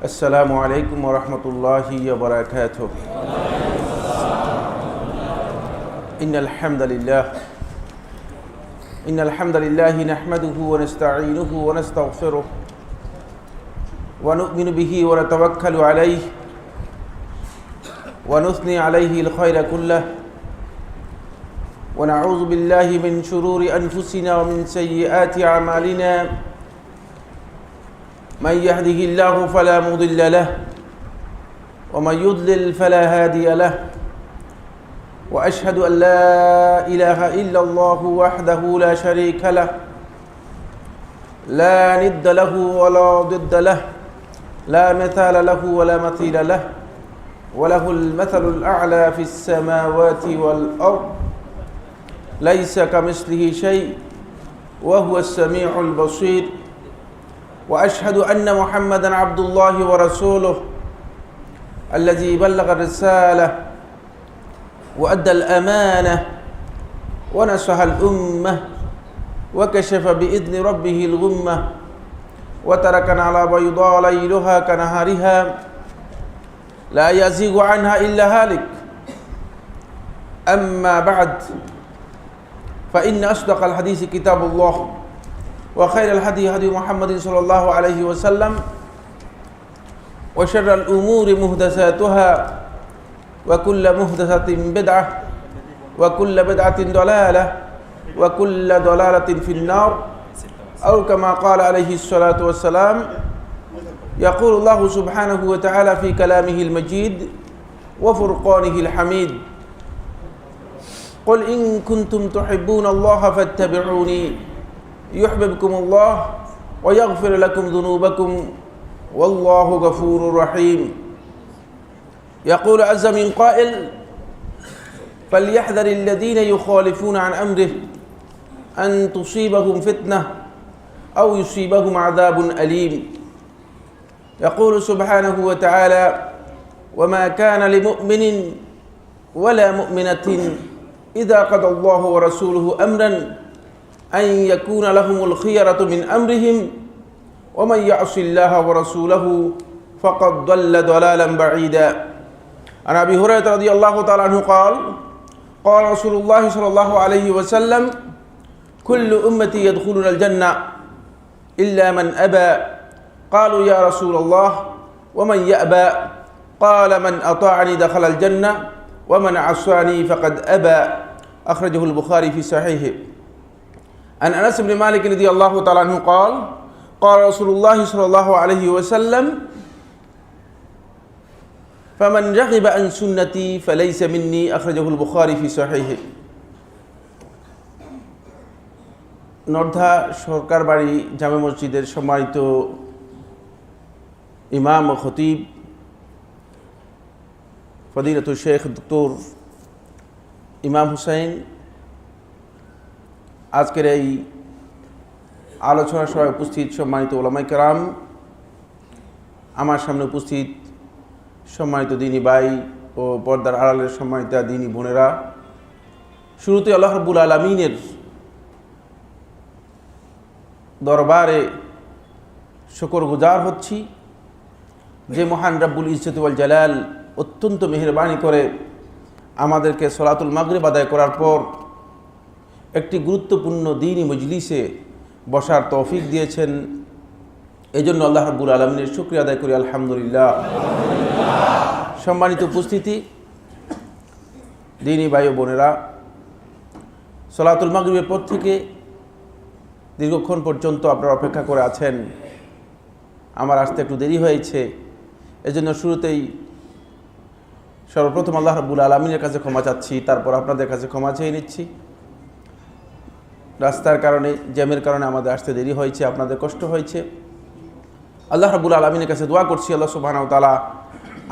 السلام عليكم ورحمة الله وبركاته. إن الحمد لله نحمده ونستعينه ونستغفره ونؤمن به ونتوكل عليه ونثني عليه الخير كله ونعوذ بالله من شرور أنفسنا ومن سيئات أعمالنا. من يهده الله فلا مضل له ومن يضلل فلا هادي له وأشهد أن لا إله إلا الله وحده لا شريك له لا ند له ولا ضد له لا مثال له ولا مثيل له وله المثل الأعلى في السماوات والأرض ليس كمثله شيء وهو السميع البصير. وأشهد أن محمدًا عبد الله ورسوله الذي بلغ الرسالة وأدى الأمانة ونصح الأمة وكشف بإذن ربه الغمة وتركنا على بيضاء ليلها كنهارها لا يزيغ عنها إلا هالك. أما بعد فإن أصدق الحديث كتاب الله وخير الهدي هدي محمد صلى الله عليه وسلم وشر الأمور محدثاتها وكل محدثة بدعة وكل بدعة ضلالة وكل ضلالة في النار أو كما قال عليه الصلاة والسلام. يقول الله سبحانه وتعالى في كلامه المجيد وفرقانه الحميد: قل إن كنتم تحبون الله فاتبعوني يحببكم الله ويغفر لكم ذنوبكم والله غفور رحيم. يقول عز من قائل: فليحذر الذين يخالفون عن أمره أن تصيبهم فتنة أو يصيبهم عذاب أليم. يقول سبحانه وتعالى: وما كان لمؤمن ولا مؤمنة إذا قضى الله ورسوله أمرا أن يكون لهم الخيرة من أمرهم ومن يعص الله ورسوله فقد ضل ضلالا بعيدا. عن أبي هريرة رضي الله تعالى عنه قال: قال رسول الله صلى الله عليه وسلم: كل أمتي يدخلون الجنة إلا من أبى. قالوا يا رسول الله ومن يأبى؟ قال: من أطاعني دخل الجنة ومن عصاني فقد أبى. أخرجه البخاري في صحيحه. عن أنس بن مالك رضي الله تعالى عنه قال: قال رسول الله صلى الله عليه وسلم: فمن رغب عن سنتي فليس مني. أخرجه البخاري في صحيحه. নর্ধা সরকার বাড়ি জামে মসজিদের সম্মানিত ইমাম ও খতিব ফদিলাতুল শেখ ডক্টর ইমাম হুসাইন আজকের এই আলোচনা সভায় উপস্থিত সম্মানিত ওলামায়ে কেরাম, আমার সামনে উপস্থিত সম্মানিত দিনী ভাই ও পর্দার আড়ালের সম্মানিত দিনী বোনেরা, শুরুতে আল্লাহ রাব্বুল আলামিনের দরবারে শুকরগুজার হচ্ছি যে মহান রব্বুল ইজ্জত ওয়াল জালাল অত্যন্ত মেহেরবানি করে আমাদেরকে সলাতুল মাগরিব আদায় করার পর একটি গুরুত্বপূর্ণ দ্বীনি মজলিসে বসার তৌফিক দিয়েছেন। এই জন্য আল্লাহ রাব্বুল আলামিনের শুকরিয়া আদায় করি, আলহামদুলিল্লাহ। সম্মানিত উপস্থিতি, দ্বীনি ভাই ও বোনেরা, সলাতুল মাগরিবের পর থেকে দীর্ঘক্ষণ পর্যন্ত আপনারা অপেক্ষা করে আছেন। আমার আসতে একটু দেরি হয়েছে, এজন্য শুরুতেই সর্বপ্রথম আল্লাহ রাব্বুল আলামিনের কাছে ক্ষমা চাচ্ছি, তারপর আপনাদের কাছে ক্ষমা চেয়ে নিচ্ছি। রাস্তার কারণে, জ্যামের কারণে আমাদের আসতে দেরি হয়েছে, আপনাদের কষ্ট হয়েছে। আল্লাহ রাব্বুল আলামিনের কাছে দোয়া করছি আল্লাহ সুবহানাহু ওয়া তাআলা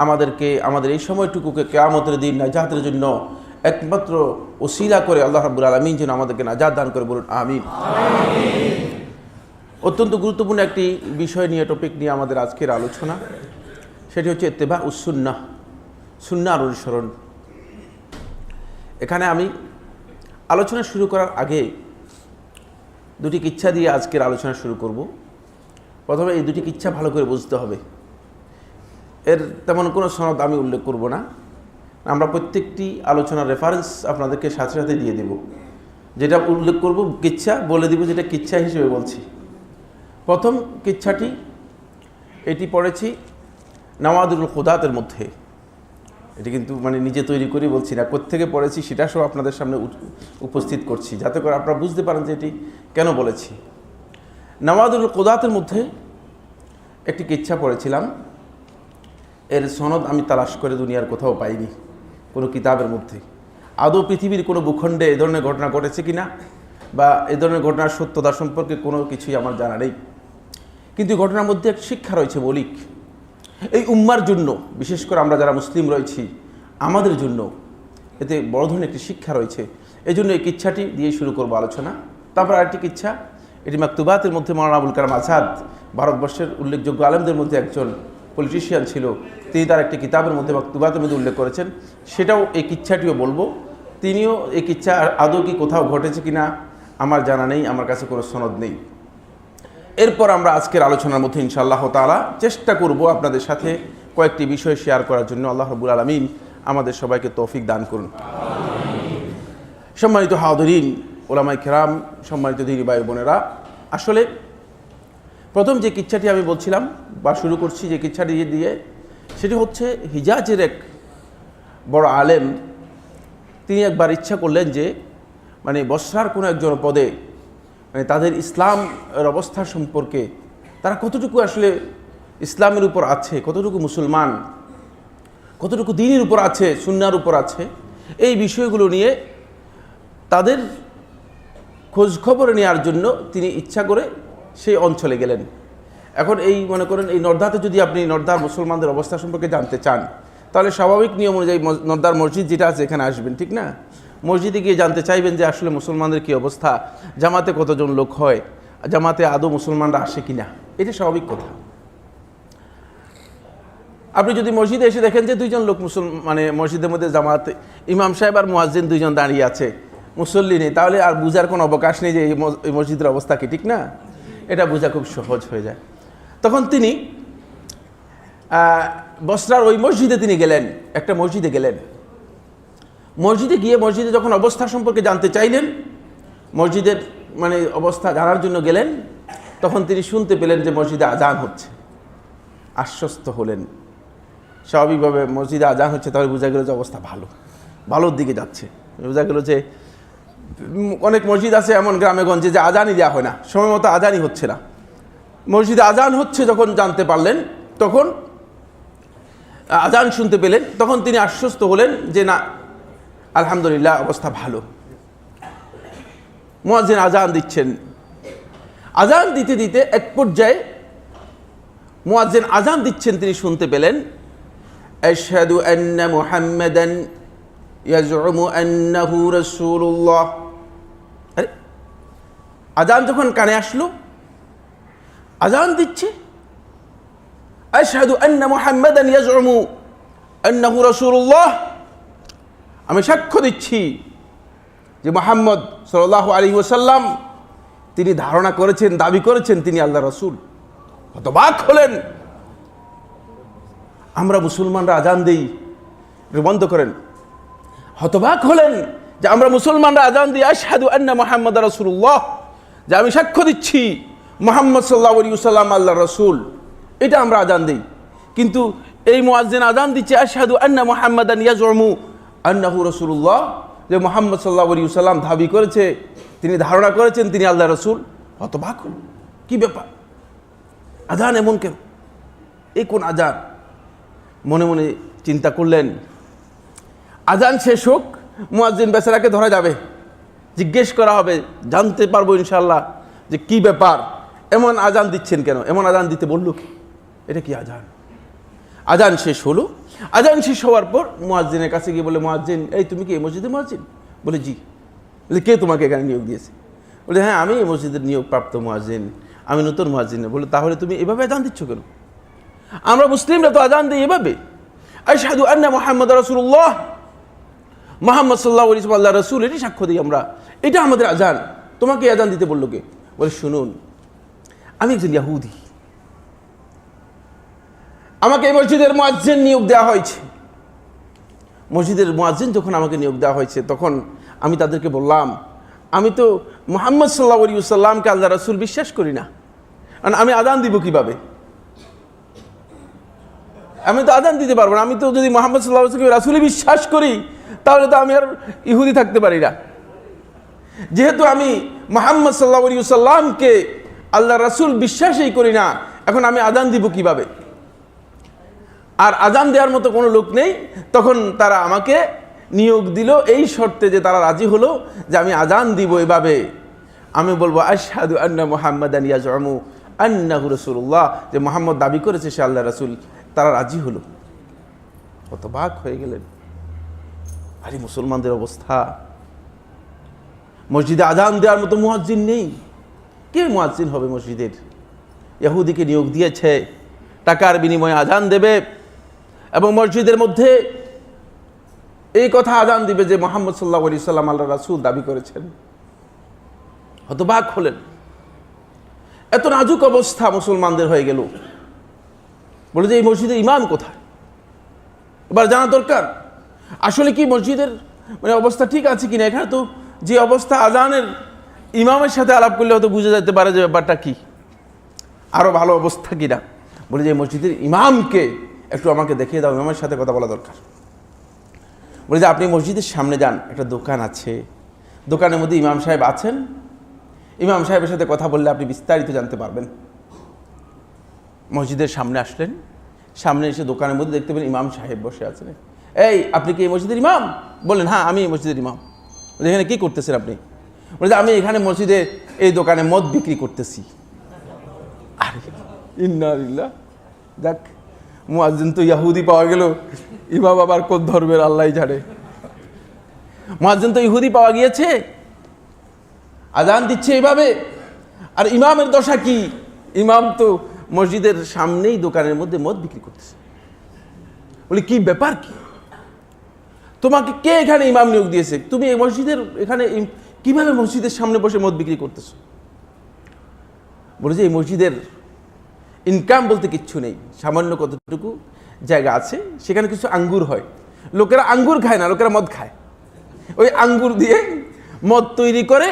আমাদেরকে আমাদের এই সময়টুকুকে কিয়ামতের দিন নাজাতের জন্য একমাত্র ওসিলা করে আল্লাহ রাব্বুল আলামিন যেন আমাদেরকে নাজাত দান করে, বলুন আমিন। অত্যন্ত গুরুত্বপূর্ণ একটি বিষয় নিয়ে, টপিক নিয়ে আমাদের আজকের আলোচনা, সেটি হচ্ছে ইত্তেবাউস সুন্নাহ, সুন্নাহর অনুসরণ। এখানে আমি আলোচনা শুরু করার আগে দুটি কিচ্ছা দিয়ে আজকের আলোচনা শুরু করব। প্রথমে এই দুটি কিচ্ছা ভালো করে বুঝতে হবে। এর তেমন কোনো সনদ আমি উল্লেখ করব না। আমরা প্রত্যেকটি আলোচনার রেফারেন্স আপনাদেরকে সাথে সাথে দিয়ে দেব। যেটা উল্লেখ করব কিচ্ছা বলে দিব, যেটা কিচ্ছা হিসেবে বলছি। প্রথম কিচ্ছাটি এটি পড়েছি নাওয়াদুল খুদাতের মধ্যে। এটি কিন্তু মানে নিজে তৈরি করে বলছি না, কোত্থেকে পড়েছি সেটা সব আপনাদের সামনে উপস্থিত করছি, যাতে করে আপনারা বুঝতে পারেন যে এটি কেন বলেছি। নাওয়াদুল খুদাতের মধ্যে একটি কিচ্ছা পড়েছিলাম। এর সনদ আমি তালাশ করে দুনিয়ার কোথাও পাইনি, কোনো কিতাবের মধ্যে। আদৌ পৃথিবীর কোনো ভূখণ্ডে এ ধরনের ঘটনা ঘটেছে কিনা বা এ ধরনের ঘটনার সত্যতা সম্পর্কে কোনো কিছুই আমার জানা নেই। কিন্তু ঘটনার মধ্যে এক শিক্ষা রয়েছে মৌলিক, এই উম্মার জন্য, বিশেষ করে আমরা যারা মুসলিম রয়েছি আমাদের জন্য এতে বড় ধরনের একটি শিক্ষা রয়েছে। এই জন্য এই কিচ্ছাটি দিয়ে শুরু করবো আলোচনা। তারপর আরেকটি কিচ্ছা, এটি মাকতুবাতের মধ্যে মাওলানা আবুল কালাম আজাদ, ভারতবর্ষের উল্লেখযোগ্য আলেমদের মধ্যে একজন পলিটিশিয়ান ছিল, তিনি তার একটি কিতাবের মধ্যে মাকতুবাতের মধ্যে উল্লেখ করেছেন। সেটাও এই কিচ্ছাটিও বলবো। তিনিও এই কিচ্ছা আদৌ কি কোথাও ঘটেছে কিনা আমার জানা নেই, আমার কাছে কোনো সনদ নেই। এরপর আমরা আজকের আলোচনার মধ্যে ইনশাআল্লাহ তাআলা চেষ্টা করব আপনাদের সাথে কয়েকটি বিষয় শেয়ার করার জন্য। আল্লাহ রাব্বুল আলামিন আমাদের সবাইকে তৌফিক দান করুন। সম্মানিত হাজিরিন, ওলামায়ে কেরাম, সম্মানিত দিনী ভাই বোনেরা, আসলে প্রথম যে কিচ্ছাটি আমি বলছিলাম বা শুরু করছি যে কিচ্ছাটি দিয়ে, সেটি হচ্ছে হিজাজের এক বড় আলেম। তিনি একবার ইচ্ছা করলেন যে মানে বসরার কোনো এক জনপদে মানে তাদের ইসলামের অবস্থা সম্পর্কে, তারা কতটুকু আসলে ইসলামের উপর আছে, কতটুকু মুসলমান, কতটুকু দ্বীনের উপর আছে, সুন্নাহর উপর আছে, এই বিষয়গুলো নিয়ে তাদের খোঁজখবর নেওয়ার জন্য তিনি ইচ্ছা করে সেই অঞ্চলে গেলেন। এখন এই মনে করেন এই নর্দাতে যদি আপনি নর্দার মুসলমানদের অবস্থা সম্পর্কে জানতে চান, তাহলে স্বাভাবিক নিয়ম অনুযায়ী নর্দার মসজিদ যেটা আছে এখানে আসবেন, ঠিক না? মসজিদে গিয়ে জানতে চাইবেন যে আসলে মুসলমানদের কী অবস্থা, জামাতে কতজন লোক হয়, জামাতে আদৌ মুসলমানরা আসে কিনা, এটা স্বাভাবিক কথা। আপনি যদি মসজিদে এসে দেখেন যে দুইজন লোক মানে মসজিদের মধ্যে জামাতে ইমাম সাহেব আর মুয়াজ্জিন দুইজন দাঁড়িয়ে আছে, মুসল্লি নেই, তাহলে আর বুঝার কোনো অবকাশ নেই যে এই মসজিদের অবস্থা কি, ঠিক না? এটা বোঝা খুব সহজ হয়ে যায়। তখন তিনি বসরার ওই মসজিদে তিনি গেলেন, একটা মসজিদে গেলেন। মসজিদে গিয়ে মসজিদে যখন অবস্থা সম্পর্কে জানতে চাইলেন, মসজিদের মানে অবস্থা জানার জন্য গেলেন, তখন তিনি শুনতে পেলেন যে মসজিদে আজান হচ্ছে। আশ্বস্ত হলেন, স্বাভাবিকভাবে মসজিদে আজান হচ্ছে, তাহলে বোঝা গেল যে অবস্থা ভালো, ভালোর দিকে যাচ্ছে। বোঝা গেল যে অনেক মসজিদ আছে এমন গ্রামে গঞ্জে যে আজানই দেওয়া হয় না, সময় মতো আজানই হচ্ছে না। মসজিদে আজান হচ্ছে যখন জানতে পারলেন, তখন আজান শুনতে পেলেন, তখন তিনি আশ্বস্ত হলেন যে না, আলহামদুলিল্লাহ অবস্থা ভালো। মুয়াজ্জিন আজান দিচ্ছেন। আজান দিতে দিতে এক পর্যায়ে মুয়াজ্জিন আজান দিচ্ছেন, তিনি শুনতে পেলেন আশহাদু আন্না মুহাম্মাদান ইয়াজউমু আন্নাহু রাসূলুল্লাহ। আরে আজান যখন কানে আসলো, আজান দিচ্ছে আশহাদু আন্না মুহাম্মাদান ইয়াজউমু আন্নাহু রাসূলুল্লাহ, আমি সাক্ষ্য দিচ্ছি যে মুহাম্মদ সাল্লাল্লাহু আলাইহি ওয়াসাল্লাম তিনি ধারণা করেছেন, দাবি করেছেন তিনি আল্লাহর রাসূল। হতবাক হলেন। আমরা মুসলমানরা আজান দেই, বন্ধ করেন। হতবাক হলেন যে আমরা মুসলমানরা আজান দিই আশহাদু আন্না মুহাম্মাদার রাসূলুল্লাহ, যে আমি সাক্ষ্য দিচ্ছি মুহাম্মদ সাল্লাল্লাহু আলাইহি ওয়াসাল্লাম আল্লাহর রাসূল, এটা আমরা আজান দিই। কিন্তু এই মুয়াজ্জিন আজান দিচ্ছে আশহাদু আন্না মুহাম্মাদান ইয়াজউমু আন্নাহু রাসূলুল্লাহ, যে মুহাম্মদ সাল্লাল্লাহু আলাইহি ওয়াসাল্লাম দাবি করেছে, তিনি ধারণা করেছেন তিনি আল্লাহর রাসূল। হতবাক হল, কি ব্যাপার, আজান এমন কেন, এই কোন আজান? মনে মনে চিন্তা করলেন, আজান শেষ হোক, মুয়াজ্জিন বেচারাকে ধরা যাবে, জিজ্ঞেস করা হবে, জানতে পারবো ইনশাআল্লাহ যে কি ব্যাপার, এমন আজান দিচ্ছেন কেন, এমন আজান দিতে বলল কি, এটা কি আজান? আজান শেষ হলো। আজান শেষ হওয়ার পর মুয়াজ্জিনের কাছে গিয়ে বলে, মুয়াজ্জিন, এই তুমি কি এই মসজিদের মুয়াজ্জিন? বলে জি। বলে কে তোমাকে এখানে নিয়োগ দিয়েছে? বলে হ্যাঁ, আমি এই মসজিদের নিয়োগপ্রাপ্ত মুয়াজ্জিন, আমি নতুন মুয়াজ্জিন। বলে তাহলে তুমি এভাবে আজান দিচ্ছ কেন? আমরা মুসলিমরা তো আজান দিই এভাবে, আশহাদু আন্না মুহাম্মাদার রাসূলুল্লাহ, মুহাম্মদ সাল্লাল্লাহু আলাইহি ওয়াসাল্লাম আল্লাহর রাসূল, এটি সাক্ষ্য দিই আমরা, এটা আমাদের আজান। তোমাকে আজান দিতে বললো কে? বলে শুনুন, আমি একজন ইহুদি, আমাকে এই মসজিদের মুয়াজ্জিন নিয়োগ দেওয়া হয়েছে। মসজিদের মুয়াজ্জিন যখন আমাকে নিয়োগ দেওয়া হয়েছে, তখন আমি তাদেরকে বললাম, আমি তো মুহাম্মদ সাল্লাল্লাহু আলাইহি ওয়াসাল্লামকে আল্লাহ রাসূল বিশ্বাস করি না, কারণ আমি আযান দিব কিভাবে? আমি তো আযান দিতে পারবো না। আমি তো যদি মুহাম্মদ সাল্লাল্লাহু আলাইহি ওয়াসাল্লামকে রাসূলই বিশ্বাস করি, তাহলে তো আমি আর ইহুদি থাকতে পারি না। যেহেতু আমি মুহাম্মদ সাল্লাল্লাহু আলাইহি ওয়াসাল্লামকে আল্লাহ রাসূল বিশ্বাসই করি না, এখন আমি আযান দিব কিভাবে? আর আযান দেওয়ার মতো কোনো লোক নেই। তখন তারা আমাকে নিয়োগ দিল এই শর্তে, যে তারা রাজি হলো যে আমি আযান দিব এভাবে। আমি বলবো আশহাদু আন্না মুহাম্মাদান ইয়াজউমু আন্নাহু রাসূলুল্লাহ, যে মুহাম্মদ দাবি করেছে সে আল্লাহর রাসূল। তারা রাজি হলো, কত ভাগ হয়ে গেলেন। আরে মুসলমানদের অবস্থা, মসজিদে আযান দেওয়ার মতো মুয়াজ্জিন নেই। কে মুয়াজ্জিন হবে মসজিদের? ইহুদিকে নিয়োগ দিয়েছে, টাকার বিনিময়ে আযান দেবে এবং মসজিদের মধ্যে এই কথা আযান দিবে যে মুহাম্মদ সাল্লাল্লাহু আলাইহি ওয়াসাল্লাম আল্লাহর রাসূল দাবি করেছেন। হতবাক হলেন। এত নাজুক অবস্থা মুসলমানদের হয়ে গেল। বলে যে এই মসজিদের ইমাম কোথায়? এবার জানা দরকার আসলে কি মসজিদের অবস্থা ঠিক আছে কিনা। এখানে তো যে অবস্থা, আযানের ইমামের সাথে আলাপ করলে হয়তো বুঝে যেতে পারে যে ব্যাপারটা কি, আরো ভালো অবস্থা কিনা। বলে যে মসজিদের ইমামকে একটু আমাকে দেখিয়ে দাও, ইমামের সাথে কথা বলা দরকার। বলে যে আপনি মসজিদের সামনে যান, একটা দোকান আছে, দোকানের মধ্যে ইমাম সাহেব আছেন, ইমাম সাহেবের সাথে কথা বললে আপনি বিস্তারিত জানতে পারবেন। মসজিদের সামনে আসলেন, সামনে এসে দোকানের মধ্যে দেখতে পেলেন ইমাম সাহেব বসে আছেন। এই, আপনি কি এই মসজিদের ইমাম? বললেন, হ্যাঁ আমি এই মসজিদের ইমাম। এখানে কি করতেছেন আপনি? বলে যে আমি এখানে মসজিদে এই দোকানে মদ বিক্রি করতেছি। আরে ইন্না লিল্লাহ। দেখ, মুয়াজ্জিন তো ইহুদি পাওয়া গেল, ইমাম আবার কোন ধর্মের আল্লাহই জানে। মুয়াজ্জিন তো ইহুদি পাওয়া গিয়েছে, আযান দিচ্ছে এইভাবে। আর ইমামের দশা কি? ইমাম তো মসজিদের সামনেই দোকানের মধ্যে মদ বিক্রি করতেছে। বলি কি ব্যাপার কি? তোমাকে কে এখানে ইমাম নিয়োগ দিয়েছে? তুমি এই মসজিদের এখানে কিভাবে মসজিদের সামনে বসে মদ বিক্রি করতেছো? বলে যে এই মসজিদের ইনকাম বলতে কিচ্ছু নেই, সামান্য কতটুকু জায়গা আছে, সেখানে কিছু আঙ্গুর হয়। লোকেরা আঙ্গুর খায় না, লোকেরা মদ খায়। ওই আঙ্গুর দিয়ে মদ তৈরি করে,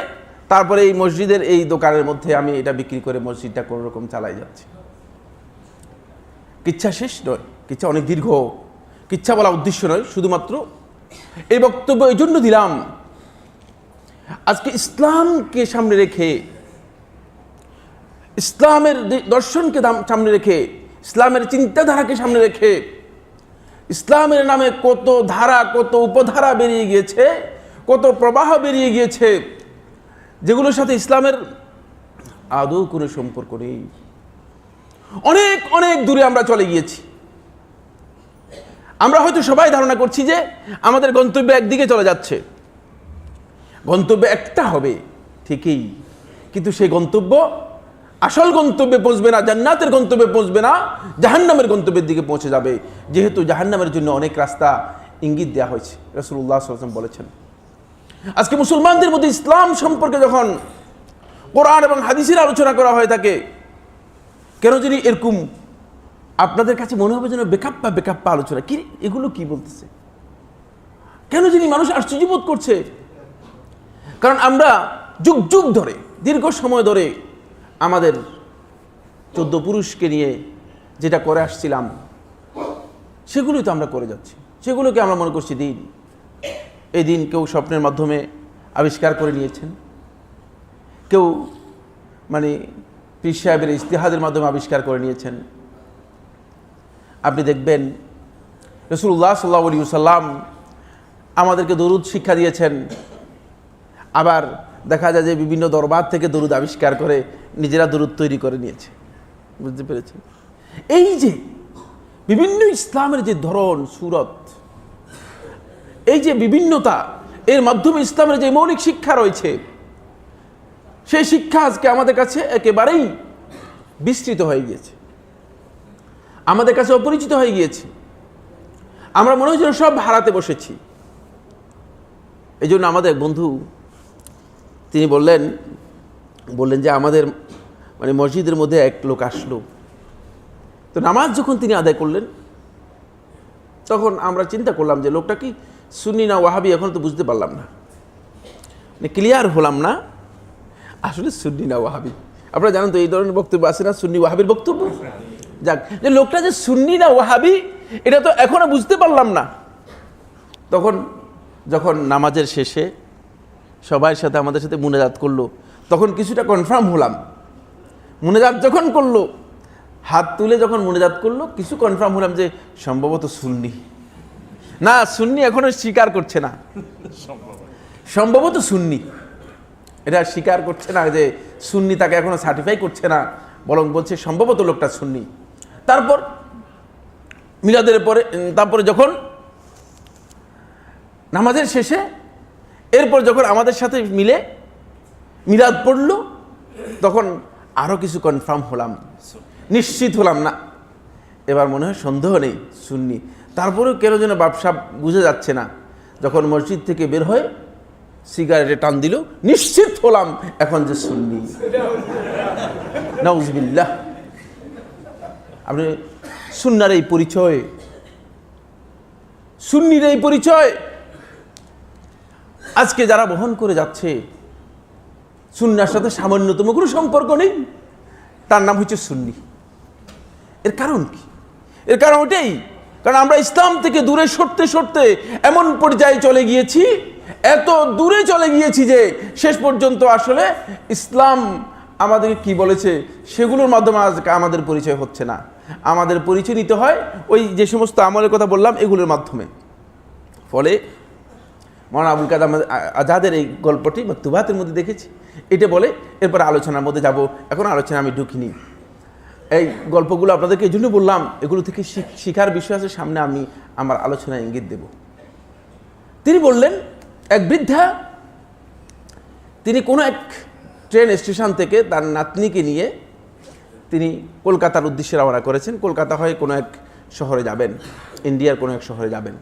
তারপরে এই মসজিদের এই দোকানের মধ্যে আমি এটা বিক্রি করে মসজিদটা কোনো রকম চালাই যাচ্ছে। কিচ্ছা শেষ নয়, কিচ্ছা অনেক দীর্ঘ। কিচ্ছা বলা উদ্দেশ্য নয়, শুধুমাত্র এই বক্তব্য এই জন্য দিলাম, আজকে ইসলামকে সামনে রেখে, ইসলামের দর্শনকে সামনে রেখে, ইসলামের চিন্তাধারাকে সামনে রেখে, ইসলামের নামে কত ধারা, কত উপধারা বেরিয়ে গিয়েছে, কত প্রবাহ বেরিয়ে গিয়েছে, যেগুলোর সাথে ইসলামের আদৌ কোনো সম্পর্ক নেই। অনেক অনেক দূরে আমরা চলে গিয়েছি। আমরা হয়তো সবাই ধারণা করছি যে আমাদের গন্তব্য একদিকে চলে যাচ্ছে, গন্তব্য একটা হবে ঠিকই, কিন্তু সেই গন্তব্য আসল গন্তব্যে পৌঁছবে না, জান্নাতের গন্তব্যে পৌঁছবে না, জাহান্নামের গন্তব্যের দিকে পৌঁছে যাবে। যেহেতু জাহান্নামের জন্য অনেক রাস্তা ইঙ্গিত দেওয়া হয়েছে, রাসূলুল্লাহ সাল্লাল্লাহু আলাইহি ওয়াসাল্লাম বলেছেন। আজকে মুসলমানদের মধ্যে ইসলাম সম্পর্কে যখন কোরআন এবং হাদিসের আলোচনা করা হয়ে থাকে, কেন জানি এরকম আপনাদের কাছে মনে হবে যেন বেকাপ্পা বেকাপ্পা আলোচনা। কি এগুলো কি বলতেছে? কেন জানি মানুষ আশ্চর্য বোধ করছে। কারণ আমরা যুগ যুগ ধরে, দীর্ঘ সময় ধরে আমাদের 14 পুরুষকে নিয়ে যেটা করে আসছিলাম, সেগুলোই তো আমরা করে যাচ্ছি। সেগুলোকে আমরা মনে করছি দিন। এই দিন কেউ স্বপ্নের মাধ্যমে আবিষ্কার করে নিয়েছেন, কেউ পীর সাহেবের ইজতিহাদের মাধ্যমে আবিষ্কার করে নিয়েছেন। আপনি দেখবেন রাসূলুল্লাহ সাল্লাল্লাহু আলাইহি ওয়াসাল্লাম আমাদেরকে দরুদ শিক্ষা দিয়েছেন। আবার দেখা যায় যে বিভিন্ন দরবার থেকে দরুদ আবিষ্কার করে নিজেরা দরুদ তৈরি করে নিয়েছে। বুঝতে পেরেছেন? এই যে বিভিন্ন ইসলামের যে ধরন, সুরত, এই যে বিভিন্নতা, এর মাধ্যমে ইসলামের যে মৌলিক শিক্ষা রয়েছে, সেই শিক্ষা আজকে আমাদের কাছে একেবারেই বিস্তৃত হয়ে গিয়েছে, আমাদের কাছে অপরিচিত হয়ে গিয়েছে। আমরা মনে হয় যেন সব হারাতে বসেছি। এই জন্য আমাদের বন্ধু তিনি বললেন যে আমাদের মসজিদের মধ্যে এক লোক আসলো, তো নামাজ যখন তিনি আদায় করলেন তখন আমরা চিন্তা করলাম যে লোকটা কি সুন্নি না ওয়াহাবি, এখন তো বুঝতে পারলাম না, ক্লিয়ার হলাম না আসলে সুন্নি না ওয়াহাবি। আপনারা জানেন তো এই ধরনের বক্তব্য আছে না, সুন্নি ওয়াহাবির বক্তব্য। যাক, যে লোকটা যে সুন্নি না ওয়াহাবি এটা তো এখনো বুঝতে পারলাম না। তখন যখন নামাজের শেষে সবার সাথে আমাদের সাথে মুনাজাত করলো তখন কিছুটা কনফার্ম হলাম। মুনাজাত যখন করলো, হাত তুলে যখন মুনাজাত করলো, কিছু কনফার্ম হলাম যে সম্ভবত সুন্নি না, সুন্নি এখনো স্বীকার করছে না, সম্ভবত সুন্নি এটা স্বীকার করছে না, যে সুন্নি তাকে এখনো সার্টিফাই করছে না, বরং বলছে সম্ভবত লোকটা সুন্নি। তারপর মিলাদের পরে, তারপরে যখন নামাজের শেষে এরপর যখন আমাদের সাথে মিলে মিলাদ পড়লো তখন আরো কিছু কনফার্ম হলাম, নিশ্চিত হলাম না, এবার মনে হয় সন্দেহ নেই সুন্নি। তারপরেও কেন যেন ব্যবসা বুঝে যাচ্ছে না। যখন মসজিদ থেকে বের হয়ে সিগারেটে টান দিল, নিশ্চিত হলাম এখন যে সুন্নি। নাউজুবিল্লাহ। আপনি সুন্নার এই পরিচয়, সুন্নির এই পরিচয় আজকে যারা বহন করে যাচ্ছে, সুন্নার সাথে সামান্যতম কোনো সম্পর্ক নেই, তার নাম হচ্ছে সুন্নি। এর কারণ কি? এর কারণ ওটাই, কারণ আমরা ইসলাম থেকে দূরে সরতে সরতে এমন পর্যায়ে চলে গিয়েছি, এত দূরে চলে গিয়েছি যে শেষ পর্যন্ত আসলে ইসলাম আমাদেরকে কি বলেছে সেগুলোর মাধ্যমে আজকে আমাদের পরিচয় হচ্ছে না। আমাদের পরিচয় নিতে হয় ওই যে সমস্ত আমলের কথা বললাম এগুলোর মাধ্যমে। ফলে মৌলানা আবুল কালাম আজাদের এই গল্পটি মাকতুবাতের মধ্যে দেখেছি, এটা বলে এরপর আলোচনার মধ্যে যাব। এখন আলোচনা আমি ঢুকিনি, এই গল্পগুলো আপনাদেরকে এই জন্য বললাম, এগুলো থেকে শিখার বিষয় আছে, সামনে আমি আমার আলোচনায় ইঙ্গিত দেব। তিনি বললেন, এক বৃদ্ধা তিনি কোনো এক ট্রেন স্টেশন থেকে তার নাতনিকে নিয়ে তিনি কলকাতার উদ্দেশ্যে রওনা করেছেন। কলকাতা হয়ে কোনো এক শহরে যাবেন, ইন্ডিয়ার কোনো এক শহরে যাবেন।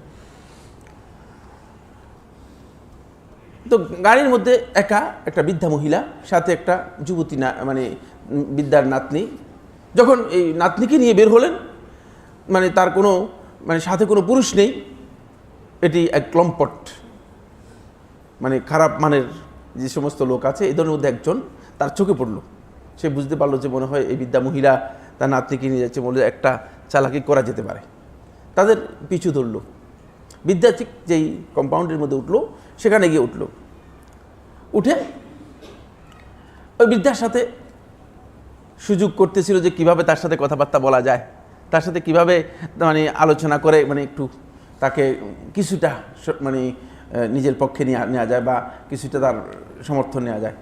তো গাড়ির মধ্যে একা একটা বৃদ্ধা মহিলা, সাথে একটা যুবতী মানে বৃদ্ধার নাতনি। যখন এই নাতনিকে নিয়ে বের হলেন, মানে তার কোনো মানে সাথে কোনো পুরুষ নেই, এটি এক লম্পট মানে খারাপ মানের যে সমস্ত লোক আছে এদের মধ্যে একজন তার চোখে পড়লো। সে বুঝতে পারলো যে মনে হয় এই বৃদ্ধা মহিলা তার নাতনিকে নিয়ে যাচ্ছে, বলে একটা চালাকি করা যেতে পারে। তাদের পিছু ধরলো। বৃদ্ধা ঠিক যেই কম্পাউন্ডের মধ্যে উঠলো, সেখানে গিয়ে উঠে ওই বৃদ্ধার সাথে সুযোগ করতেছিল যে কিভাবে তার সাথে কথাবার্তা বলা যায়, তার সাথে কিভাবে মানে আলোচনা করে মানে একটু তাকে কিছুটা মানে নিজের পক্ষে নেওয়া যায় বা কিছুটা তার সমর্থন নেওয়া যায়।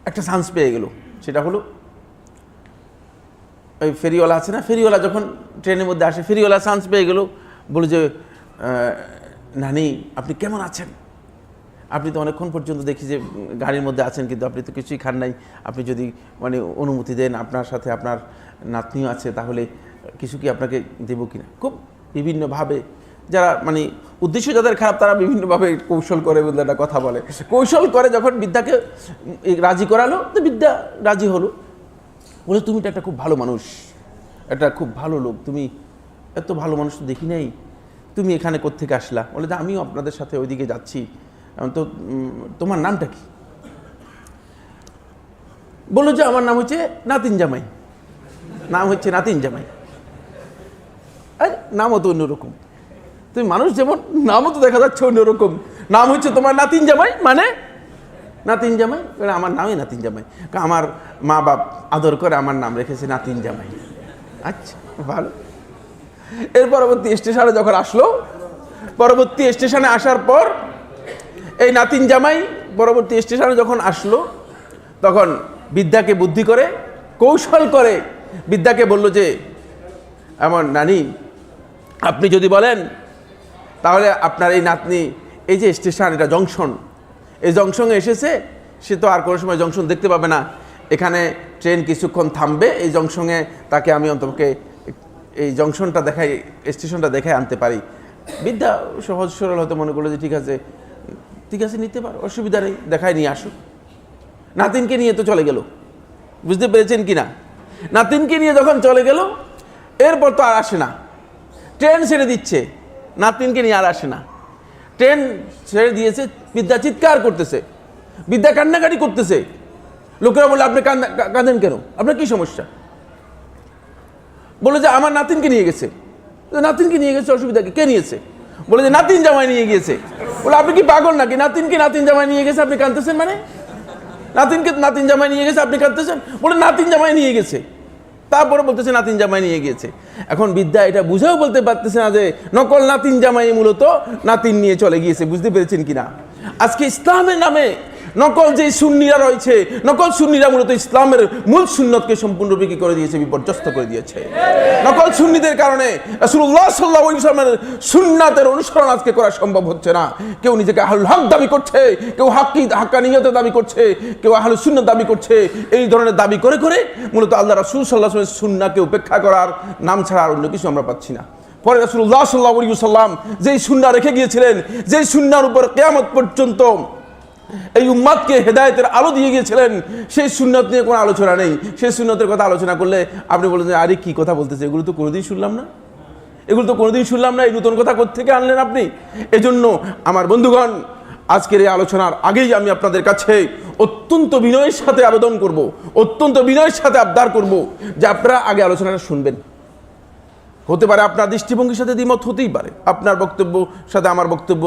একটা চান্স পেয়ে গেল, সেটা হলো ওই ফেরিওয়ালা আছে না, ফেরিওয়ালা যখন ট্রেনের মধ্যে আসে, ফেরিওয়ালা চান্স পেয়ে গেল, বলে যে নানি আপনি কেমন আছেন? আপনি তো অনেকক্ষণ পর্যন্ত দেখি যে গাড়ির মধ্যে আছেন, কিন্তু আপনি তো কিছুই খান নাই, আপনি যদি মানে অনুমতি দেন, আপনার সাথে আপনার নাতনিও আছে, তাহলে কিছু কি আপনাকে দেবো কিনা। খুব বিভিন্নভাবে, যারা মানে উদ্দেশ্য যাদের খারাপ তারা বিভিন্নভাবে কৌশল করে বলে একটা কথা বলে, কৌশল করে যখন বৃদ্ধাকে রাজি করালো, তো বৃদ্ধা রাজি হলো। বলে তুমি তো একটা খুব ভালো মানুষ, একটা খুব ভালো লোক, তুমি এত ভালো মানুষ তো দেখি নাই, তুমি এখানে কোত্থেকে আসলা? বলে যে আমিও আপনাদের সাথে ওইদিকে যাচ্ছি, তো তোমার নামটা কি? বললো যে আমার নাম হচ্ছে নাতিন জামাই। নাম হচ্ছে নাতিন জামাই। আর নামও তো অন্যরকম, তুমি মানুষ যেমন, নামও তো দেখা যাচ্ছে অন্যরকম। নাম হচ্ছে তোমার নাতিন জামাই, মানে নাতিন জামাই, আমার নামই নাতিন জামাই, আমার মা বাপ আদর করে আমার নাম রেখেছে নাতিন জামাই। আচ্ছা ভালো। এর পরবর্তী স্টেশনে যখন আসলো, পরবর্তী স্টেশনে আসার পর এই নাতিন জামাই পরবর্তী স্টেশনে যখন আসলো, তখন বৃদ্ধাকে বুদ্ধি করে কৌশল করে বৃদ্ধাকে বলল যে এমন নানি, আপনি যদি বলেন তাহলে আপনার এই নাতনি, এই যে স্টেশন, এটা জংশন, এই জংশনে এসেছে, সে তো আর কোনো সময় জংশন দেখতে পাবে না, এখানে ট্রেন কিছুক্ষণ থামবে, এই জংশনে তাকে আমি অন্তত এই জংশনটা দেখাই, স্টেশনটা দেখাই আনতে পারি। বৃদ্ধা সহজ সরল হয়তো মনে করলো যে ঠিক আছে নিতে পারো, অসুবিধা নেই, দেখায় নিয়ে আসো। নাতিনকে নিয়ে তো চলে গেল, বুঝতে পেরেছেন কি না? নাতিনকে নিয়ে যখন চলে গেল, এরপর তো আর আসে না, ট্রেন ছেড়ে দিচ্ছে, নাতিনকে নিয়ে আর আসে না। ট্রেন ছেড়ে দিয়েছে, বিদ্যা চিৎকার করতেছে, বিদ্যা কান্নাকাটি করতেছে। লোকেরা বলে আপনি কাঁদেন কেন, আপনার কি সমস্যা? বলে যে আমার নাতিনকে নিয়ে গেছে। নাতিনকে নিয়ে গেছে, অসুবিধা কি? কে নিয়েছে? বলে যে নাতিন জামাই নিয়ে গিয়েছে। বলে আপনি কি পাগল নাকি? নাতিনকে নাতিন জামাই নিয়ে গেছে, আপনি কাঁদতেছেন মানে? নাতিনকে নাতিন জামাই নিয়ে গেছে, আপনি কাঁদতেছেন? বলে নাতিন জামাই নিয়ে গেছে, তারপরে বলতেছে নাতিন জামাই নিয়ে গিয়েছে। এখন বিদ্যা এটা বুঝেও বলতে পারতেছে না যে নকল নাতিন জামাই মূলত নাতিন নিয়ে চলে গিয়েছে। বুঝতে পেরেছেন কিনা? আজকে ইসলামের নামে নকল যে সুন্নিরা রয়েছে, নকল সুন্নিরা মূলত ইসলামের মূল সুন্নতকে সম্পূর্ণরূপে কি করে দিয়েছে? বিপর্যস্ত করে দিয়েছে। নকল সুন্নিদের কারণে রাসূলুল্লাহ সাল্লাল্লাহু আলাইহি ওয়াসাল্লামের সুন্নাতের অনুসরণ আজকে করা সম্ভব হচ্ছে না। কেউ নিজেকে আহলুল হক দাবি করছে, কেউ হাক্কানিয়তের দাবি করছে, কেউ আহলুস সুন্নাত দাবি করছে। এই ধরনের দাবি করে করে মূলত আল্লাহ রাসূল সাল্লাল্লাহু আলাইহি ওয়াসাল্লামের সুন্নাহকে উপেক্ষা করার নাম ছাড়া আর অন্য কিছু আমরা পাচ্ছি না। পরে রাসূলুল্লাহ সাল্লাল্লাহু আলাইহি ওয়াসাল্লাম যেই সুন্নাহ রেখে গিয়েছিলেন, যেই সুন্নাহর উপর কিয়ামত পর্যন্ত এই উম্মাদকে হেদায়েতের আলো দিয়ে গিয়েছিলেন, সেই সুন্নত নিয়ে কোনো আলোচনা নেই। সেই সুন্নতের কথা আলোচনা করলে আপনি বলেন যে আরে কি কথা বলতেছে, এগুলো তো কোনোদিন শুনলাম না, এগুলো তো কোনোদিন শুনলাম না, এই নতুন কথা কোত্থেকে আনলেন আপনি? এজন্য আমার বন্ধুগণ, আজকের এই আলোচনার আগেই আমি আপনাদের কাছে অত্যন্ত বিনয়ের সাথে আবেদন করব, অত্যন্ত বিনয়ের সাথে আবদার করব যে আপনারা আগে আলোচনাটা শুনবেন। হতে পারে আপনার দৃষ্টিভঙ্গির সাথে দ্বিমত হতেই পারে, আপনার বক্তব্য সাথে আমার বক্তব্য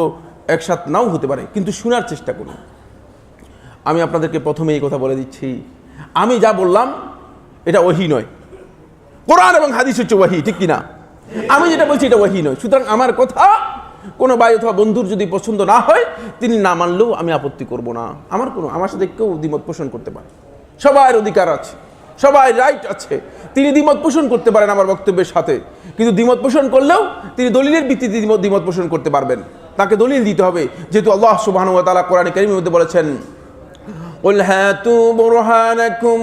একসাথে নাও হতে পারে, কিন্তু শোনার চেষ্টা করুন। আমি আপনাদেরকে প্রথমে এই কথা বলে দিচ্ছি, আমি যা বললাম এটা ওহী নয়। কোরআন এবং হাদিস হচ্ছে ওহী, ঠিক কিনা? আমি যেটা বলছি এটা ওহী নয়। সুতরাং আমার কথা কোনো ভাই অথবা বন্ধুর যদি পছন্দ না হয়, তিনি না মানলেও আমি আপত্তি করব না। আমার সাথে কেউ দ্বিমত পোষণ করতে পারে, সবার অধিকার আছে, সবাই রাইট আছে। তিনি দ্বিমত পোষণ করতে পারেন আমার বক্তব্যের সাথে, কিন্তু দ্বিমত পোষণ করলেও তিনি দলিলের ভিত্তিতে দ্বিমত পোষণ করতে পারবেন। তাকে দলিল দিতে হবে, যেহেতু আল্লাহ সুবহানাহু ওয়া তাআলা কোরআনে কারীমের মধ্যে বলেছেন, কুল হাতু বুরহানাকুম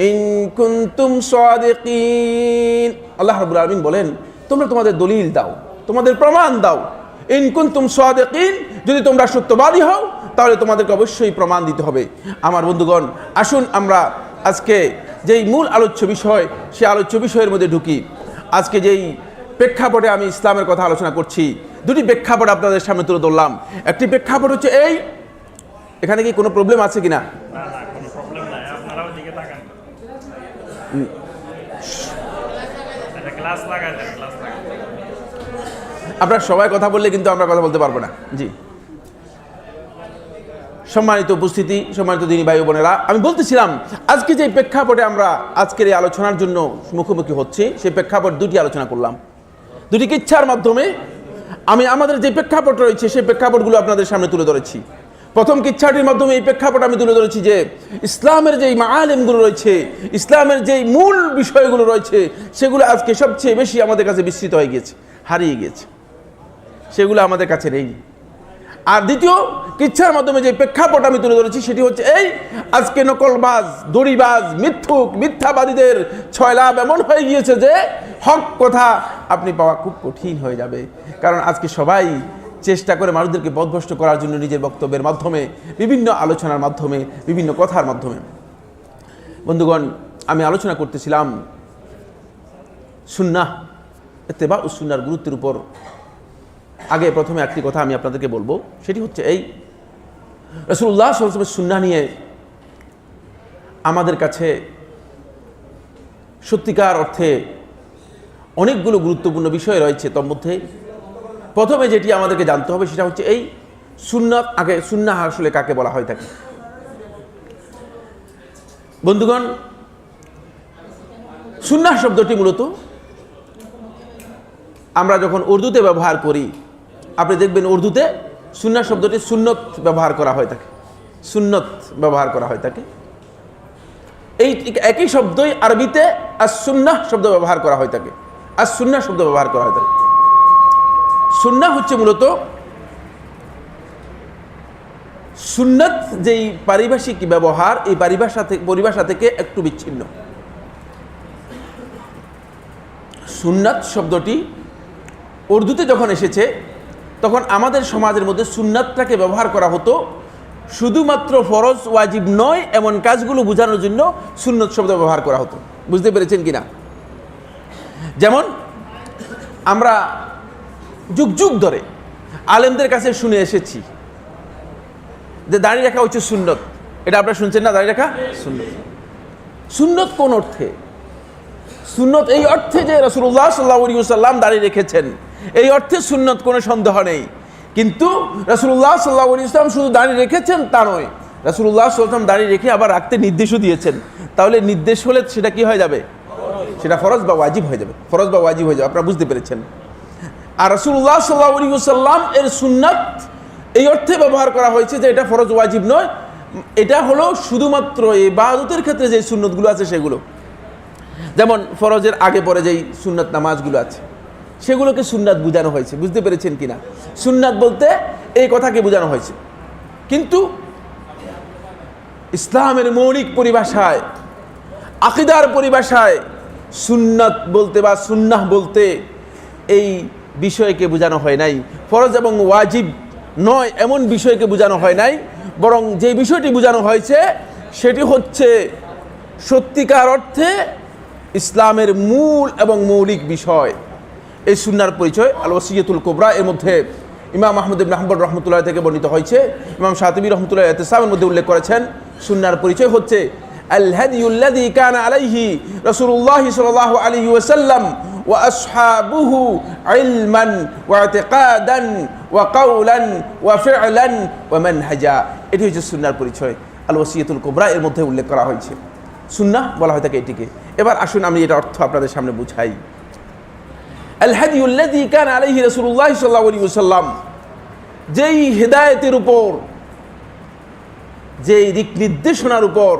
ইন কুনতুম সাদিকিন। আল্লাহ রাব্বুল আলামিন বলেন, তোমরা তোমাদের দলিল দাও, তোমাদের প্রমাণ দাও। ইন কুনতুম সাদিকিন, যদি তোমরা সত্যবাদী হও তাহলে তোমাদেরকে অবশ্যই প্রমাণ দিতে হবে। আমার বন্ধুগণ, আসুন আমরা আজকে যেই মূল আলোচ্য বিষয়, সেই আলোচ্য বিষয়ের মধ্যে ঢুকি। আজকে যেই প্রেক্ষাপটে আমি ইসলামের কথা আলোচনা করছি, দুটি প্রেক্ষাপট আপনাদের সামনে তুলে ধরলাম। একটি প্রেক্ষাপট হচ্ছে এই, এখানে কি কোনো প্রবলেম আছে কিনা? আপনারা সবাই কথা বললে কিন্তু আমরা কথা বলতে পারবো না। জি, সম্মানিত উপস্থিতি, সম্মানিত দিনী ভাই বোনেরা, আমি বলতেছিলাম আজকে যে প্রেক্ষাপটে আমরা আজকের এই আলোচনার জন্য মুখোমুখি হচ্ছি, সেই প্রেক্ষাপট দুটি আলোচনা করলাম। দুটি কিচ্ছার মাধ্যমে আমি আমাদের যে প্রেক্ষাপট রয়েছে সেই প্রেক্ষাপটগুলো আপনাদের সামনে তুলে ধরেছি। প্রথম কিচ্ছাটির মাধ্যমে এই প্রেক্ষাপট আমি তুলে ধরেছি যে ইসলামের যেই মাআলিমগুলো রয়েছে, ইসলামের যেই মূল বিষয়গুলো রয়েছে, সেগুলো আজকে সবচেয়ে বেশি আমাদের কাছে বিস্মৃত হয়ে গিয়েছে, হারিয়ে গিয়েছে, সেগুলো আমাদের কাছে নেই। আর দ্বিতীয় কিচ্ছার মাধ্যমে যে প্রেক্ষাপট আমি তুলে ধরেছি সেটি হচ্ছে এই, আজকে নকলবাজ, দড়িবাজ, মিথ্যুক, মিথ্যাবাদীদের ছয়লাভ এমন হয়ে গিয়েছে যে হক কথা আপনি পাওয়া খুব কঠিন হয়ে যাবে। কারণ আজকে সবাই চেষ্টা করে মানুষদেরকে পথভ্রষ্ট করার জন্য নিজের বক্তব্যের মাধ্যমে, বিভিন্ন আলোচনার মাধ্যমে, বিভিন্ন কথার মাধ্যমে। বন্ধুগণ, আমি আলোচনা করতেছিলাম সুন্নাহ, ইত্তেবা ও সুন্নাহর গুরুত্বের উপর। আগে প্রথমে একটি কথা আমি আপনাদেরকে বলবো, সেটি হচ্ছে এই, রাসূলুল্লাহ সাল্লাল্লাহু আলাইহি ওয়াসাল্লামের সুন্নাহ নিয়ে আমাদের কাছে সত্যিকার অর্থে অনেকগুলো গুরুত্বপূর্ণ বিষয় রয়েছে। তোর মধ্যে প্রথমে যেটি আমাদেরকে জানতে হবে সেটা হচ্ছে এই, সুন্নাত, আগে সুন্নাহ আসলে কাকে বলা হয় থাকে। বন্ধুগণ, সুন্নাহ শব্দটি মূলত আমরা যখন উর্দুতে ব্যবহার করি, আপনি দেখবেন উর্দুতে সুন্নাহ শব্দটি সুন্নত ব্যবহার করা হয় থাকে, সুন্নত ব্যবহার করা হয় থাকে। এই একই শব্দই আরবিতে আস-সুন্নাহ শব্দ ব্যবহার করা হয় থাকে, আস-সুন্নাহ শব্দ ব্যবহার করা হয় থাকে। সুন্নাহ হচ্ছে মূলত সুন্নাত যেই পারিভাষিক ব্যবহার, এই পরিভাষা থেকে একটু বিচ্ছিন্ন। সুন্নাত শব্দটি উর্দুতে যখন এসেছে তখন আমাদের সমাজের মধ্যে সুন্নাতটাকে ব্যবহার করা হতো শুধুমাত্র ফরজ ওয়াজিব নয় এমন কাজগুলো বোঝানোর জন্য সুন্নত শব্দ ব্যবহার করা হতো। বুঝতে পেরেছেন কিনা? যেমন আমরা যুগ যুগ ধরে আলেমদের কাছে শুনে এসেছি যে দাড়ি রাখা হচ্ছে সুন্নত। এটা আপনারা শুনছেন না? দাড়ি রাখা সুন্নত। সুন্নত কোন অর্থে? সুন্নত এই অর্থে যে রাসূলুল্লাহ সাল্লাল্লাহু আলাইহি ওয়াসাল্লাম দাড়ি রেখেছেন, এই অর্থে সুন্নত কোনো সন্দেহ নেই। কিন্তু রাসূলুল্লাহ সাল্লাল্লাহু আলাইহি ওয়াসাল্লাম শুধু দাড়ি রেখেছেন তা নয়, রাসূলুল্লাহ সাল্লাল্লাহু আলাইহি ওয়াসাল্লাম দাড়ি রেখে আবার রাখতে নির্দেশও দিয়েছেন। তাহলে নির্দেশ হলে সেটা কি হয়ে যাবে? সেটা ফরজ বা ওয়াজিব হয়ে যাবে। ফরজ বা ওয়াজিব হয়ে যাবে, আপনারা বুঝতে পেরেছেন। আর রাসূলুল্লাহ সাল্লাল্লাহু আলাইহি ওয়াসাল্লাম এর সুন্নাত এই অর্থে ব্যবহার করা হয়েছে যে এটা ফরজ ওয়াজিব নয়, এটা হলো শুধুমাত্র ইবাদতের ক্ষেত্রে যে সুন্নতগুলো আছে সেগুলো। যেমন ফরজের আগে পরে যেই সুন্নাত নামাজগুলো আছে সেগুলোকে সুন্নাত বোঝানো হয়েছে। বুঝতে পেরেছেন কিনা? সুন্নাত বলতে এই কথাকে বোঝানো হয়েছে। কিন্তু ইসলামের মৌলিক পরিভাষায়, আকীদার পরিভাষায় সুন্নাত বলতে বা সুন্নাহ বলতে এই বিষয়কে বোঝানো হয় নাই। ফরজ এবং ওয়াজিব নয় এমন বিষয়কে বোঝানো হয় নাই, বরং যে বিষয়টি বোঝানো হয়েছে সেটি হচ্ছে সত্যিকার অর্থে ইসলামের মূল এবং মৌলিক বিষয়। এই সুন্নাহর পরিচয় আল ওয়াসিয়াতুল কুবরা এর মধ্যে ইমাম আহমদ ইবনে হাম্বল রহমতুল্লাহ থেকে বর্ণিত হয়েছে। ইমাম শাতিবী রহমতুল্লাহ ইতিসামের মধ্যে উল্লেখ করেছেন সুন্নাহর পরিচয় হচ্ছে আল হাদিয়ুল্লাযী কানা আলাইহি রাসূলুল্লাহ সাল্লাল্লাহু আলাইহি ওয়াসাল্লাম ওয়া আসহাবুহু ইলমান ওয়া ইতিকাদান ওয়া কাওলান ওয়া ফি'লান ওয়া মানহাজা। এটি হচ্ছে সুন্নাহর পরিচয়। আল ওয়াসিয়াতুল কুবরা এর মধ্যে উল্লেখ করা হয়েছে। সুন্নাহ বলা হয় থাকে এটিকে। এবার আসুন আমি এটা অর্থ আপনাদের সামনে বুঝাই। আল হাদিয়ুল্লাযী কানা আলাইহি রাসূলুল্লাহ সাল্লাল্লাহু আলাইহি ওয়াসাল্লাম, যেই হিদায়াতের উপর, যেই দিক নির্দেশনার উপর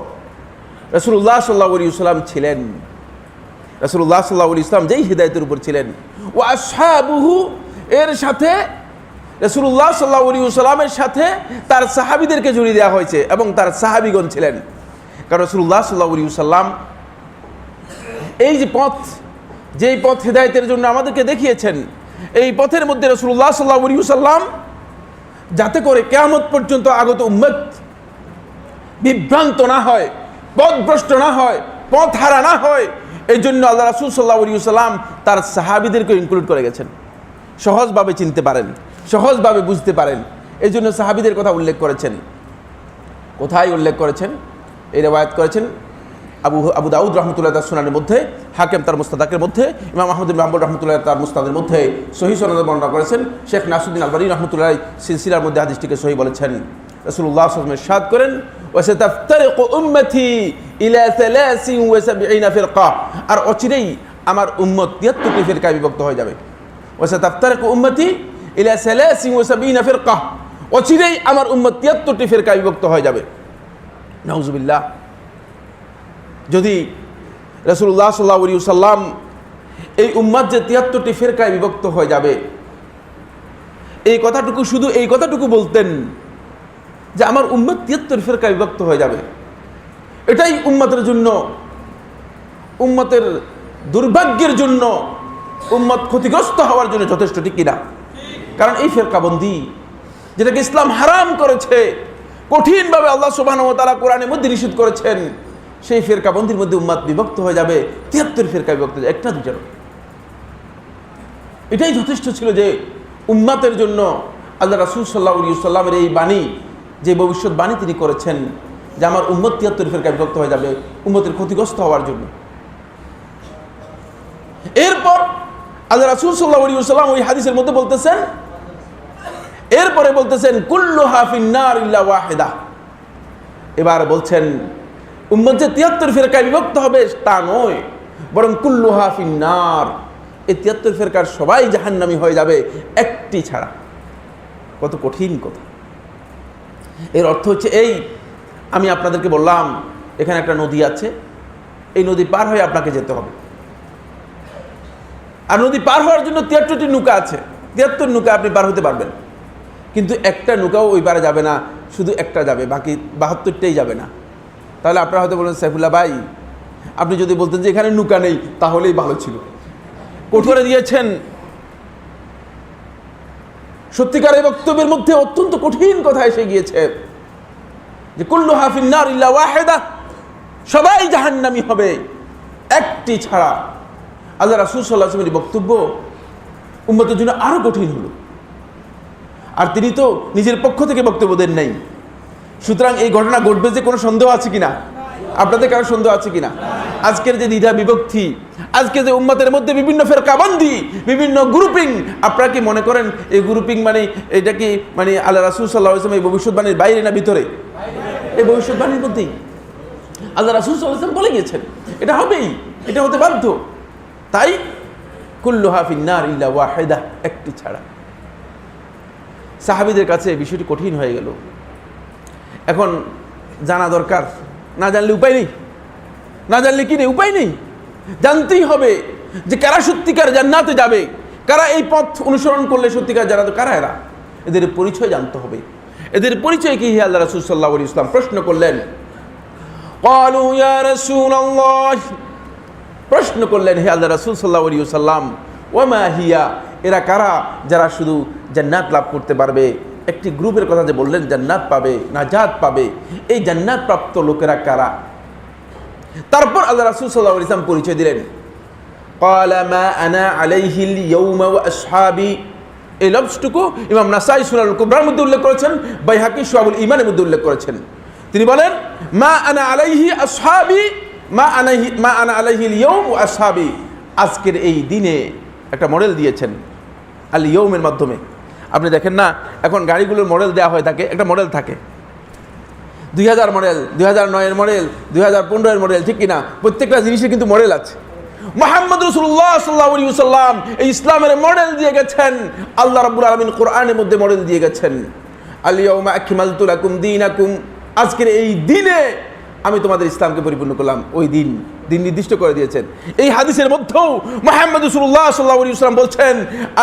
রাসূলুল্লাহ সাল্লাল্লাহু আলাইহি ওয়াসাল্লাম ছিলেন, রাসূলুল্লাহ সাল্লাল্লাহু আলাইহি ওয়াসাল্লাম যেই হিদায়াতের উপর ছিলেন, ওয়া আসহাবুহু এর সাথে রাসূলুল্লাহ সাল্লাল্লাহু আলাইহি ওয়াসাল্লামের সাথে তার সাহাবীদেরকে জড়িয়ে দেওয়া হয়েছে এবং তার সাহাবীগণ ছিলেন। কারণ রাসূলুল্লাহ সাল্লাল্লাহু আলাইহি ওয়াসাল্লাম এই যে পথ, যেই পথ হিদায়াতের জন্য আমাদেরকে দেখিয়েছেন, এই পথের মধ্যে রাসূলুল্লাহ সাল্লাল্লাহু আলাইহি ওয়াসাল্লাম যাতে করে কিয়ামত পর্যন্ত আগত উম্মত বিভ্রান্ত না হয়, পথভ্রষ্ট না হয়, পথ হারা না হয়, এই জন্য আল্লাহ রাসূল সাল্লাল্লাহু আলাইহি ওয়াসাল্লাম তার সাহাবীদেরকে ইনক্লুড করে গেছেন। সহজভাবে চিনতে পারেন, সহজভাবে বুঝতে পারেন, এই জন্য সাহাবীদের কথা উল্লেখ করেছেন। কোথায় উল্লেখ করেছেন? এই রিওয়ায়াত করেছেন আবু দাউদ রহমতুল্লাহ তার সুনানের মধ্যে, হাকিম তার মুস্তাদাকের মধ্যে, ইমাম আহমদ ইবনে হাম্বল রহমতুল্লাহ তার মুস্তাদের মধ্যে সহিহ সনদে বর্ণনা করেছেন। শেখ নাসিরুদ্দিন আলবানী রহমতুল্লাহ সিলসিলার মধ্যে হাদিসটিকে সহিহ বলেছেন। রাসূলুল্লাহ সাল্লাল্লাহু আলাইহি ওয়াসাল্লাম ইরশাদ করেন, ওয়াসাতাফতারিকু উম্মতি ইলা 73 ফিরকা, আর অচিরেই আমার উম্মত 73টি ফিরকায় বিভক্ত হয়ে যাবে। ওয়াসাতাফতারিকু উম্মতি ইলা 73 ফিরকা, অচিরেই আমার উম্মত 73টি ফিরকায় বিভক্ত হয়ে যাবে। নাউজুবিল্লাহ। যদি রাসূলুল্লাহ সাল্লাল্লাহু আলাইহি ওয়াসাল্লাম এই উম্মত যে 73টি ফিরকায় বিভক্ত হয়ে যাবে, এই কথাটুকু, শুধু এই কথাটুকু বলতেন যে আমার উম্মত 73 ফিরকায় বিভক্ত হয়ে যাবে, এটাই উম্মতের জন্য, উম্মতের দুর্ভাগ্যের জন্য, উম্মত ক্ষতিগ্রস্ত হওয়ার জন্য যথেষ্ট, ঠিক কিনা? কারণ এই ফিরকাবন্দি যেটাকে ইসলাম হারাম করেছে, কঠিনভাবে আল্লাহ সুবহানাহু ওয়া তাআলা কোরআনের মধ্যে নিষেধ করেছেন, সেই ফিরকাবন্দির মধ্যে উম্মত বিভক্ত হয়ে যাবে 73 ফিরকায় বিভক্ত হয়ে যাবে, একটা দুইটা। এটাই যথেষ্ট ছিল যে উম্মতের জন্য আল্লাহ রাসূল সাল্লাল্লাহু আলাইহি ওয়াসাল্লামের এই বাণী, যে ভবিষ্যৎবাণী তিনি করেছেন যে আমার উম্মত 73 ফিরকায় বিভক্ত হয়ে যাবে, উম্মতের ক্ষতিগ্রস্ত হওয়ার জন্য। এরপর আল্লাহ রাসূল সাল্লাল্লাহু আলাইহি ওয়াসাল্লাম ওই হাদিসের মধ্যে বলতেছেন, এরপরে বলতেছেন কুল্লুহা ফিন্নার ইল্লা ওয়াহিদা। এবার বলছেন উম্মত যে 73 ফিরকায় বিভক্ত হবে তা নয়, বরং কুল্লুহা ফিন্নার, এই 73 ফিরকার সবাই জাহান্নামী হয়ে যাবে একটি ছাড়া। কত কঠিন কথা! এর অর্থ হচ্ছে এই, আমি আপনাদেরকে বললাম এখানে একটা নদী আছে, এই নদী পার হয়ে আপনাকে যেতে হবে, আর নদী পার হওয়ার জন্য 73টি নৌকা আছে, 73 নৌকা আপনি পার হতে পারবেন, কিন্তু একটা নৌকাও ওই পারে যাবে না, শুধু একটা যাবে, বাকি 72টাই যাবে না। তাহলে আপনারা হয়তো বলেন, সাইফুল্লাহ ভাই আপনি যদি বলতেন যে এখানে নৌকা নেই তাহলেই ভালো ছিল। কঠোরে দিয়েছেন, সত্যিকার এই বক্তব্যের মধ্যে অত্যন্ত কঠিন কথা এসে গিয়েছে যে কুল্লুহা ফিন্নার ইল্লা ওয়াহিদা, সবাই জাহান্নামী হবে একটি ছাড়া। আল্লাহ রাসূল সাল্লাল্লাহু আলাইহি ওয়াসাল্লামের বক্তব্য উম্মতের জন্য আরো কঠিন হলো। আর তিনি তো নিজের পক্ষ থেকে বক্তব্য দেন নাই। সুতরাং এই ঘটনা ঘটবে যে কোনো সন্দেহ আছে কিনা? আপনাদের কারো সন্দেহ আছে কিনা? আজকের যে দ্বিধা বিভক্তি, আজকে যে উম্মতের মধ্যে বিভিন্ন ফেরকাবন্দি, বিভিন্ন গ্রুপিং, আপনারা কি মনে করেন এই গ্রুপিং মানে এটা কি মানে আল্লাহ রাসূল সাল্লাল্লাহু আলাইহি ওয়াসাল্লাম এই ভবিষ্যৎবাণীর বাইরে না ভিতরে? এই ভবিষ্যৎবাণীর মধ্যেই আল্লাহ রাসূল সাল্লাল্লাহু আলাইহি ওয়াসাল্লাম বলে গেছেন এটা হবেই, এটা হতে বাধ্য। তাই কুল্লুহা ফিন্নার ইল্লা ওয়াহিদা, একটি ছাড়া। সাহাবীদের কাছে বিষয়টি কঠিন হয়ে গেল। এখন জানা দরকার, না জানলে উপায় নেই, না জানলে কি নেই, উপায় নেই। জানতেই হবে যে কারা সত্যিকার জান্নাতে যাবে, কারা এই পথ অনুসরণ করলে সত্যিকার জান্নাতে, কারা এরা, এদের পরিচয় জানতে হবে। এদের পরিচয় কি? হে আল্লাহ রাসূল সাল্লাল্লাহু আলাইহি ওয়াসাল্লাম প্রশ্ন করলেন, ক্বালু ইয়া রাসূলুল্লাহ, প্রশ্ন করলেন হে আল্লাহ রাসূল সাল্লাল্লাহু আলাইহি ওয়াসাল্লাম, ওয়া মা হিয়া, এরা কারা যারা শুধু জান্নাত লাভ করতে পারবে? একটি গ্রুপের কথা যে বললেন জান্নাত পাবে, নাজাত পাবে, এই জান্নাত প্রাপ্ত লোকেরা কারা? তারপর আল্লাহ রাসূল সাল্লাল্লাহু আলাইহি ওয়াসাল্লাম পরিচয় দিলেন, ক্বালা মা আনা আলাইহিল ইয়াউমা ওয়া আসহাবি। এই লফজটুকু ইমাম নাসাই সুনানুল কুবরার মধ্যে উল্লেখ করেছেন, বাইহাকি শুআবুল ঈমানের মধ্যে উল্লেখ করেছেন। তিনি বলেন মা আনা আলাইহি আসহাবি, মা আনা আলাইহিল ইয়াউম ওয়া আসহাবি। আজকের এই দিনে একটা মডেল দিয়েছেন আল ইয়াউমের মাধ্যমে। আপনি দেখেন না এখন গাড়িগুলোর মডেল দেওয়া হয় থাকে, একটা মডেল থাকে 2000 মডেল, 2009 মডেল, 2015 মডেল, ঠিক কিনা? প্রত্যেকটা জিনিসের কিন্তু মডেল আছে। মুহাম্মদ রাসূলুল্লাহ সাল্লাল্লাহু আলাইহি ওয়াসাল্লাম এই ইসলামের মডেল দিয়ে গেছেন। আল্লাহ রাব্বুল আলামিন কোরআনের মধ্যে মডেল দিয়ে গেছেন, আল ইয়াউমা আকমালতু লাকুম দীনাকুম। আজকের এই দিনে আমি তোমাদের ইসলামকে পরিপূর্ণ করলাম। ওই দিন নির্দিষ্ট করে দিয়েছেন। এই হাদিসের মধ্যেও মুহাম্মদ রাসূলুল্লাহ সাল্লাল্লাহু আলাইহি ওয়াসাল্লাম বলছেন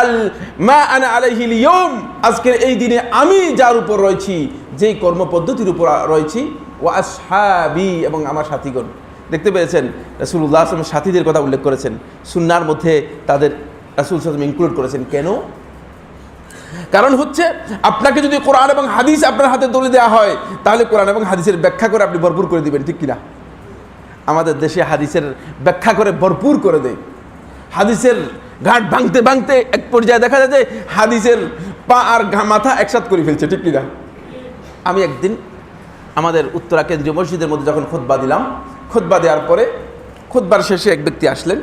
আল মা আনা আলাইহিল ইয়াউম, আজকের এই দিনে আমি যার উপর রয়েছি, যেই কর্মপদ্ধতির উপর রয়েছি, ওয়া আসহাবি, এবং আমার সাথীগণ। দেখতে পেয়েছেন রাসূলুল্লাহ সাল্লাল্লাহু আলাইহি ওয়াসাল্লাম সাথীদের কথা উল্লেখ করেছেন, সুন্নাহর মধ্যে তাদের রাসূল সাল্লাল্লাহু আলাইহি ওয়াসাল্লাম ইনক্লুড করেছেন। কেন? কারণ হচ্ছে আপনাকে যদি কোরআন এবং হাদিস আপনার হাতে তুলে দেওয়া হয়, তাহলে কোরআন এবং হাদিসের ব্যাখ্যা করে আপনি ভরপুর করে দিবেন, ঠিক কিনা? আমাদের দেশে হাদিসের ব্যাখ্যা করে ভরপুর করে দেয়। হাদিসের ঘাট ভাঙতে ভাঙতে এক পর্যায়ে দেখা যায় যে হাদিসের পা আর মাথা একসাথে করে ফেলছে, ঠিক কিনা? আমি একদিন আমাদের উত্তরা কেন্দ্রীয় মসজিদের মধ্যে যখন খুতবা দিলাম, খুতবা দেওয়ার পরে খুতবার শেষে এক ব্যক্তি আসলেন।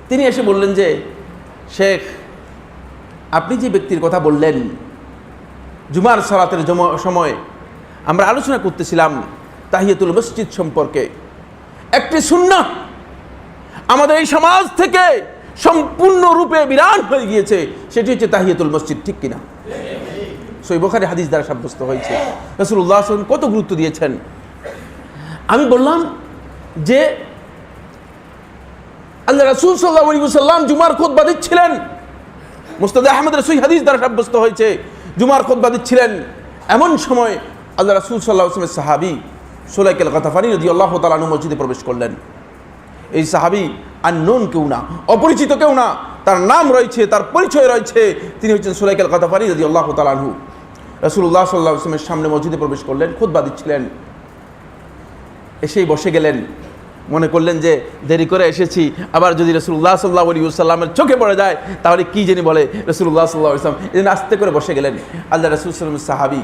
তিনি এসে বললেন যে শেখ, আপনি যে ব্যক্তির কথা বললেন জুমার সালাতের সময় আমরা আলোচনা করতেছিলাম তাহিয়াতুল মসজিদ সম্পর্কে, একটি সুন্নাহ আমাদের এই সমাজ থেকে সম্পূর্ণরূপে বিরান হয়ে গিয়েছে, সেটি হচ্ছে তাহিয়াতুল মসজিদ, ঠিক কিনা? সহিহ বুখারী হাদিস দ্বারা সাব্যস্ত হয়েছে। রাসূলুল্লাহ সাল্লাল্লাহু আলাইহি ওয়াসাল্লাম কত গুরুত্ব দিয়েছেন। আমি বললাম যে আল্লাহ রাসূল সাল্লাল্লাহু আলাইহি ওয়াসাল্লাম জুমার খুতবা দিচ্ছিলেন, মুসনাদে আহমদের সহিহ হাদিস দ্বারা সাব্যস্ত হয়েছে, জুমার খুতবা দিচ্ছিলেন। এমন সময় আল্লাহ রাসূল সাল্লাল্লাহু আলাইহি ওয়াসাল্লামের সাহাবী সুলাইক আল গাতাফানী রাদিয়াল্লাহু তাআলা আনহু মসজিদে প্রবেশ করলেন। এই সাহাবী আননোন কেউ না, অপরিচিত কেউ না, তার নাম রয়েছে, তার পরিচয় রয়েছে, তিনি হচ্ছেন সুলাইক আল গাতাফানী রাদিয়াল্লাহু তাআলা আনহু। রাসূলুল্লাহ সাল্লাল্লাহু আলাইহি ওয়াসাল্লামের সামনে মসজিদে প্রবেশ করলেন, খুতবা দিচ্ছিলেন। এসেই বসে গেলেন, মনে করলেন যে দেরি করে এসেছি, আবার যদি রাসূলুল্লাহ সাল্লাল্লাহু আলাইহি ওয়াসাল্লামের চোখে পড়ে যায় তাহলে কি জানি বলে রাসূলুল্লাহ সাল্লাল্লাহু আলাইহি ওয়াসাল্লাম। এজন্য আস্তে করে বসে গেলেন। আল্লাহ রাসূল সাল্লাল্লাহু আলাইহি ওয়াসাল্লামের সাহাবী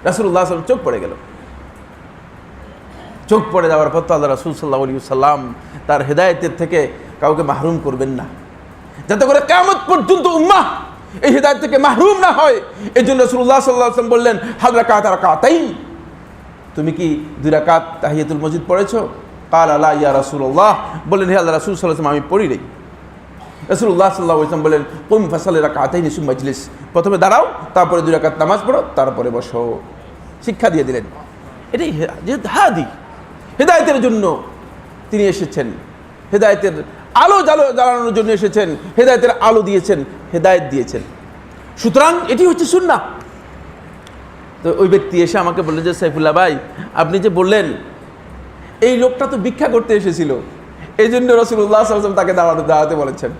রাসূলুল্লাহ সাল্লাল্লাহু আলাইহি ওয়াসাল্লাম চোখ পড়ে গেল। চোখ পড়ে যাওয়ার পর তো আল্লাহ রাসূল সাল্লাল্লাহু আলাইহি ওয়াসাল্লাম তার হেদায়েতের থেকে কাউকে মাহরুম করবেন না, যাতে করে কিয়ামত পর্যন্ত উম্মাহ এই হেদায়েত থেকে মাহরুম না হয়। এজন্য রাসূলুল্লাহ সাল্লাল্লাহু আলাইহি ওয়াসাল্লাম বললেন হাল রাকাতাইন, তুমি কি 2 রাকাত তাহিয়াতুল মসজিদ পড়েছো? ক্বালা লা ইয়া রাসূলুল্লাহ, বললেন হে আল্লাহ রাসূল সাল্লাল্লাহু আলাইহি ওয়াসাল্লাম আমি পড়ি নাই। রাসূলুল্লাহ সাল্লাল্লাহু আলাইহি ওয়াসাল্লাম বললেন কুম ফাসাল্লি রাকাতাইন সুম্মা ইজলিস, প্রথমে দাঁড়াও, তারপরে 2 রাকাত নামাজ পড়ো, তারপরে বসো। শিক্ষা দিয়ে দিলেন। এটাই হাদি, হেদায়েতের জন্য তিনি এসেছেন, হেদায়েতের আলো জ্বালানোর জন্য এসেছেন, হেদায়েতের আলো দিয়েছেন, হেদায়েত দিয়েছেন। সুতরাং এটি হচ্ছে সুন্নাহ। তো ওই ব্যক্তি এসে আমাকে বললেন যে সাইফুল্লাহ ভাই, আপনি যে বললেন এই লোকটা তো ভিক্ষা করতে এসেছিল, এই জন্য রাসূলুল্লাহ সাল্লাল্লাহু আলাইহি ওয়াসাল্লাম তাকে দাঁড়াতে বলেছেন।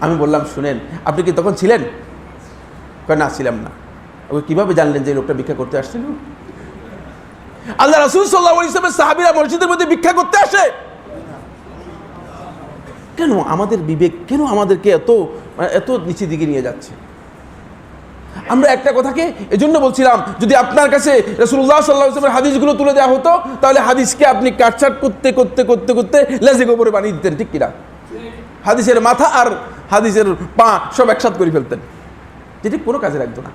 আমি বললাম শুনেন, আপনি কি তখন ছিলেন? কয় না, ছিলাম না। ওই কিভাবে জানলেন যে এই লোকটা ভিক্ষা করতে আসছিল? আল্লাহ রাসূল সাল্লাল্লাহু আলাইহি ওয়াসাল্লামের সাহাবীরা মসজিদের মধ্যে ভিক্ষা করতে আসে? কেন আমাদের বিবেক কেন আমাদেরকে এত নিচের দিকে নিয়ে যাচ্ছে? আমরা একটা কথাকে এজন্য বলছিলাম, যদি আপনার কাছে রাসূলুল্লাহ সাল্লাল্লাহু আলাইহি ওয়াসাল্লামের হাদিসগুলো তুলে দেওয়া হতো, তাহলে হাদিসকে আপনি কাটছাট করতে করতে করতে করতে লেজে গোবরে বানিয়ে দিতেন, ঠিক কিনা? হাদিসের মাথা আর হাদিসের পা সব একসাথে করে ফেলতেন, যেটি কোনো কাজে লাগতো না।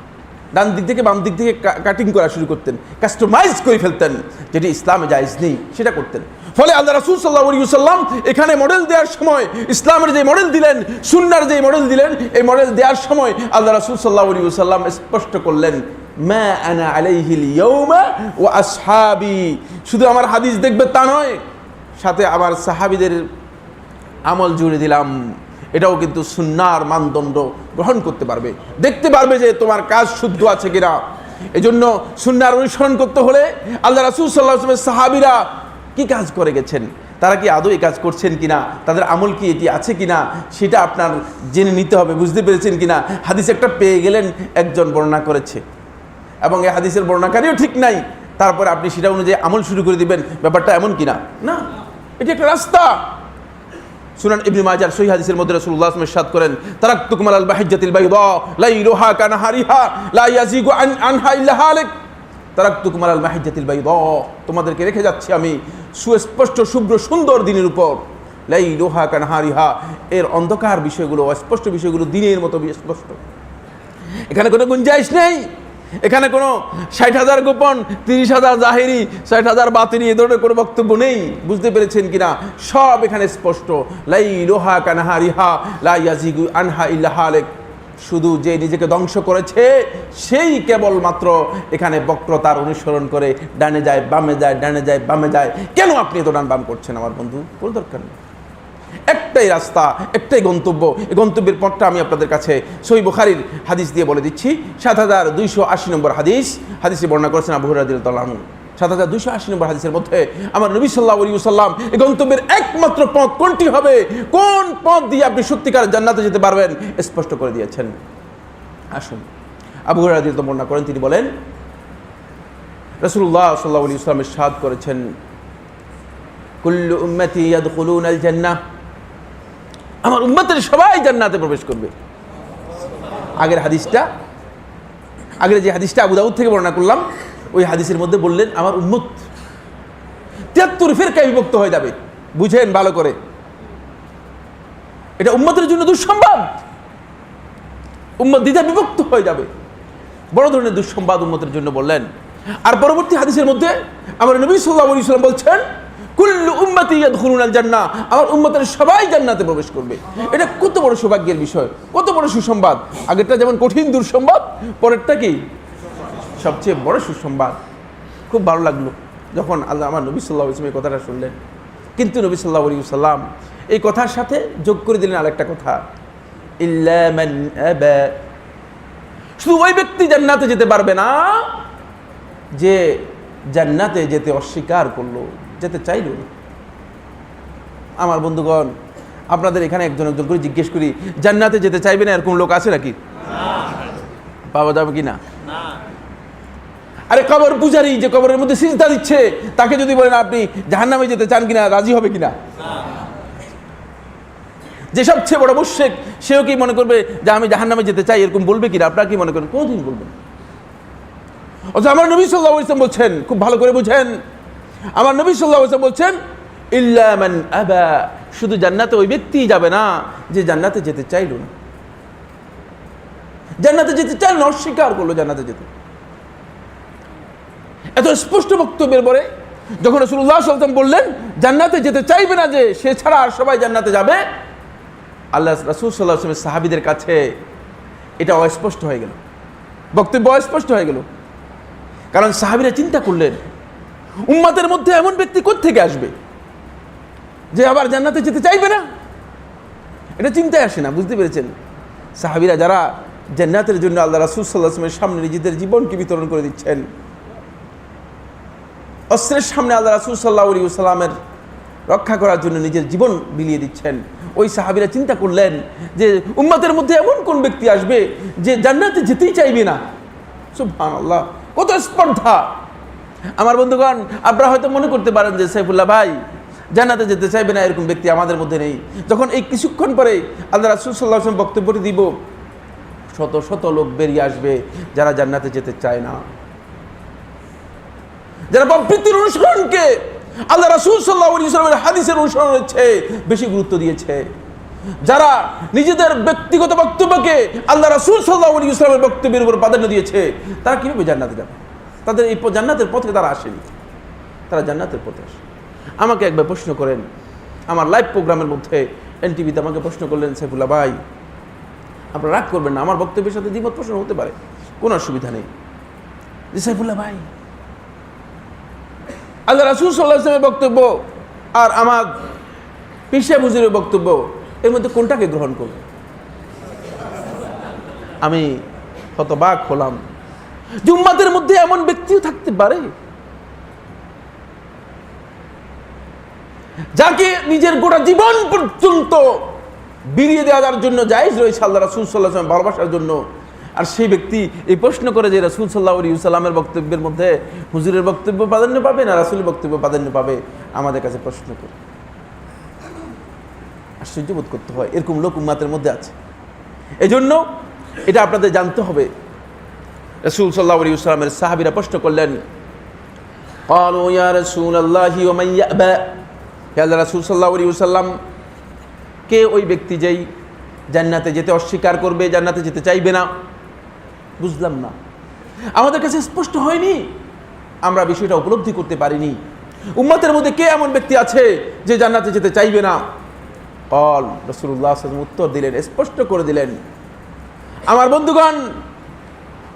ডান দিক থেকে বাম দিক থেকে কাটিং করা শুরু করতেন, কাস্টমাইজ করে ফেলতেন, যেটি ইসলামে জায়েজ নেই সেটা করতেন। ফলে আল্লাহ রাসূল সাল্লাল্লাহু আলাইহি ওয়াসাল্লাম এখানে মডেল দেওয়ার সময়, ইসলামের যে মডেল দিলেন, সুন্নাহর যে মডেল দিলেন, এই মডেল দেওয়ার সময় আল্লাহ রাসূল সাল্লাল্লাহু আলাইহি ওয়াসাল্লাম স্পষ্ট করলেন, মা আনা আলাইহিল ইয়াউমা ওয়া আসহাবি। শুধু আমার হাদিস দেখবে তা নয়, সাথে আমার সাহাবীদের আমল জুড়ে দিলাম। এটাও কিন্তু সুন্নাহর মানদণ্ড গ্রহণ করতে পারবে, দেখতে পারবে যে তোমার কাজ শুদ্ধ আছে কিনা। এজন্য সুন্নাহর অনুসরণ করতে হলে আল্লাহ রাসূল সাল্লাল্লাহু আলাইহি ওয়াসাল্লামের সাহাবীরা কি কাজ করে গেছেন, তারা কি আদৌ এই কাজ করছেন কিনা, তাদের আমল কি এটি আছে কিনা, সেটা আপনার জেনে নিতে হবে। বুঝতে পেরেছেন কিনা? হাদিস একটা পেয়ে গেলেন, একজন বর্ণনা করেছে এবং এই হাদিসের বর্ণনাকারীও ঠিক নাই, তারপরে আপনি সেটা অনুযায়ী আমল শুরু করে দিবেন, ব্যাপারটা এমন কিনা? না, এটি একটা রাস্তা। সুনান ইবনে মাজার সহিহ হাদিসের মধ্যে রাসূলুল্লাহ সাল্লাল্লাহু আলাইহি ওয়াসাল্লাম ইরশাদ করেন, তারাকতুকুম আলাল মাহজ্জাতিল বাইদা লাইলুহা কানাহারিহা লা ইয়াজিগু আনহা ইল্লা হালিক। তারাকতুকুম আলাল মাহজ্জাতিল বাইদা, তোমাদেরকে রেখে যাচ্ছি আমি সুস্পষ্ট শুভ্র সুন্দর দিনের উপর। লাইলুহা কানাহারিহা, এর অন্ধকার বিষয়গুলো, অস্পষ্ট বিষয়গুলো দিনের মতো স্পষ্ট। এখানে কোনো গুঞ্জাইশ নেই, এখানে কোনো 60,000 গোপন, 30,000 জাহিরি, 60,000 বাতিনি, এ ধরনের কোনো বক্তব্য নেই। বুঝতে পেরেছেন কিনা? সব এখানে স্পষ্ট। লাইলুহা কানাহারিহা লা ইয়াজিগু আনহা ইল্লা হালিক। শুধু যে নিজেকে ধ্বংস করেছে সেই কেবলমাত্র এখানে বক্রতার অনুসরণ করে ডানে যায় বামে যায়, ডানে যায় বামে যায়। কেন আপনি এত ডান বাম করছেন আমার বন্ধু? কোনো দরকার নেই। একটাই রাস্তা, একটাই গন্তব্য। এই গন্তব্যের পথটা আমি আপনাদের কাছে সহিহ বুখারীর হাদিস দিয়ে বলে দিচ্ছি। 7280 নম্বর হাদিস, হাদিসে বর্ণনা করেছেন আবু হুরায়রা রাদিয়াল্লাহু আনহু। 7280 নম্বর হাদিসের মধ্যে আমার নবী সাল্লাল্লাহু আলাইহি ওয়াসাল্লাম এই গন্তব্যের একমাত্র পথ কোনটি হবে, কোন পথ দিয়ে আপনি সত্যিকার জান্নাতে যেতে পারবেন, স্পষ্ট করে দিয়েছেন। আসুন, আবু হুরায়রা রাদিয়াল্লাহু আনহু বর্ণনা করেন, তিনি বলেন, রাসূলুল্লাহ সাল্লাল্লাহু আলাইহি ওয়াসাল্লাম ইরশাদ করেছেন, কুল্লু উম্মতি ইয়াদখুলুনাল জান্নাহ, আমার উম্মতের সবাই জান্নাতে প্রবেশ করবে। আগের যে হাদিসটা আবু দাউদ থেকে বর্ণনা করলাম, ওই হাদিসের মধ্যে বললেন আমার উম্মত 73 ফিরকায় বিভক্ত হয়ে যাবে। বুঝেন ভালো করে, এটা উম্মতের জন্য দুঃসংবাদ। উম্মত দ্বিধা বিভক্ত হয়ে যাবে, বড় ধরনের দুঃসংবাদ উম্মতের জন্য বললেন। আর পরবর্তী হাদিসের মধ্যে আমার নবী সাল্লাল্লাহু আলাইহি ওয়াসাল্লাম বলছেন, কুল্লু উম্মতি ইয়াদখুলুনাল জান্নাহ, আমার উম্মতের সবাই জান্নাতে প্রবেশ করবে। এটা কত বড় সৌভাগ্যের বিষয়, কত বড় সুসংবাদ। আগেরটা যেমন কঠিন দুঃসংবাদ, পরেরটা কি সবচেয়ে বড় সুসংবাদ। খুব ভালো লাগলো যখন আমার নবী সাল্লাল্লাহু আলাইহি ওয়াসাল্লাম এই কথাটা শুনলেন। কিন্তু নবী সাল্লাল্লাহু আলাইহি ওয়াসাল্লাম এই কথার সাথে যোগ করে দিলেন আরেকটা কথা, ইল্লা মান আবা, শুধু ওই ব্যক্তি জান্নাতে যেতে পারবে না যে জান্নাতে যেতে অস্বীকার করলো, যেতে চাইল না। আমার বন্ধুগণ, আপনাদের এখানে একজন একজন করে জিজ্ঞেস করি, জান্নাতে যেতে চাইবে না এরকম লোক আছে নাকি? পাওয়া যাবে কি না? আরে কবর পূজারী যে কবরের মধ্যে সিজদা দিচ্ছে, তাকে যদি বলেন আপনি জাহান্নামে যেতে চান কিনা, রাজি হবে কিনা? যে সবচেয়ে বড় মুশরিক, সেও কি মনে করবে যে আমি জাহান্নামে যেতে চাই, এরকম বলবে কিনা? আপনারা কি মনে করেন? কোনদিন বলবেন? অথচ আমার নবী সাল্লাল্লাহু আলাইহি ওয়াসাল্লাম বলছেন, খুব ভালো করে বুঝেন, আমার নবী সাল্লাল্লাহু আলাইহি ওয়াসাল্লাম বলছেন, ইল্লা মান আবা, শুধু জান্নাতে ওই ব্যক্তিই যাবে না যে জান্নাতে যেতে চাইল না। জান্নাতে যেতে চাইল না, অস্বীকার করলো জান্নাতে যেতে। এত স্পষ্ট বক্তব্যের পরে যখন রাসূলুল্লাহ সাল্লাল্লাহু আলাইহি ওয়াসাল্লাম বললেন জান্নাতে যেতে চাইবে না যে, সে ছাড়া আর সবাই জান্নাতে যাবে, আল্লাহ রাসূল সাল্লাল্লাহু আলাইহি ওয়াসাল্লামের সাহাবীদের কাছে এটা অস্পষ্ট হয়ে গেল, বক্তব্য অস্পষ্ট হয়ে গেল। কারণ সাহাবীরা চিন্তা করলেন, উম্মতের মধ্যে এমন ব্যক্তি কোত্থেকে আসবে যে আবার জান্নাতে যেতে চাইবে না? এটা চিন্তায় আসে না। বুঝতে পেরেছেন? সাহাবীরা যারা জান্নাতের জন্য আল্লাহ রাসূল সাল্লাল্লাহু আলাইহি ওয়াসাল্লামের সামনে নিজেদের জীবনকে বিতরণ করে দিচ্ছেন, অস্ত্রের সামনে আল্লাহ রাসূল সাল্লাল্লাহু আলাইহি ওয়াসাল্লামের রক্ষা করার জন্য নিজের জীবন বিলিয়ে দিচ্ছেন, ওই সাহাবীরা চিন্তা করলেন যে উম্মতের মধ্যে এমন কোন ব্যক্তি আসবে যে জান্নাতে যেতেই চাইবে না। সুবহানাল্লাহ, কত স্পর্ধা! আমার বন্ধুগণ, আপনারা হয়তো মনে করতে পারেন যে সাইফুল্লাহ ভাই জান্নাতে যেতে চাইবে না, এরকম ব্যক্তি আমাদের মধ্যে নেই। যখন এই কিছুক্ষণ পরে আল্লাহ রাসূল সাল্লাল্লাহু আলাইহি ওয়াসাল্লাম বক্তব্যটি দিব, শত শত লোক বেরিয়ে আসবে যারা জান্নাতে যেতে চায় না, যারা প্রবৃত্তির অনুসরণকে আল্লাহ রাসূল সাল্লাল্লাহু আলাইহি ওয়াসাল্লামের হাদিসের অনুসরণের চেয়ে বেশি গুরুত্ব দিয়েছে, যারা নিজেদের ব্যক্তিগত বক্তব্যকে আল্লাহ রাসূল সাল্লাল্লাহু আলাইহি ওয়াসাল্লামের বক্তব্যের উপর প্রাধান্য দিয়েছে, তারা কিভাবে জান্নাতে যাবে? তাদের এই জান্নাতের পথে তারা আসেনি, তারা জান্নাতের পথে আসে। আমাকে একবার প্রশ্ন করেন, আমার লাইভ প্রোগ্রামের মধ্যে এনটিভিতে আমাকে প্রশ্ন করলেন, সাইফুল্লাহ ভাই আপনারা রাগ করবেন না, আমার বক্তব্যের সাথে দ্বিমত প্রশ্ন হতে পারে, কোনো অসুবিধা নেই, যে সাইফুল্লাহ ভাই আল্লাহ রাসূল সাল্লাল্লাহু আলাইহি ওয়াসাল্লামের বক্তব্য আর আমার পীর সাহেব হুজুরের বক্তব্য, এর মধ্যে কোনটাকে গ্রহণ করব? আমি হতবাক হলাম যে উম্মতের মধ্যে এমন ব্যক্তিও থাকতে পারে যাকে নিজের গোটা জীবন পর্যন্ত বিলিয়ে দেওয়ার জন্য জায়েজ রয়েছে আল্লাহ রাসূল সাল্লাল্লাহু আলাইহি ওয়াসাল্লাম ভালোবাসার জন্য, আর সেই ব্যক্তি এই প্রশ্ন করে যে রাসূল সাল্লাল্লাহু আলাইহি ওয়াসাল্লামের বক্তব্যের মধ্যে হুজুরের বক্তব্য প্রাধান্য পাবে না রাসূলের বক্তব্য প্রাধান্য পাবে, আমাদের কাছে প্রশ্ন করে আশ্চর্য বোধ করতে হয়। এরকম লোক উম্মতের মধ্যে আছে। এজন্য এটা আপনাদের জানতে হবে। রাসূল সাল্লাল্লাহু আলাইহি ওয়াসাল্লামের সাহাবীরা প্রশ্ন করলেন, ক্বালু ইয়া রাসূলাল্লাহি ওয়া মান ইয়াবা, হে আল্লাহর রাসূল সাল্লাল্লাহু আলাইহি ওয়াসাল্লাম, কে ওই ব্যক্তি যেই জান্নাতে যেতে অস্বীকার করবে, জান্নাতে যেতে চাইবে না? বুঝলাম না, আমাদের কাছে স্পষ্ট হয়নি, আমরা বিষয়টা উপলব্ধি করতে পারিনি। উম্মতের মধ্যে কে এমন ব্যক্তি আছে যে জান্নাতে যেতে চাইবে না? ক্বাল, রাসূলুল্লাহ সাল্লাল্লাহু আলাইহি ওয়াসাল্লাম উত্তর দিলেন, স্পষ্ট করে দিলেন, আমার বন্ধুগণ,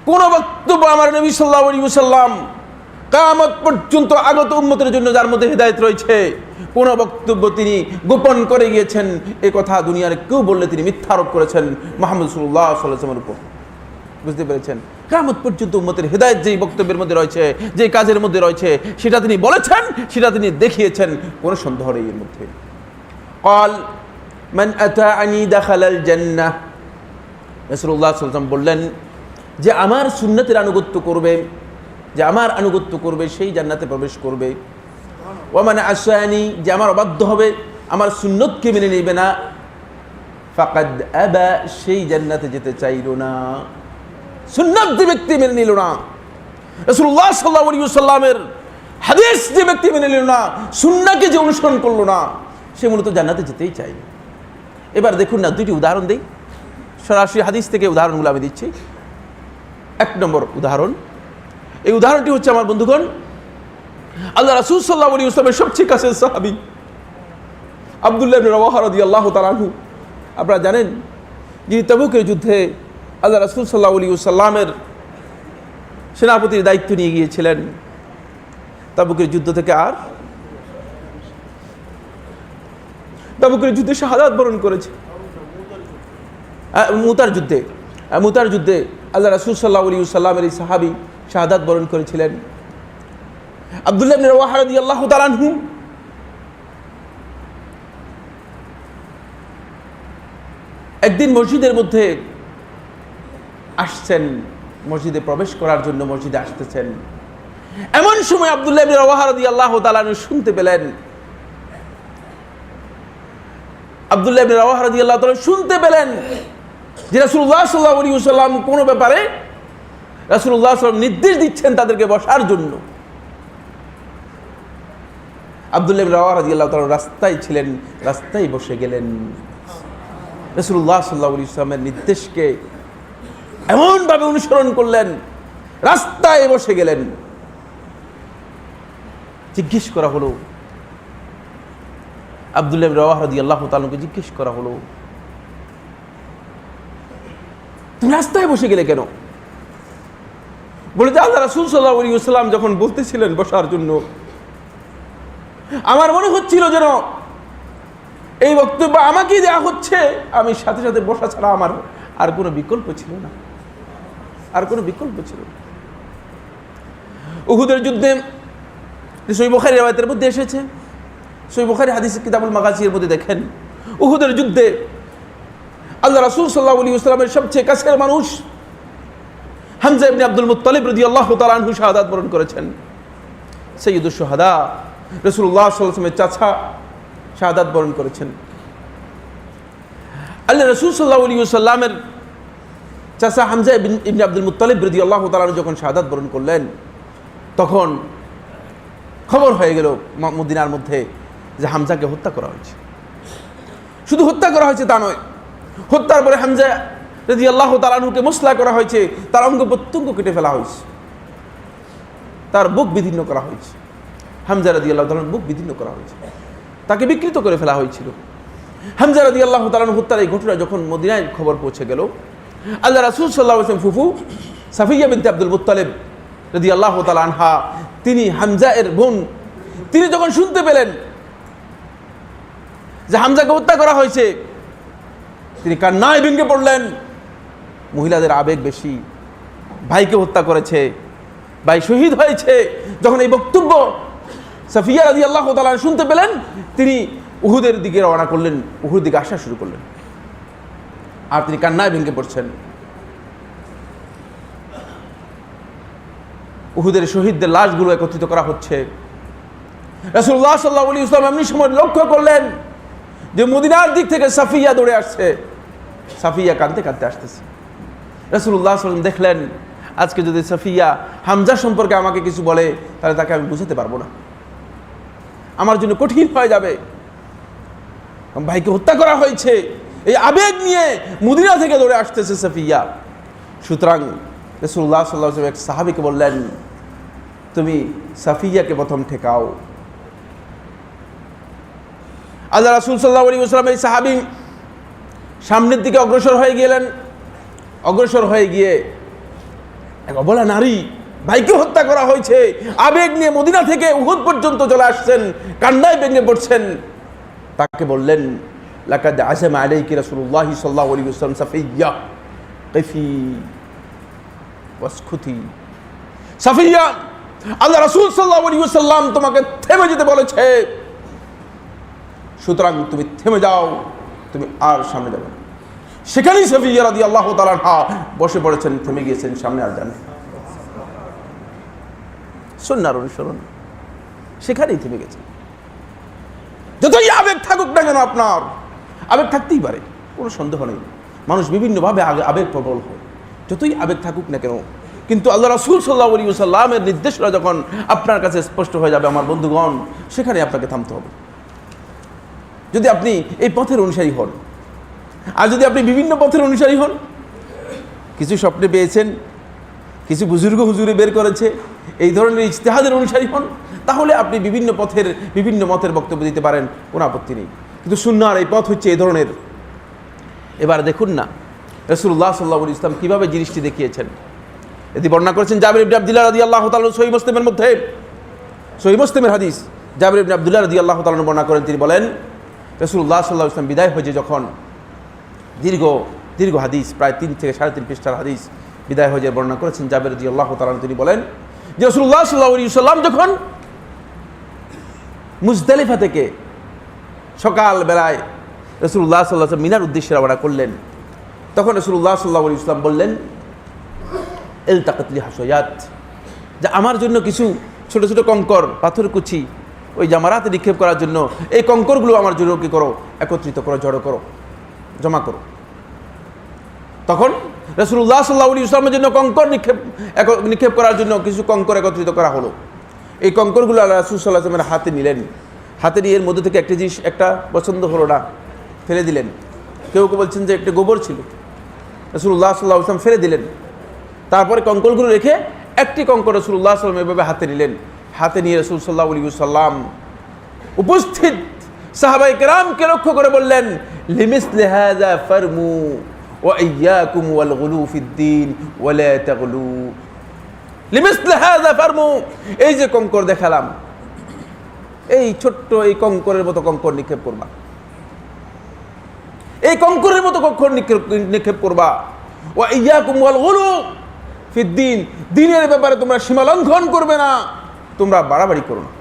কোন বক্তব্য আমার নবী সাল্লাল্লাহু আলাইহি ওয়াসাল্লাম কিয়ামত পর্যন্ত আগত উম্মতের জন্য যার মধ্যে হিদায়াত রয়েছে, কোন বক্তব্য তিনি গোপন করে গিয়েছেন এই কথা দুনিয়ার কেউ বললে তিনি মিথ্যা আরোপ করেছেন মুহাম্মদ সাল্লাল্লাহু আলাইহি ওয়াসাল্লামের উপর। বুঝতে পেরেছেন? কিয়ামত পর্যন্ত উম্মতের হিদায়াত যেই বক্তব্যের মধ্যে রয়েছে, যেই কাজের মধ্যে রয়েছে, সেটা তিনি বলেছেন, সেটা তিনি দেখিয়েছেন, কোনো সন্দেহ নেই এর মধ্যে। ক্বাল মান আতাআনি দাখালাল জান্নাহ, রাসূলুল্লাহ সাল্লাল্লাহু আলাইহি ওয়াসাল্লাম বললেন যে আমার সুন্নতের আনুগত্য করবে, যে আমার আনুগত্য করবে সেই জান্নাতে প্রবেশ করবে। ওয়া মান আসানি, যে আমার অবাধ্য হবে, আমার সুন্নতকে মেনে নেবে না, ফাকাদ আবা, সেই জান্নাতে যেতে চাইল না। সুন্নাত যে ব্যক্তি মেনে নিল না, রাসূলুল্লাহ সাল্লাল্লাহু আলাইহি ওয়াসাল্লামের হাদিস যে ব্যক্তি মেনে নিল না, সুন্নাহকে যে অনুসরণ করলো না, সে মূলত জান্নাতে যেতেই চায়। এবার দেখুন না, দুইটি উদাহরণ দিই, সরাসরি হাদিস থেকে উদাহরণগুলো আমি দিচ্ছি। এক নম্বর উদাহরণ, এই উদাহরণটি হচ্ছে আমার বন্ধুগণ আল্লাহ রাসূল সাল্লাল্লাহু আলাইহি ওয়াসাল্লামের সবচেয়ে কাছের সাহাবী আব্দুল্লাহ ইবনে রাওয়াহা রাদিয়াল্লাহু তাআলা আনহু। আপনারা জানেন যিনি তাবুকের যুদ্ধে আল্লাহ রাসূল সাল্লাল্লাহু আলাইহি ওয়াসাল্লামের সেনাপতির দায়িত্ব নিয়ে গিয়েছিলেন, তাবুকের যুদ্ধ থেকে আর তাবুকের যুদ্ধে শাহাদাত বরণ করেছে। মুতার যুদ্ধে আল্লাহ রাসূল সাল্লাল্লাহু আলাইহি ওয়াসাল্লামের এই সাহাবী শাহাদাত বরণ করেছিলেন আব্দুল্লাহ ইবনে রাওয়াহা রাদিয়াল্লাহু তাআলা আনহু। একদিন মসজিদের মধ্যে আসছেন, মসজিদে প্রবেশ করার জন্য মসজিদে আসতেছেন, এমন সময় আব্দুল্লাহ ইবনে রাওয়াহা রাদিয়াল্লাহু তাআলা আনহু শুনতে পেলেন, আব্দুল্লাহ ইবনে রাওয়াহা রাদিয়াল্লাহু তাআলা শুনতে পেলেন যে রাসূলুল্লাহ সাল্লাল্লাহু আলাইহি ওয়াসাল্লাম কোন ব্যাপারে রাসূলুল্লাহ সাল্লাল্লাহু আলাইহি ওয়াসাল্লাম নির্দেশ দিচ্ছেন তাদেরকে বসার জন্য। আব্দুল্লাহ ইবনে রাওয়াহা রাদিয়াল্লাহু তাআলা রাস্তায় ছিলেন, রাস্তায় বসে গেলেন, রাসূলুল্লাহ সাল্লাল্লাহু আলাইহি ওয়াসাল্লামের নির্দেশকে এমনভাবে অনুসরণ করলেন, রাস্তায় বসে গেলেন। জিজ্ঞেস করা হলো, আব্দুল্লাহ ইবনে রাওয়াহা রাদিয়াল্লাহু তাআলাকে জিজ্ঞেস করা হলো, তুমি রাস্তায় বসে গেলে কেন? বলে যে আল্লাহ রাসূল সাল্লাল্লাহু আলাইহি ওয়াসাল্লাম যখন বলতেছিলেন বসার জন্য, আমার মনে হচ্ছিল যেন এই বক্তব্য আমাকেই দেওয়া হচ্ছে, আমি সাথে সাথে বসা ছাড়া আমার আর কোনো বিকল্প ছিল না, আর কোনো বিকল্প ছিল না। উহুদের যুদ্ধে সহিহ বুখারী riwayতের মধ্যে এসেছে, সহিহ বুখারী হাদিস কিতাবুল মাগাজির মধ্যে দেখেন, উহুদের যুদ্ধে আল্লাহ রাসূল সাল্লাল্লাহু আলাইহি ওয়াসাল্লামের সবচেয়ে কাছের মানুষ হামজা ইবনে আব্দুল মুত্তালিব রাদিয়াল্লাহু তাআলা আনহু শাহাদাত বরণ করেছেন। সৈয়দুশ শুহাদা রাসূলুল্লাহ সাল্লাল্লাহু আলাইহি ওয়াসাল্লামের চাচা শাহাদাত বরণ করেছেন। আল্লাহ রাসূল সাল্লাল্লাহু আলাইহি ওয়াসাল্লামের চাচা হামজা ইবনে আব্দুল মুত্তালিব রাদিয়াল্লাহু তাআলা আনহু যখন শাহাদাত বরণ করলেন, তখন খবর হয়ে গেল মদিনার মধ্যে যে হামজাকে হত্যা করা হয়েছে। শুধু হত্যা করা হয়েছে তা নয়, হত্যার পরে হামজা রাদিয়াল্লাহু তাআলা আনহুকে মসলা করা হয়েছে, তার অঙ্গ প্রত্যঙ্গ কেটে ফেলা হয়েছে, তার বুক বিদীর্ণ করা হয়েছে। হামজা রাদিয়াল্লাহু তাআলা বুক বিদীর্ণ করা হয়েছে, তাকে বিকৃত করে ফেলা হয়েছিল। হামজা রাদিয়াল্লাহু তাআলা হত্যার এই ঘটনা যখন মদিনায় খবর পৌঁছে গেল, আল্লাহ রাসূল সাল্লাল্লাহু আলাইহি ওয়াসাল্লাম ফুফু সাফিয়া বিনতে আব্দুল মুত্তালিব রাদিয়াল্লাহু তাআলা আনহা, তিনি হামজা এর বোন, তিনি যখন শুনতে পেলেন যে হামজাকে হত্যা করা হয়েছে, তিনি কান্নায় ভেঙে পড়লেন। মহিলাদের আবেগ বেশি, ভাইকে হত্যা করেছে, ভাই শহীদ হয়েছে। যখন এই বক্তব্য সাফিয়া রাদিয়াল্লাহু তাআলা শুনতে পেলেন, তিনি উহুদের দিকে রওনা করলেন, উহুদের দিকে আসা শুরু করলেন, আর তিনি কান্নায় ভেঙে পড়ছেন। উহুদের শহীদদের লাশগুলো একত্রিত করা হচ্ছে। রাসূলুল্লাহ সাল্লাল্লাহু আলাইহি ওয়াসাল্লাম এমনি সময় লক্ষ্য করলেন যে মদিনার দিক থেকে সাফিয়া দৌড়ে আসছে, সাফিয়া কাঁদতে কাঁদতে আসতেছে। রাসূলুল্লাহ সাল্লাল্লাহু আলাইহি ওয়াসাল্লাম দেখলেন, আজকে যদি সাফিয়া হামজা সম্পর্কে আমাকে কিছু বলে, তাহলে তাকে আমি বুঝাতে পারবো না, আমার জন্য কঠিন হয়ে যাবে। ভাইকে হত্যা করা হয়েছে, এই আবেগ নিয়ে মদিনা থেকে দৌড়ে আসতেছে সাফিয়া। সুতরাং রাসূলুল্লাহ সাল্লাল্লাহু আলাইহি ওয়াসাল্লাম এক সাহাবীকে বললেন, তুমি সাফিয়াকে প্রথম ঠেকাও। আল্লাহ রাসূল সাল্লাল্লাহু আলাইহি ওয়াসাল্লাম এই সাহাবী সামনের দিকে অগ্রসর হয়ে গেলেন। অগ্রসর হয়ে গিয়ে এক অবলা নারী, ভাইকে হত্যা করা হয়েছে, আবেগ নিয়ে মদিনা থেকে উহুদ পর্যন্ত চলে আসছেন, কান্নায় ভেঙে পড়ছেন। তাকে বললেন, লাকাদ আযামা আলাইকি রাসূলুল্লাহ সাল্লাল্লাহু আলাইহি ওয়াসাল্লাম সাফিয়া কিফি ওয়াসকুতি। সাফিয়া, আল্লাহ রাসূল সাল্লাল্লাহু আলাইহি ওয়াসাল্লাম তোমাকে থেমে যেতে বলেছে, সুতরাং তুমি থেমে যাও, তুমি আর সামনে যাবে না। সেখানেই সাফিয়া রাদিয়াল্লাহু তাআলা আনহা বসে পড়েছেন, থেমে গিয়েছেন, সামনে আর যান। সুন্নাহর অনুসরণ, সেখানেই থেমে গেছেন। যতই আবেগ থাকুক না কেন, আপনার আবেগ থাকতেই পারে, কোনো সন্দেহ নেই। মানুষ বিভিন্নভাবে আবেগ প্রবল হয়, যতই আবেগ থাকুক না কেন, কিন্তু আল্লাহ রাসূল সাল্লাল্লাহু আলাইহি ওয়াসাল্লামের নির্দেশনা যখন আপনার কাছে স্পষ্ট হয়ে যাবে আমার বন্ধুগণ, সেখানে আপনাকে থামতে হবে। যদি আপনি এই পথের অনুসারী হন, আর যদি আপনি বিভিন্ন পথের অনুসারী হন, কিছু স্বপ্নে পেয়েছেন, কিছু বুজুর্গ হুজুরে বের করেছে, এই ধরনের ইজতিহাদের অনুসারী হন, তাহলে আপনি বিভিন্ন পথের বিভিন্ন মতের বক্তব্য দিতে পারেন, কোনো আপত্তি নেই। কিন্তু সুন্নাহর এই পথ হচ্ছে এই ধরনের। এবার দেখুন না রাসূলুল্লাহ সাল্লাল্লাহু আলাইহি ওয়াসাল্লাম কিভাবে জিনিসটি দেখিয়েছেন। এটি বর্ণনা করেছেন জাবির ইবনে আব্দুল্লাহ রাদিয়াল্লাহু তাআলা, সহিহ মুসলিমের মধ্যে, সহিহ মুসলিমের হাদিস, জাবির ইবনে আব্দুল্লাহ রাদিয়াল্লাহু তাআলা বর্ণনা করেন। তিনি বলেন, রাসূলুল্লাহ সাল্লাল্লাহু আলাইহি ওয়াসাল্লাম বিদায় হয়েছে যখন, দীর্ঘ হাদিস, প্রায় 3 থেকে 3.5 পৃষ্ঠার হাদিস, বিদায় হয়ে বর্ণনা করেছেন জাবির রাদিয়াল্লাহু তাআলা। তিনি বলেন যে রাসূলুল্লাহ সাল্লাল্লাহু আলাইহি ওয়াসাল্লাম যখন মুজদালিফা থেকে সকাল বেলায় রাসূলুল্লাহ সাল্লাল্লাহু আলাইহি ওয়াসাল্লাম মিনার উদ্দেশ্যে রওনা করলেন, তখন রাসূলুল্লাহ সাল্লাল্লাহু আলাইহি ওয়াসাল্লাম বললেন, ইলতাকাত লি হাসায়াত, যে আমার জন্য কিছু ছোট ছোট কঙ্কর, পাথর কুচি, ওই জামারাতে নিক্ষেপ করার জন্য এই কঙ্করগুলো আমার জন্য কি করো, একত্রিত করো, জড়ো করো, জমা করো। তখন রাসূলুল্লাহ সাল্লাল্লাহু আলাইহি ওয়াসাল্লামের জন্য কঙ্কর নিক্ষেপ করার জন্য কিছু কঙ্কর একত্রিত করা হলো। এই কঙ্করগুলো আল্লাহ রাসূল সাল্লাল্লাহু আলাইহি ওয়াসাল্লামের হাতে নিলেন। হাতে নিয়ে এর মধ্যে থেকে একটা জিনিস, একটা পছন্দ হলো না, ফেলে দিলেন। কেউ কেউ বলছেন যে একটা গোবর ছিল, রাসূলুল্লাহ সাল্লাল্লাহু আলাইহি ওয়াসাল্লাম ফেলে দিলেন। তারপরে কঙ্করগুলো রেখে একটি কঙ্কর রাসূলুল্লাহ সাল্লাল্লাহু আলাইহি ওয়াসাল্লাম এভাবে হাতে নিলেন। হাতে নিয়ে রাসূল সাল্লাল্লাহু আলাইহি ওয়াসাল্লাম উপস্থিত সাহাবায়ে কেরামকে লক্ষ্য করে বললেন, লিমিসলি হাযা ফারমু ওয়া ইয়্যাকুম ওয়াল গুলু ফিদ-দীন ওয়া লা তাগলু। লিমিসলি হাযা ফারমু, এই যে কঙ্কর দেখালাম, এই ছোট্ট এই কঙ্করের মতো কঙ্কর নিক্ষেপ করবা, এই কঙ্করের মতো কঙ্কর নিক্ষেপ করবা। ওয়া ইয়্যাকুম ওয়াল গুলু ফিদ-দীন, দ্বীনের ব্যাপারে তোমরা সীমা লঙ্ঘন করবে না, তোমরা বাড়াবাড়ি করো না।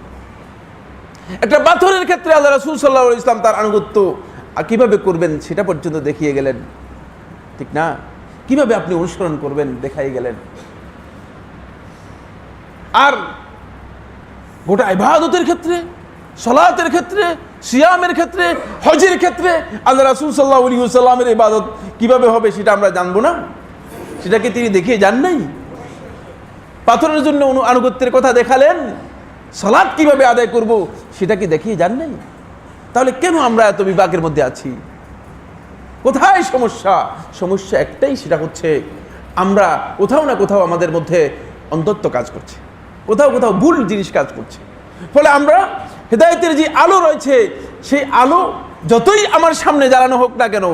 একটা পাথরের ক্ষেত্রে আল্লাহ রাসূল সাল্লাল্লাহু আলাইহি ওয়াসাল্লাম তার আনুগত্য কিভাবে করবেন সেটা পর্যন্ত দেখিয়ে গেলেন, ঠিক না? কিভাবে আপনি অনুসরণ করবেন দেখাই গেলেন। আর গোটা ইবাদতের ক্ষেত্রে, সালাতের ক্ষেত্রে, সিয়ামের ক্ষেত্রে, হজের ক্ষেত্রে আল্লাহ রাসূল সাল্লাল্লাহু আলাইহি ওয়াসাল্লামের ইবাদত কিভাবে হবে সেটা আমরা জানবো না? সেটাকে তিনি দেখিয়ে যান নাই? পাথরের জন্য আনুগত্যের কথা দেখালেন, সালাত কিভাবে আদায় করব সেটা কি দেখিয়ে যান নাই? তাহলে কেন আমরা এত বিভাগের মধ্যে আছি? কোথায় সমস্যা? সমস্যা একটাই, সেটা হচ্ছে আমরা কোথাও না কোথাও আমাদের মধ্যে অন্ধত্ব কাজ করছে, কোথাও কোথাও ভুল জিনিস কাজ করছে। ফলে আমরা হেদায়েতের যে আলো রয়েছে সেই আলো যতই আমার সামনে জ্বালানো হোক না কেন,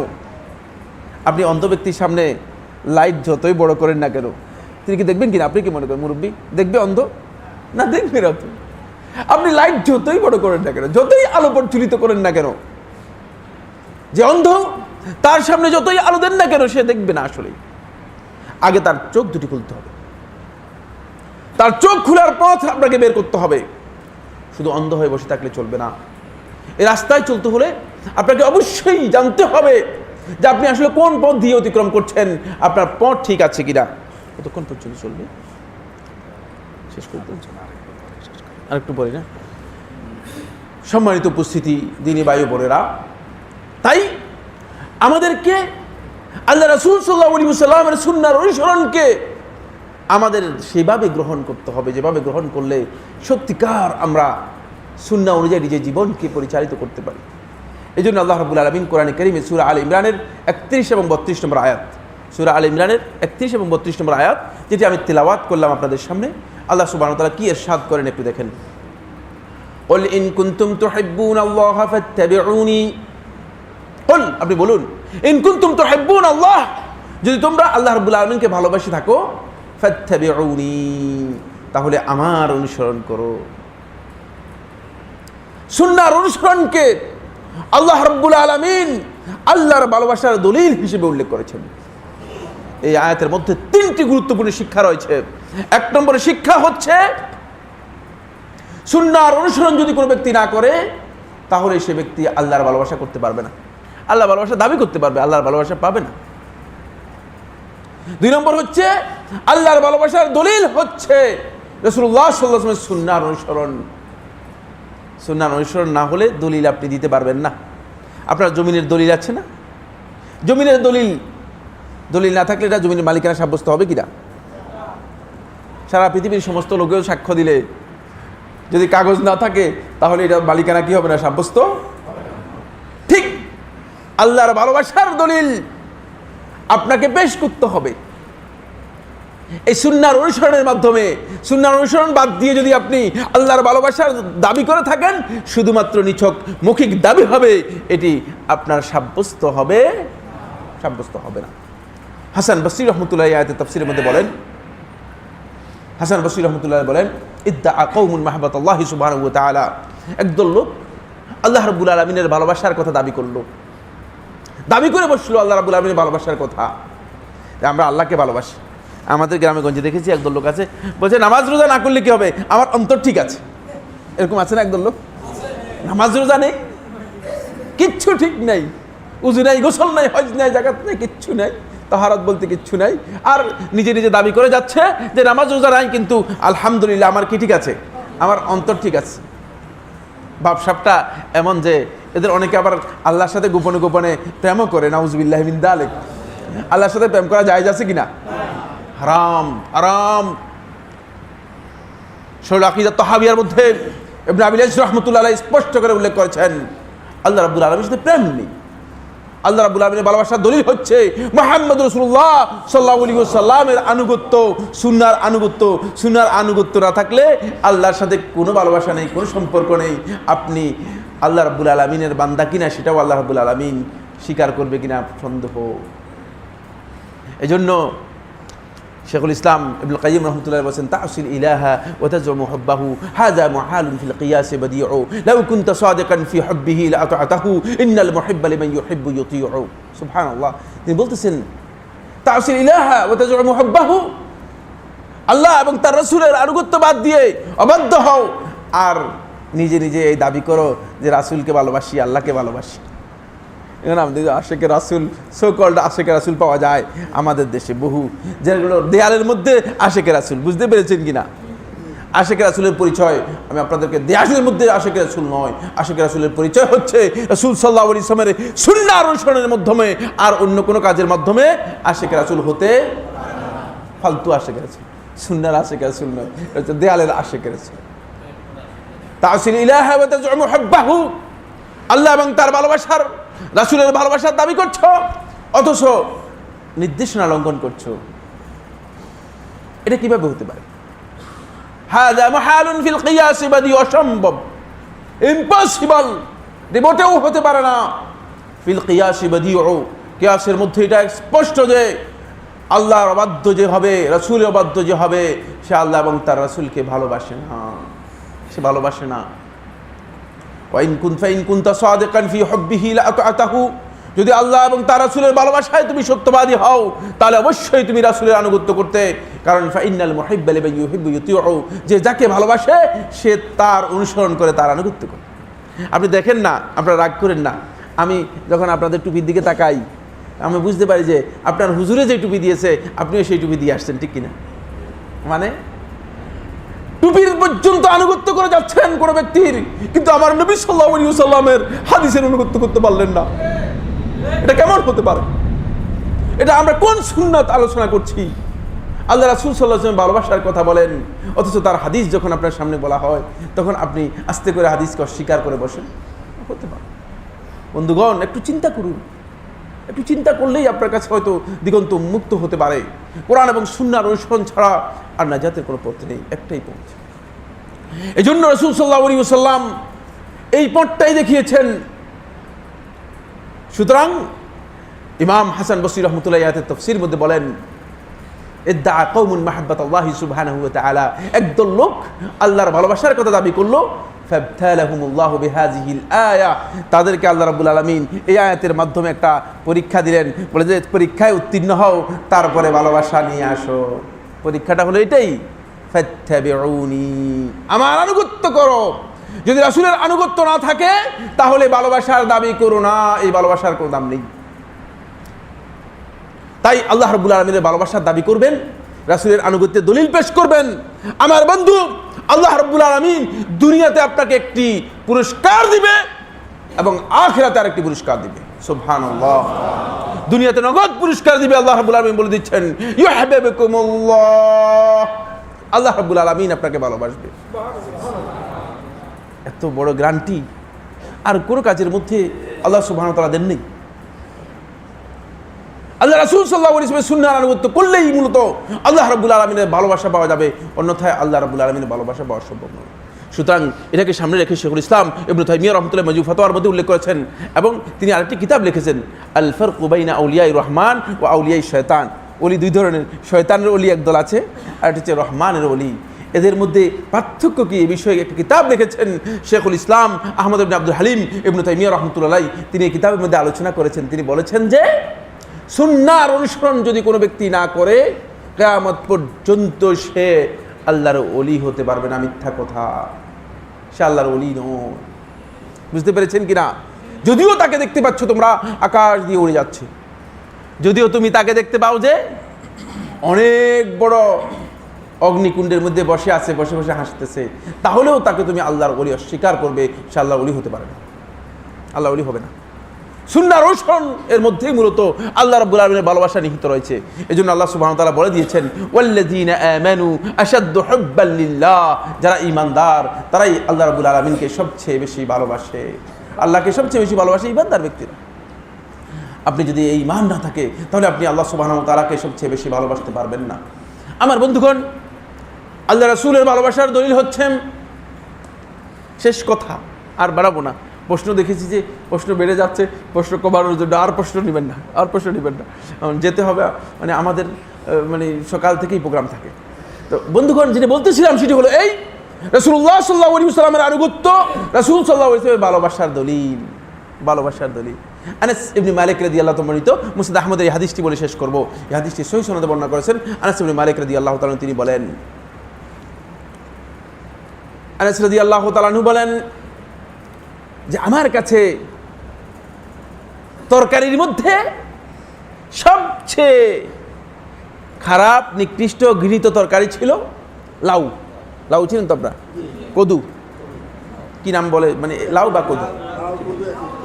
আপনি অন্ধ ব্যক্তির সামনে লাইট যতই বড় করেন না কেন, তিনি কি দেখবেন কিনা? আপনি কি মনে করেন মুরব্বী দেখবে অন্ধ? না, দেখবে না। আপনি লাইট যতই বড় করেন না কেন, যতই আলো প্রজ্বলিত করেন না কেন, যে অন্ধ তার সামনে যতই আলো দেন না কেন সে দেখবে না। আসলে আগে তার চোখ দুটি খুলতে হবে, তার চোখ খোলার পথ আপনাকে বের করতে হবে। শুধু অন্ধ হয়ে বসে থাকলে চলবে না। এই রাস্তায় চলতে হলে আপনাকে অবশ্যই জানতে হবে যে আপনি আসলে কোন পথ দিয়ে অতিক্রম করছেন, আপনার পথ ঠিক আছে কিনা। কতক্ষণ পর্যন্ত চলবে? শেষ করতে আরেকটু পরে না? সম্মানিত উপস্থিতি, দিনী ভাই বোনেরা, তাই আমাদেরকে আল্লাহ রাসূল সাল্লাল্লাহু আলাইহি ওয়াসাল্লামের সুন্নাহর অনুসরণকে আমাদের সেভাবে গ্রহণ করতে হবে, যেভাবে গ্রহণ করলে সত্যিকার আমরা সুন্নাহ অনুযায়ী নিজের জীবনকে পরিচালিত করতে পারি। এই জন্য আল্লাহ রাব্বুল আলামিন কোরআনে কারীমে সূরা আলে ইমরানের 31 এবং 32 নম্বর আয়াত, সূরা আলে ইমরানের 31 এবং 32 নম্বর আয়াত, যেটি আমি তিলাওয়াত করলাম আপনাদের সামনে, আল্লাহ সুবহানাহু ওয়া তাআলা কি ইরশাদ করেন একটু দেখেন। কুল ইন কুনতুম তুহিব্বুনাল্লাহা ফাত্তাবিউনি, কুল, আপনি বলুন, ইন কুনতুম তুহিব্বুনাল্লাহ, যদি তোমরা আল্লাহ রাব্বুল আলামিনকে ভালোবাসে থাকো, ফাত্তাবিউনি, তাহলে আমার অনুসরণ করো। সুন্নাহর অনুসরণকে আল্লাহ রাব্বুল আলামিন আল্লাহর ভালোবাসার দলিল হিসেবে উল্লেখ করেছেন। এই আয়াতের মধ্যে তিনটি গুরুত্বপূর্ণ শিক্ষা রয়েছে। এক নম্বরের শিক্ষা হচ্ছে সুন্নাহর অনুসরণ যদি কোনো ব্যক্তি না করে তাহলে সে ব্যক্তি আল্লাহর ভালোবাসা করতে পারবে না, আল্লাহর ভালোবাসা দাবি করতে পারবে, আল্লাহর ভালোবাসা পাবে না। দুই নম্বর হচ্ছে আল্লাহর ভালোবাসার দলিল হচ্ছে রাসূলুল্লাহ সাল্লাল্লাহু আলাইহি ওয়াসাল্লামের সুন্নাহর অনুসরণ। সুন্নাহর অনুসরণ না হলে দলিল আপনি দিতে পারবেন না। আপনার জমিনের দলিল আছে না? জমিনের দলিল না থাকলে এটা জমিনের মালিকানা সাব্যস্ত হবে কিনা? সারা পৃথিবীর সমস্ত লোকেও সাক্ষ্য দিলে যদি কাগজ না থাকে তাহলে এটা মালিকানা কি হবে না? সাব্যস্ত। ঠিক আল্লাহর ভালোবাসার দলিল আপনাকে পেশ করতে হবে। এই সুন্নাহর অনুসরণের মাধ্যমে, সুন্নাহর অনুসরণ বাদ দিয়ে যদি আপনি আল্লাহর ভালোবাসার দাবি করে থাকেন, শুধুমাত্র নিছক মৌখিক দাবি হবে, এটি আপনার সাব্যস্ত হবে না। হাসান বসরি রহমতুল্লাহ আয়াতে তাফসীরের মধ্যে বলেন, হাসান বসরি রহমতুল্লাহ বলেন, ইদ্দাআ কওমুন মাহাব্বাতাল্লাহি সুবহানাহু ওয়া তাআলা, একদল লোক আল্লাহ রাব্বুল আলামিনের ভালোবাসার কথা দাবি করলো, দাবি করে বসলো আল্লাহ রাব্বুল আলামিনের ভালোবাসার কথা, আমরা আল্লাহকে ভালোবাসি। আমাদের গ্রামে গঞ্জে দেখেছি একদল লোক আছে, বলছে নামাজ রোজা না করলে কি হবে, আমার অন্তর ঠিক আছে। এরকম আছে না একদল লোক? নামাজ রোজা নেই, কিচ্ছু ঠিক নাই, উযু নাই, গোসল নাই, হজ নাই, যাকাত নাই, কিচ্ছু নাই, তাহারাত বলতে কিচ্ছু নাই, আর নিজে নিজে দাবি করে যাচ্ছে যে নামাজ রোজা নাই, কিন্তু আলহামদুলিল্লাহ আমার কি ঠিক আছে, আমার অন্তর ঠিক আছে। ভাবসাবটা এমন যে এদের অনেকে আবার আল্লাহর সাথে গোপনে গোপনে প্রেমও করে, নাউযুবিল্লাহি মিন যালিক। আল্লাহর সাথে প্রেম করা জায়েজ আছে কিনা? হারাম, হারাম। শরীহ আকীদা তাহাবিয়ার মধ্যে ইবনে আবিল ইস রাহমাতুল্লাহ আলাইহি স্পষ্ট করে উল্লেখ করেছেন আল্লাহ রাব্বুল আলামিনের সাথে প্রেম নেই। আল্লাহ রাব্বুল আলামিনের ভালোবাসার দলিল হচ্ছে মুহাম্মদ রাসূলুল্লাহ সাল্লাল্লাহু আলাইহি ওয়াসাল্লামের আনুগত্য, সুন্নাহর আনুগত্য। সুন্নাহর আনুগত্য না থাকলে আল্লাহর সাথে কোনো ভালোবাসা নেই, কোনো সম্পর্ক নেই। আপনি আল্লাহ রাব্বুল আলামিনের বান্দা কিনা সেটাও আল্লাহ রাব্বুল আলামিন স্বীকার করবে কিনা সন্দেহ। এজন্য শেখুল ইসলাম ইবনুল কাইয়িম রাহমাতুল্লাহ বলেন, তা'সিল ইলাহা ওয়া তাজমু হুব্বাহু হাযা মুহালুন ফিল কিয়াস বাদিউ লাউ কুনতা সাদিকান ফি হুব্বিহি লাআতা'তাহু ইন্নাল মুহিব্বা লিমান ইউহিব্বু ইউতি'উ। সুবহানাল্লাহ। তিনি বলতেছেন তা'সিল ইলাহা ওয়া তাজমু হুব্বাহু, আল্লাহ এবং তার রাসূলের আনুগত্য বাদ দিয়ে অবাধ্য হও আর নিজে নিজে এই দাবি করো যে রাসূলকে ভালোবাসি, আল্লাহকে ভালোবাসি। এখানে আমাদের আশেকে রাসূল, সো কল্ড আশেকে রাসূল পাওয়া যায় আমাদের দেশে বহু, যেগুলো দেয়ালের মধ্যে আশেকে রাসূল, বুঝতে পেরেছেন কিনা? আশিক রাসূলের পরিচয় আমি আপনাদেরকে দেয়ালের মধ্যে আশিক রাসূল নয়, আশিক রাসূলের পরিচয় হচ্ছে রাসূল সাল্লাল্লাহু আলাইহি ওয়াসাল্লামের সুন্নাহ অনুসরণের মাধ্যমে, আর অন্য কোনো কাজের মাধ্যমে আশিক রাসূল হতে ফালতু আশিক রাসূল, সুন্নাহর আশিক রাসূল নয়, এটা দেয়ালের আশিক রাসূল। তাসিল ইলাহা ওয়া তাজউমু হুব্বাহু, আল্লাহ এবং তার ভালোবাসার রাসূলের ভালোবাসার দাবি করছো অথচ নির্দেশনা লঙ্ঘন করছো, এটা কিভাবে হতে পারে? হাযা মুহালুন ফিল কিয়াস বাদি, অসম্ভব, ইম্পসিবল, মোটেও হতে পারে না। ফিল কিয়াস বাদিউ, কিয়াসের মধ্যে এটা স্পষ্ট যে আল্লাহর অবাধ্য যে হবে, রাসূলের অবাধ্য যে হবে, সে আল্লাহ এবং তার রাসূলকে ভালোবাসে না, সে ভালোবাসে না। ওয়াইন কুনতা সাদিকান ফি হুব্বিহি লাআতাহু, যদি আল্লাহ এবং তার রাসূলের ভালোবাসায় তুমি সত্যবাদী হও তাহলে অবশ্যই তুমি রাসূলের আনুগত্য করতে, কারণ ফাইনাল মুহিব্বা লিমান ইউহিব্বু ইউতিউ, যে যাকে ভালোবাসে সে তার অনুসরণ করে, তার আনুগত্য করে। আপনি দেখেন না, আপনারা রাগ করেন না, আমি যখন আপনাদের টুপির দিকে তাকাই আমি বুঝতে পারি যে আপনার হুজুরে যে টুপি দিয়েছে আপনিও সেই টুপি দিয়ে আসছেন, ঠিক কিনা? মানে টুপির পর্যন্ত আনুগত্য করে যাচ্ছেন কোন ব্যক্তির, কিন্তু আমার নবী সাল্লাল্লাহু আলাইহি ওয়াসাল্লামের হাদিসের আনুগত্য করতে পারলেন না। এটা কেমন হতে পারে? এটা আমরা কোন সুন্নাত আলোচনা করছি? আল্লাহ রাসূল সাল্লাল্লাহু আলাইহি ওয়াসাল্লাম ভালোবাসার কথা বলেন, অথচ তার হাদিস যখন আপনার সামনে বলা হয় তখন আপনি আস্তে করে হাদিসকে অস্বীকার করে বসেন। হতে পারে? বন্ধুগণ, একটু চিন্তা করুন, একটু চিন্তা করলেই আপনার কাছে হয়তো দিগন্ত মুক্ত হতে পারে। কোরআন এবং সুন্নাহর অনুসরণ ছাড়া আর নাজাতের কোনো পথ নেই, একটাই পথ। এই জন্য রাসূল সাল্লাল্লাহু আলাইহি ওয়াসাল্লাম এই পথটাই দেখিয়েছেন। সুতরাং ইমাম হাসান বসরি রাহমাতুল্লাহি আলাইহি তাফসীরের মধ্যে বলেন, ইদ্দা কওমুন মাহাব্বাতাল্লাহি সুবহানাহু ওয়া তাআলা, একদল লোক আল্লাহর ভালোবাসার কথা দাবি করলো, ফাবতালাহুমুল্লাহু বিহাযিহিল আয়া, তাদেরকে আল্লাহ রাব্বুল আলামিন এই আয়াতের মাধ্যমে একটা পরীক্ষা দিলেন, বলে যে পরীক্ষায় উত্তীর্ণ হও, তারপরে ভালোবাসা নিয়ে আসো। পরীক্ষাটা হলো এটাই, ফাত্তাবিউনি, আমার আনুগত্য করো। যদি রাসূলের আনুগত্য না থাকে তাহলে ভালোবাসার দাবি করো না, এই ভালোবাসার কোনো দাম নেই। তাই আল্লাহ রাব্বুল আলামিনের ভালোবাসার দাবি করবেন, রাসূলের আনুগত্যের দলিল পেশ করবেন। আমার বন্ধু, আল্লাহ রাব্বুল আলামিন দুনিয়াতে আপনাকে একটি পুরস্কার দিবে এবং আখিরাতে আরেকটি পুরস্কার দিবে। সুবহানাল্লাহ। দুনিয়াতে নগদ পুরস্কার দিবে, আল্লাহ রাব্বুল আলামিন বলে দিচ্ছেন ইউহিব্বুকুমুল্লাহ, আল্লাহ রাব্বুল আলামিন আপনাকে ভালোবাসবে। এত বড় গ্যারান্টি আর কোনো কাজের মধ্যে আল্লাহ সুবহানাহু ওয়া তাআলা দেন নেই। আল্লাহ রাসূল সাল্লাল্লাহু আলাইহি ওয়াসাল্লামের সুন্নাহর আনুগত্য করলেই মূলত আল্লাহ রাব্বুল আলামিনের ভালোবাসা পাওয়া যাবে, অন্যথায় আল্লাহ রাব্বুল আলামিনের ভালোবাসা পাওয়া সম্ভব নয়। সুতরাং এটাকে সামনে রেখে শেখুল ইসলাম ইবনে তাইমিয়া রাহমাতুল্লাহি মাজমু ফাতাওয়ার মধ্যে উল্লেখ করেছেন, এবং তিনি আরেকটি কিতাব লিখেছেন, আল ফারকু বাইনা আউলিয়াই রহমান ওয়া আউলিয়াই শয়তান। ওলি দুই ধরনের, শয়তানের ওলি একদল আছে, আর এটা হচ্ছে রহমানের ওলি। এদের মধ্যে পার্থক্য কি, এই বিষয়ে একটা কিতাব লিখেছেন শেখুল ইসলাম আহমদ ইবনে আব্দুল হালিম ইবনে তাইমিয়া রাহমাতুল্লাহি আলাইহি। তিনি এই কিতাবের মধ্যে আলোচনা করেছেন, তিনি বলেছেন যে সুন্নাহর অনুসরণ যদি কোনো ব্যক্তি না করে কিয়ামত পর্যন্ত সে আল্লাহর ওলি হতে পারবে না। মিথ্যা কথা, সে আল্লাহর ওলি নয়। বুঝতে পেরেছেন কিনা? যদিও তাকে দেখতে পাচ্ছ তোমরা আকাশ দিয়ে উড়ে যাচ্ছে, যদিও তুমি তাকে দেখতে পাও যে অনেক বড় অগ্নিকুণ্ডের মধ্যে বসে আছে, বসে বসে হাসতেছে, তাহলেও তাকে তুমি আল্লাহর ওলি অস্বীকার করবে, সে আল্লাহর ওলি হতে পারে না, আল্লাহর ওলি হবে না। সুন্নাহর অনুসরণ এর মধ্যেই মূলত আল্লাহ রাব্বুল আলামিনের ভালোবাসা নিহিত রয়েছে। এজন্য আল্লাহ সুবহানাহু ওয়া তাআলা বলে দিয়েছেন, ওয়াল্লাযীনা আমানু আশাদ্দু হুব্বান লিল্লাহ, যারা ঈমানদার তারাই আল্লাহ রাব্বুল আলামিনকে সবচেয়ে বেশি ভালোবাসে। আল্লাহকে সবচেয়ে বেশি ভালোবাসে ঈমানদার ব্যক্তিরা। আপনি যদি এই ঈমান না থাকে তাহলে আপনি আল্লাহ সুবহানাহু ওয়া তাআলাকে সবচেয়ে বেশি ভালোবাসতে পারবেন না। আমার বন্ধুগণ, আল্লাহ রাসূলের ভালোবাসার দলিল হচ্ছে, শেষ কথা আর বাড়াবো না, প্রশ্ন দেখেছি যে প্রশ্ন বেড়ে যাচ্ছে, প্রশ্ন কমানোর জন্য আর প্রশ্ন নেবেন না, আর প্রশ্ন নেবেন না, যেতে হবে। মানে আমাদের সকাল থেকেই প্রোগ্রাম থাকে। তো বন্ধুগণ, যেটা বলতেছিলাম সেটি হলো এই, রাসূলুল্লাহ সাল্লাল্লাহু আলাইহি ওয়াসাল্লামের আনুগত্য রাসূল সাল্লাল্লাহু আলাইহি ওয়াসাল্লামের ভালোবাসার দলিল, ভালোবাসার দলিল। আনাস ইবনে মালিক রাদিয়াল্লাহু তাআলা বর্ণিত, মুসনাদ আহমদের এই হাদিসটি বলে শেষ করব। এই হাদিসটি সহিহ সনদে বর্ণনা করেছেন আনাস ইবনে মালিক রাদিয়াল্লাহু তাআলা। তিনি বলেন, আনাস রাদিয়াল্লাহু তাআলা বলেন যে আমার কাছে তরকারির মধ্যে সবচেয়ে খারাপ নিকৃষ্ট ঘৃণিত তরকারি ছিল লাউ। লাউ চিনেন তো আপনারা? কদু কি নাম বলে, মানে লাউ বা কদু?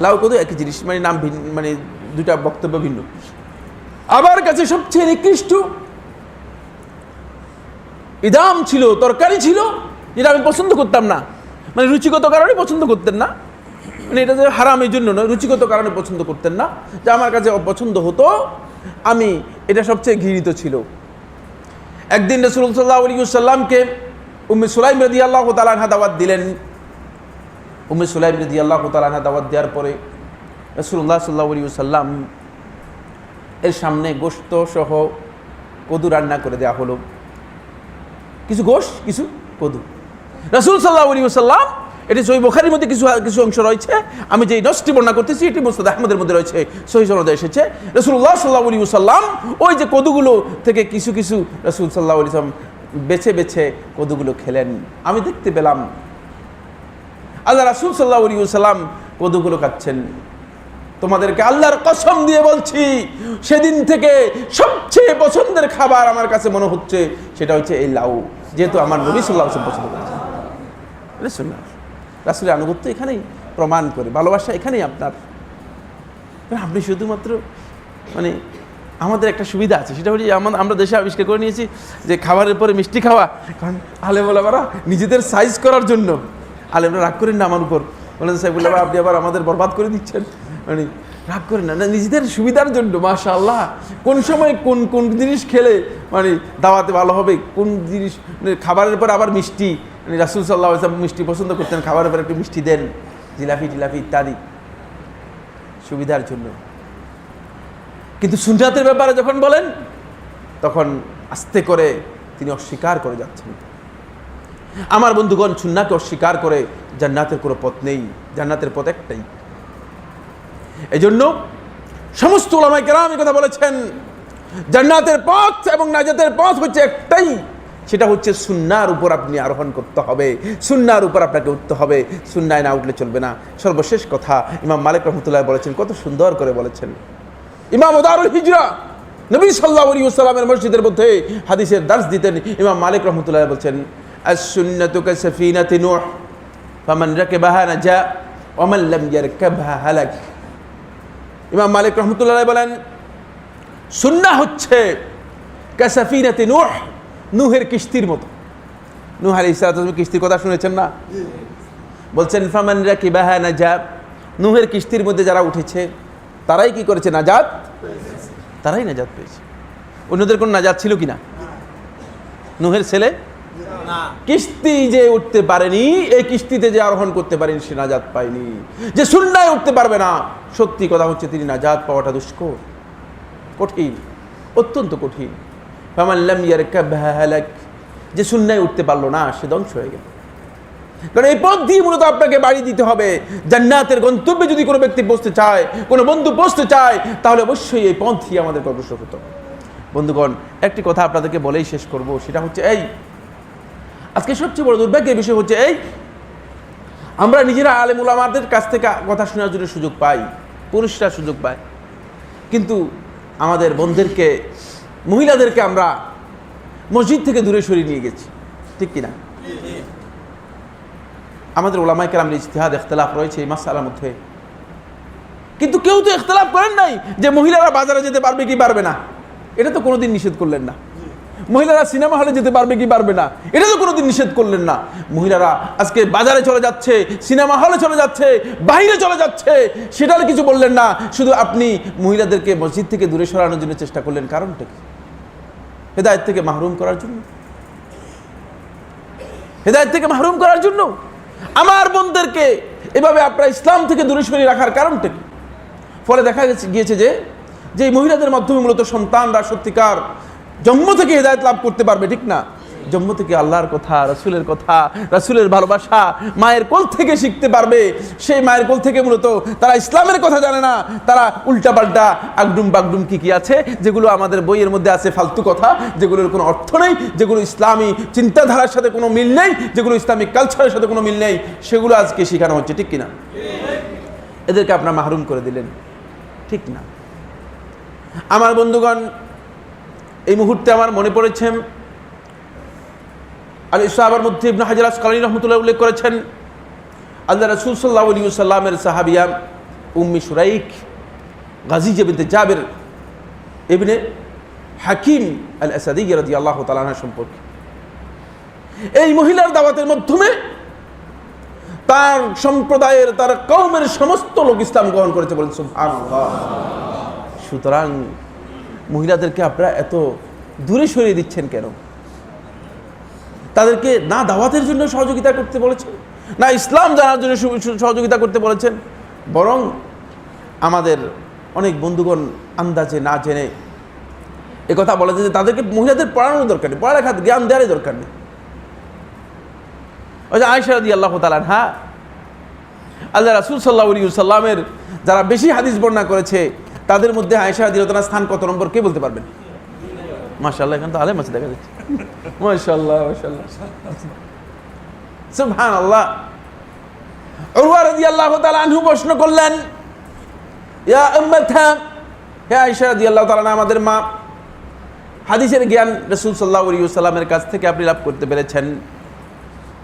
লাউ কদু একই জিনিস, মানে নাম ভিন্ন, মানে দুইটা বক্তব্য ভিন্ন। আমার কাছে সবচেয়ে নিকৃষ্ট ইদাম ছিল, তরকারি ছিল, যেটা আমি পছন্দ করতাম না, মানে রুচিগত কারণে পছন্দ করতেন না, মানে এটা যে হারাম এই জন্য নয়, রুচিগত কারণে পছন্দ করতেন না, যে আমার কাছে অপছন্দ হতো, আমি এটা সবচেয়ে ঘৃণিত ছিল। একদিন রাসূল সাল্লাল্লাহু আলাইহি ওয়াসাল্লামকে উম্মে সুলাইম রাদিয়াল্লাহু তাআলা আনহা দাওয়াত দিলেন। উম্মে সুলাইম রাদিয়াল্লাহু তাআলা আনহা দাওয়াত দেওয়ার পরে রাসূলুল্লাহ সাল্লাল্লাহু আলাইহি ওয়াসাল্লাম এর সামনে গোশত সহ কদু রান্না করে দেওয়া হলো, কিছু গোশ কিছু কদু। রাসূল সাল্লাল্লাহু আলাইহি ওয়াসাল্লাম, এটি সহিহ বুখারীর মধ্যে কিছু অংশ রয়েছে, আমি যে নসটি বর্ণনা করতেছি এটি মুসনাদ আহমদের মধ্যে রয়েছে, সহিহ সনদে এসেছে। রাসূলুল্লাহ সাল্লাল্লাহু আলাইহি ওয়াসাল্লাম ওই যে কদুগুলো থেকে কিছু কিছু রাসূল সাল্লাল্লাহু আলাইহি ওয়াসাল্লাম বেছে বেছে কদুগুলো খেলেন। আমি দেখতে পেলাম আল্লাহ রাসূল সাল্লাল্লাহু আলাইহি ওয়াসাল্লাম কদুগুলো খাচ্ছেন। তোমাদেরকে আল্লাহর কসম দিয়ে বলছি, সেদিন থেকে সবচেয়ে পছন্দের খাবার আমার কাছে মনে হচ্ছে সেটা হচ্ছে এই লাউ, যেহেতু আমার নবী সাল্লাল্লাহু আলাইহি ওয়াসাল্লাম পছন্দ করেছেন। এটা সুন্নাহ, রাসূলের আনুগত্য এখানেই প্রমাণ করে, ভালোবাসা এখানেই আপনার। আপনি শুধুমাত্র মানে আমাদের একটা সুবিধা আছে, সেটা হচ্ছে আমরা দেশে আবিষ্কার করে নিয়েছি যে খাবারের পরে মিষ্টি খাওয়া, কারণ আলেমওয়ালারা নিজেদের সাইজ করার জন্য, আলেমরা রাগ করেন না আমার উপর, বলেন সাইফুল্লাহ আপনি আবার আমাদের বরবাদ করে দিচ্ছেন, মানে রাগ করেন না, নিজেদের সুবিধার জন্য। মাশাআল্লাহ, কোন সময় কোন কোন জিনিস খেলে মানে দাওয়াতে ভালো হবে, কোন জিনিস খাবারের পর আবার মিষ্টি, মানে রাসূল সাল্লাল্লাহু আলাইহি ওয়াসাল্লাম মিষ্টি পছন্দ করতেন, খাবারের পর একটু মিষ্টি দেন, জিলাপি টিলাপি ইত্যাদি, সুবিধার জন্য। কিন্তু সুন্নাতের ব্যাপারে যখন বলেন তখন আস্তে করে তিনি অস্বীকার করে যাচ্ছেন। আমার বন্ধুগণ, সুন্নাহকে অস্বীকার করে জান্নাতের কোনো পথ নেই, জান্নাতের পথ একটাই। এজন্য সমস্ত উলামায়ে কেরাম এই কথা বলেছেন, জান্নাতের পথ এবং নাজাতের পথ হচ্ছে একটাই, সেটা হচ্ছে সুন্নাহর উপর আপনি আরোহণ করতে হবে, সুন্নাহর উপর আপনাকে উঠতে হবে, সুন্নায় না উঠলে চলবে না। সর্বশেষ কথা ইমাম মালিক রাহমাতুল্লাহ বলেছেন, কত সুন্দর করে বলেছেন। ইমাম দারুল হিজরা নবী সাল্লাল্লাহু আলাইহি ওয়াসাল্লামের মসজিদের মধ্যে হাদিসের দার্স দিতেন। ইমাম মালিক রাহমাতুল্লাহ বলেছেন, আস-সুন্নাতু কাসাফিনাতি নূহ ফামান রাকাবাহা নাজা ওয়া মান লাম ইয়ারকাবহা হালাক। ইমাম মালিক রাহমাতুল্লাহ বলেন, সুন্নাহ হচ্ছে কাসাফিনাতি নূহ, নূহের কিস্তির মতো। নূহ আলাইহিস সালাতু কিস্তির কথা শুনেছেন না? বলছেন ফামান রাকিবাহা নাজা, নূহের কিস্তির মধ্যে যারা উঠেছে তারাই কি করেছে? নাজাত, তারাই নাজাত পেয়েছে। অন্যদের কোন নাজাত ছিল কিনা? নূহের ছেলে কিস্তি যে উঠতে পারেনি, এই কিস্তিতে যে আরোহণ করতে পারেনি সে নাজাত পায়নি। যে সুন্নায় উঠতে পারবে না, সত্যি কথা হচ্ছে তিনি নাজাত পাওয়াটা দুষ্কর, কঠিন, অত্যন্ত কঠিন। ফামান লাম ইয়ারকাবহা হালাক, যে সুন্নায় উঠতে পারলো না সে ধ্বংস হয়ে গেল। কারণ এই পথ দিয়ে মূলত আপনাকে বাড়ি দিতে হবে। জান্নাতের গন্তব্যে যদি কোনো ব্যক্তি পৌঁছতে চায়, কোনো বন্ধু পৌঁছতে চায়, তাহলে অবশ্যই এই পথ দিয়ে আমাদেরকে অগ্রসর হতে হবে। বন্ধুগণ, একটি কথা আপনাদেরকে বলেই শেষ করব, সেটা হচ্ছে এই, আজকে সবচেয়ে বড় দুর্ভাগ্যের বিষয় হচ্ছে এই, আমরা নিজেরা আলেম উলামাদের কাছ থেকে কথা শোনার জন্য সুযোগ পাই, পুরুষরা সুযোগ পায়, কিন্তু আমাদের বোনদেরকে, মহিলাদেরকে আমরা মসজিদ থেকে দূরে সরিয়ে নিয়ে গেছি, ঠিক কিনা? আমাদের উলামায়ে কেরামের ইজতিহাদ ইখতিলাফ রয়েছে এই মাসআলার মধ্যে, কিন্তু কেউ তো ইখতিলাফ করেন নাই যে মহিলারা বাজারে যেতে পারবে কি পারবে না, এটা তো কোনোদিন নিষেধ করলেন না। মহিলারা সিনেমা হলে যেতে পারবে কি পারবে না, এটা তো কোনোদিন নিষেধ করলেন না। মহিলারা আজকে বাজারে চলে যাচ্ছে, সিনেমা হলে চলে যাচ্ছে, বাইরে চলে যাচ্ছে, সেটার কিছু বললেন না। শুধু আপনি মহিলাদেরকে মসজিদ থেকে দূরে সরানোর জন্য চেষ্টা করলেন, কারণটা কি? হেদায়েত থেকে মাহরুম করার জন্য, হেদায়েত থেকে মাহরুম করার জন্য। আমার বোনদেরকে এভাবে আপনারা ইসলাম থেকে দূরে সরিয়ে রাখার কারণটা কি? ফলে দেখা গিয়েছে যে মহিলাদের মাধ্যমে মূলত সন্তানরা সত্যিকার জন্ম থেকে হেদায়েত লাভ করতে পারবে, ঠিক না? জন্ম থেকে আল্লাহর কথা, রাসূলের কথা, রাসূলের ভালোবাসা মায়ের কোল থেকে শিখতে পারবে। সেই মায়ের কোল থেকে মূলত তারা ইসলামের কথা জানে না, তারা উল্টাপাল্টা আগডুম বাগডুম কি আছে, যেগুলো আমাদের বইয়ের মধ্যে আছে ফালতু কথা, যেগুলোর কোনো অর্থ নেই, যেগুলো ইসলামী চিন্তাধারার সাথে কোনো মিল নেই, যেগুলো ইসলামিক কালচারের সাথে কোনো মিল নেই, সেগুলো আজকে শেখানো হচ্ছে, ঠিক কিনা? এদেরকে আপনারা মাহরুম করে দিলেন, ঠিক না? আমার বন্ধুগণ, এই মুহূর্তে আমার মনে পড়েছে আল ইসহাবের মধ্যে ইবনে হাজার আসকালানী রাহমাতুল্লাহ উল্লেখ করেছেন, আল্লাহ রাসূল সাল্লাল্লাহু আলাইহি ওয়াসাল্লামের সাহাবিয়া উম্মি শুরাইক গাজিয়া বিনতে জাবির ইবনে হাকিম আল আসাদিয়্যা রাদিয়াল্লাহু তাআলা আনহা সম্পর্কে এই মহিলার দাওয়াতের মাধ্যমে তার সম্প্রদায়ের, তার কওমের সমস্ত লোক ইসলাম গ্রহণ করেছে, বলেন সুবহানাল্লাহ। সুতরাং মহিলাদেরকে আপনারা এত দূরে সরিয়ে দিচ্ছেন কেন? তাদেরকে না দাওয়াতের জন্য সহযোগিতা করতে বলেছেন, না ইসলাম জানার জন্য সহযোগিতা করতে বলেছেন, বরং আমাদের অনেক বন্ধুগণ আন্দাজে না জেনে একথা বলে যে তাদেরকে মহিলাদের পড়ানোর দরকার নেই, পড়ালেখার জ্ঞান দেওয়ারই দরকার নেই। ওই যে আয়েশা রাদিয়াল্লাহু তাআলা আনহা, আল্লাহ রাসূল সাল্লাল্লাহু আলাইহি ওয়াসাল্লামের যারা বেশি হাদিস বর্ণনা করেছে তাদের মধ্যে আয়েশা রাদিয়াল্লাহু তাআলার স্থান কত নম্বর কে বলতে পারবেন? মাশাআল্লাহ, এখন তো আলেম আছে দেখা যাচ্ছে, মাশাআল্লাহ মাশাআল্লাহ, সুবহানাল্লাহ। উরওয়া রাদিয়াল্লাহু তাআলা আনহু প্রশ্ন করলেন, ইয়া উম্মাতা, হে আয়েশা রাদিয়াল্লাহু তাআলা আমাদের মা, হাদিসের জ্ঞান রাসূল সাল্লাল্লাহু আলাইহি ওয়াসাল্লামের কাছ থেকে আপনি লাভ করতে পেরেছেন,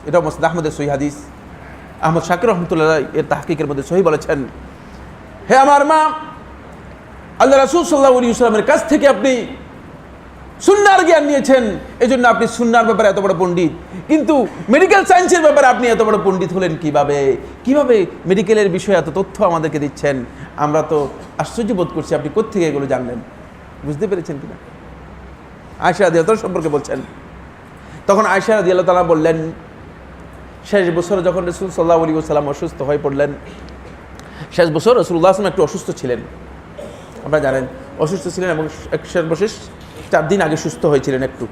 এটা মুসনাদ আহমদের সহিহ হাদিস, আহমদ শাকির রহমতুল্লাহ এর তাহকিকের মধ্যে সহিহ বলেছেন, হে আমার মা, আল্লাহ রাসূল সাল্লাল্লাহু আলাইহি ওয়াসাল্লামের কাছ থেকে আপনি সুন্নাহর জ্ঞান নিয়েছেন, এজন্য আপনি সুন্নাহর ব্যাপারে এত বড় পণ্ডিত, কিন্তু মেডিকেল সায়েন্সের ব্যাপারে আপনি এত বড় পণ্ডিত হলেন কিভাবে? কিভাবে মেডিকেলের বিষয়ে এত তথ্য আমাদেরকে দিচ্ছেন? আমরা তো আশ্চর্য বোধ করছি, আপনি কোত্থেকে এগুলো জানলেন? বুঝতে পেরেছেন কিনা? আয়েশা রাদিয়াল্লাহু তাআলা সম্পর্কে বলছেন। তখন আয়েশা রাদিয়াল্লাহু তাআলা বললেন, শেষ বছর যখন রাসূল সাল্লাল্লাহু আলাইহি ওয়াসাল্লাম অসুস্থ হয়ে পড়লেন, শেষ বছর রাসূলুল্লাহ সাল্লাল্লাহু আলাইহি ওয়াসাল্লাম একটু অসুস্থ ছিলেন, আপনারা জানেন অসুস্থ ছিলেন, এবং সর্বশেষ 4 দিন আগে সুস্থ হয়েছিলেন একটু।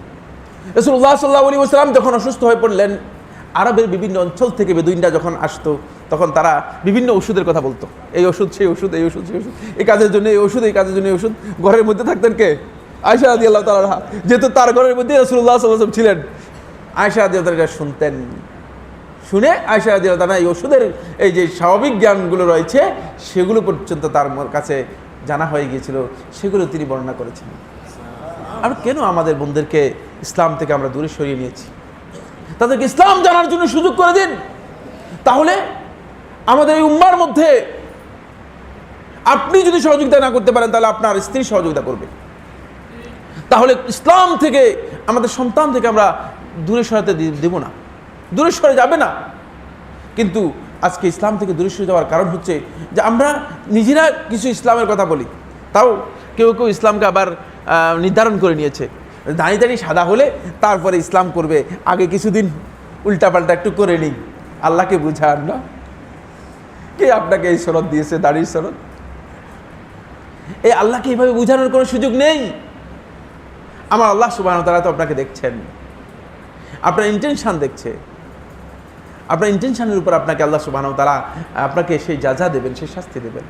রাসূলুল্লাহ সাল্লাল্লাহু আলাইহি ওয়াসাল্লাম যখন অসুস্থ হয়ে পড়লেন, আরবের বিভিন্ন অঞ্চল থেকে বেদুইনরা যখন আসতো তখন তারা বিভিন্ন ওষুধের কথা বলতো, এই ওষুধ সেই ওষুধ, এই ওষুধ সেই ওষুধ, এই কাজের জন্য এই ওষুধ, এই কাজের জন্য এই ওষুধ। ঘরের মধ্যে থাকতেন কে? আয়েশা রাদিয়াল্লাহু তাআলা, যেহেতু তার ঘরের মধ্যে রাসূলুল্লাহ সাল্লাল্লাহু আলাইহি ওয়াসাল্লাম ছিলেন। আয়েশা রাদিয়াল্লাহু তাআলা শুনতেন, শুনে আয়েশা রাদিয়াল্লাহু তাআলা এই ওষুধের এই যে স্বাভাবিক জ্ঞানগুলো রয়েছে সেগুলো পর্যন্ত তার কাছে জানা হয়ে গিয়েছিল, সেগুলো তিনি বর্ণনা করেছেন। আর কেন আমাদের বোনদেরকে ইসলাম থেকে আমরা দূরে সরিয়ে নিয়েছি? তাদেরকে ইসলাম জানার জন্য সুযোগ করে দিন, তাহলে আমাদের এই উম্মার মধ্যে আপনি যদি সহযোগিতা না করতে পারেন তাহলে আপনার স্ত্রী সহযোগিতা করবে। তাহলে ইসলাম থেকে আমাদের সন্তান থেকে আমরা দূরে সরাতে দেব না, দূরে সরে যাবে না। কিন্তু আজকে ইসলাম থেকে দূরে সরে যাওয়ার কারণ হচ্ছে যে আমরা নিজেরা কিছু ইসলামের কথা বলি, তাও কেউ কেউ ইসলামকে আবার নির্ধারণ করে নিয়েছে, দাঁড়িয়ে দাঁড়িয়ে সাদা হলে তারপরে ইসলাম করবে, আগে কিছুদিন উল্টাপাল্টা একটু করে নিই। আল্লাহকে বুঝান না, কে আপনাকে এই শরৎ দিয়েছে, দাড়ির শরৎ? এই আল্লাহকে এইভাবে বুঝানোর কোনো সুযোগ নেই। আমার আল্লাহ সুবহানাহু ওয়া তাআলা তো আপনাকে দেখছেন, আপনার ইন্টেনশন দেখছে, আপনার ইন্টেনশনের উপর আপনাকে আল্লাহ সুবহানাহু ওয়া তাআলা আপনাকে সেই যাজা দেবেন, সেই শাস্তি দেবেন।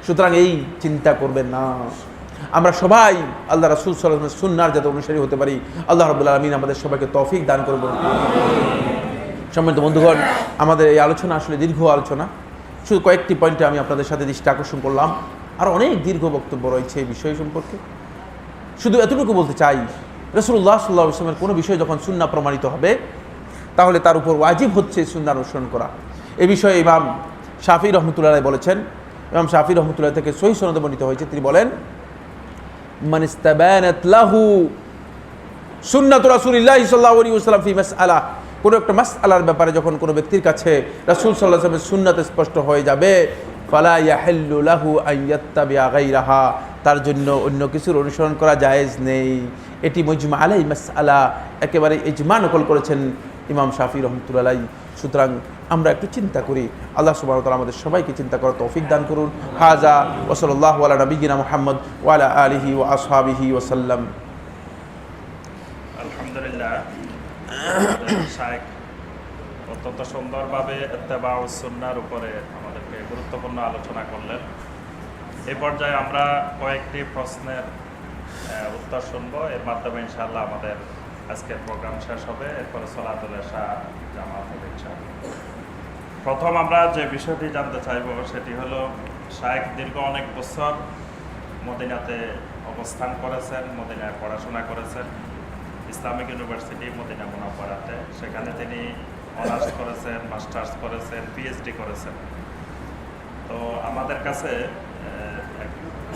সুতরাং এই চিন্তা করবেন না। আমরা সবাই আল্লাহ রাসূল সাল্লাল্লাহু আলাইহি ওয়াসাল্লামের সুন্নাহর যাতে অনুসারী হতে পারি, আল্লাহ রাব্বুল আলামিন আমাদের সবাইকে তৌফিক দান করবেন। সম্মানিত বন্ধুগণ, আমাদের এই আলোচনা আসলে দীর্ঘ আলোচনা, শুধু কয়েকটি পয়েন্টে আমি আপনাদের সাথে দৃষ্টি আকর্ষণ করলাম, আর অনেক দীর্ঘ বক্তব্য রয়েছে এই বিষয় সম্পর্কে। শুধু এতটুকু বলতে চাই, রাসূলুল্লাহ সাল্লাল্লাহু আলাইহি ওয়াসাল্লামের কোনো বিষয় যখন সুন্নাহ প্রমাণিত হবে তাহলে তার উপর ওয়াজিব হচ্ছে সুন্নাহ অনুসরণ করা। এ বিষয়ে ইমাম শাফি রহমতুল্লাহ বলেছেন, ইমাম শাফি রহমতুল্লাহ থেকে সহিহ সনদে বর্ণিত হয়েছে, তিনি বলেন, মান ইস্তাবানাত লাহু সুন্নাতু রাসূলিল্লাহি সাল্লাল্লাহু আলাইহি ওয়াসাল্লাম ফি মাসআলা, কোনো একটা মাসআলার ব্যাপারে যখন কোনো ব্যক্তির কাছে রাসূল সাল্লাল্লাহু আলাইহি ওয়াসাল্লামের সুন্নাত স্পষ্ট হয়ে যাবে, ফালা ইয়াহিল্লু লাহু আন ইয়াত্তাবিআ গায়রাহা, তার জন্য অন্য কিছুর অনুসরণ করা জায়েজ নেই। এটি মুজমা আলাইহি মাসআলা, একেবারে ইজমা নকল করেছেন ইমাম শাফি রহমতুল্লাহ আলাইহি। সুতরাং আমরা একটু চিন্তা করি, আল্লাহ সুবহানাহু ওয়া তাআলা আমাদের সবাইকে চিন্তা করার তৌফিক দান করুন। হাযা ওয়া সাল্লাল্লাহু আলা নবিয়িনা মুহাম্মদ ওয়া আলা আলিহি ওয়া আসহাবিহি ওয়া সাল্লাম। আলহামদুলিল্লাহ, শাইখ অত্যন্ত সুন্দরভাবে ইত্তেবাউস সুন্নাহর উপরে আমাদেরকে গুরুত্বপূর্ণ আলোচনা করলেন। এই পর্যায়ে আমরা কয়েকটি প্রশ্নের উত্তর শুনবো, এর মাধ্যমে ইনশাআল্লাহ আমাদের আজকের প্রোগ্রাম শেষ হবে, এরপরে সালাতুল ইশা জামাত হবে ইনশাআল্লাহ। প্রথম আমরা যে বিষয়টি জানতে চাইব সেটি হলো, শাইখ দীর্ঘ অনেক বছর মদিনাতে অবস্থান করেছেন, মদিনায় পড়াশোনা করেছেন, ইসলামিক ইউনিভার্সিটি মদিনা মুনাওয়ারাতে। সেখানে তিনি অনার্স করেছেন, মাস্টার্স করেছেন, পিএইচডি করেছেন। তো আমাদের কাছে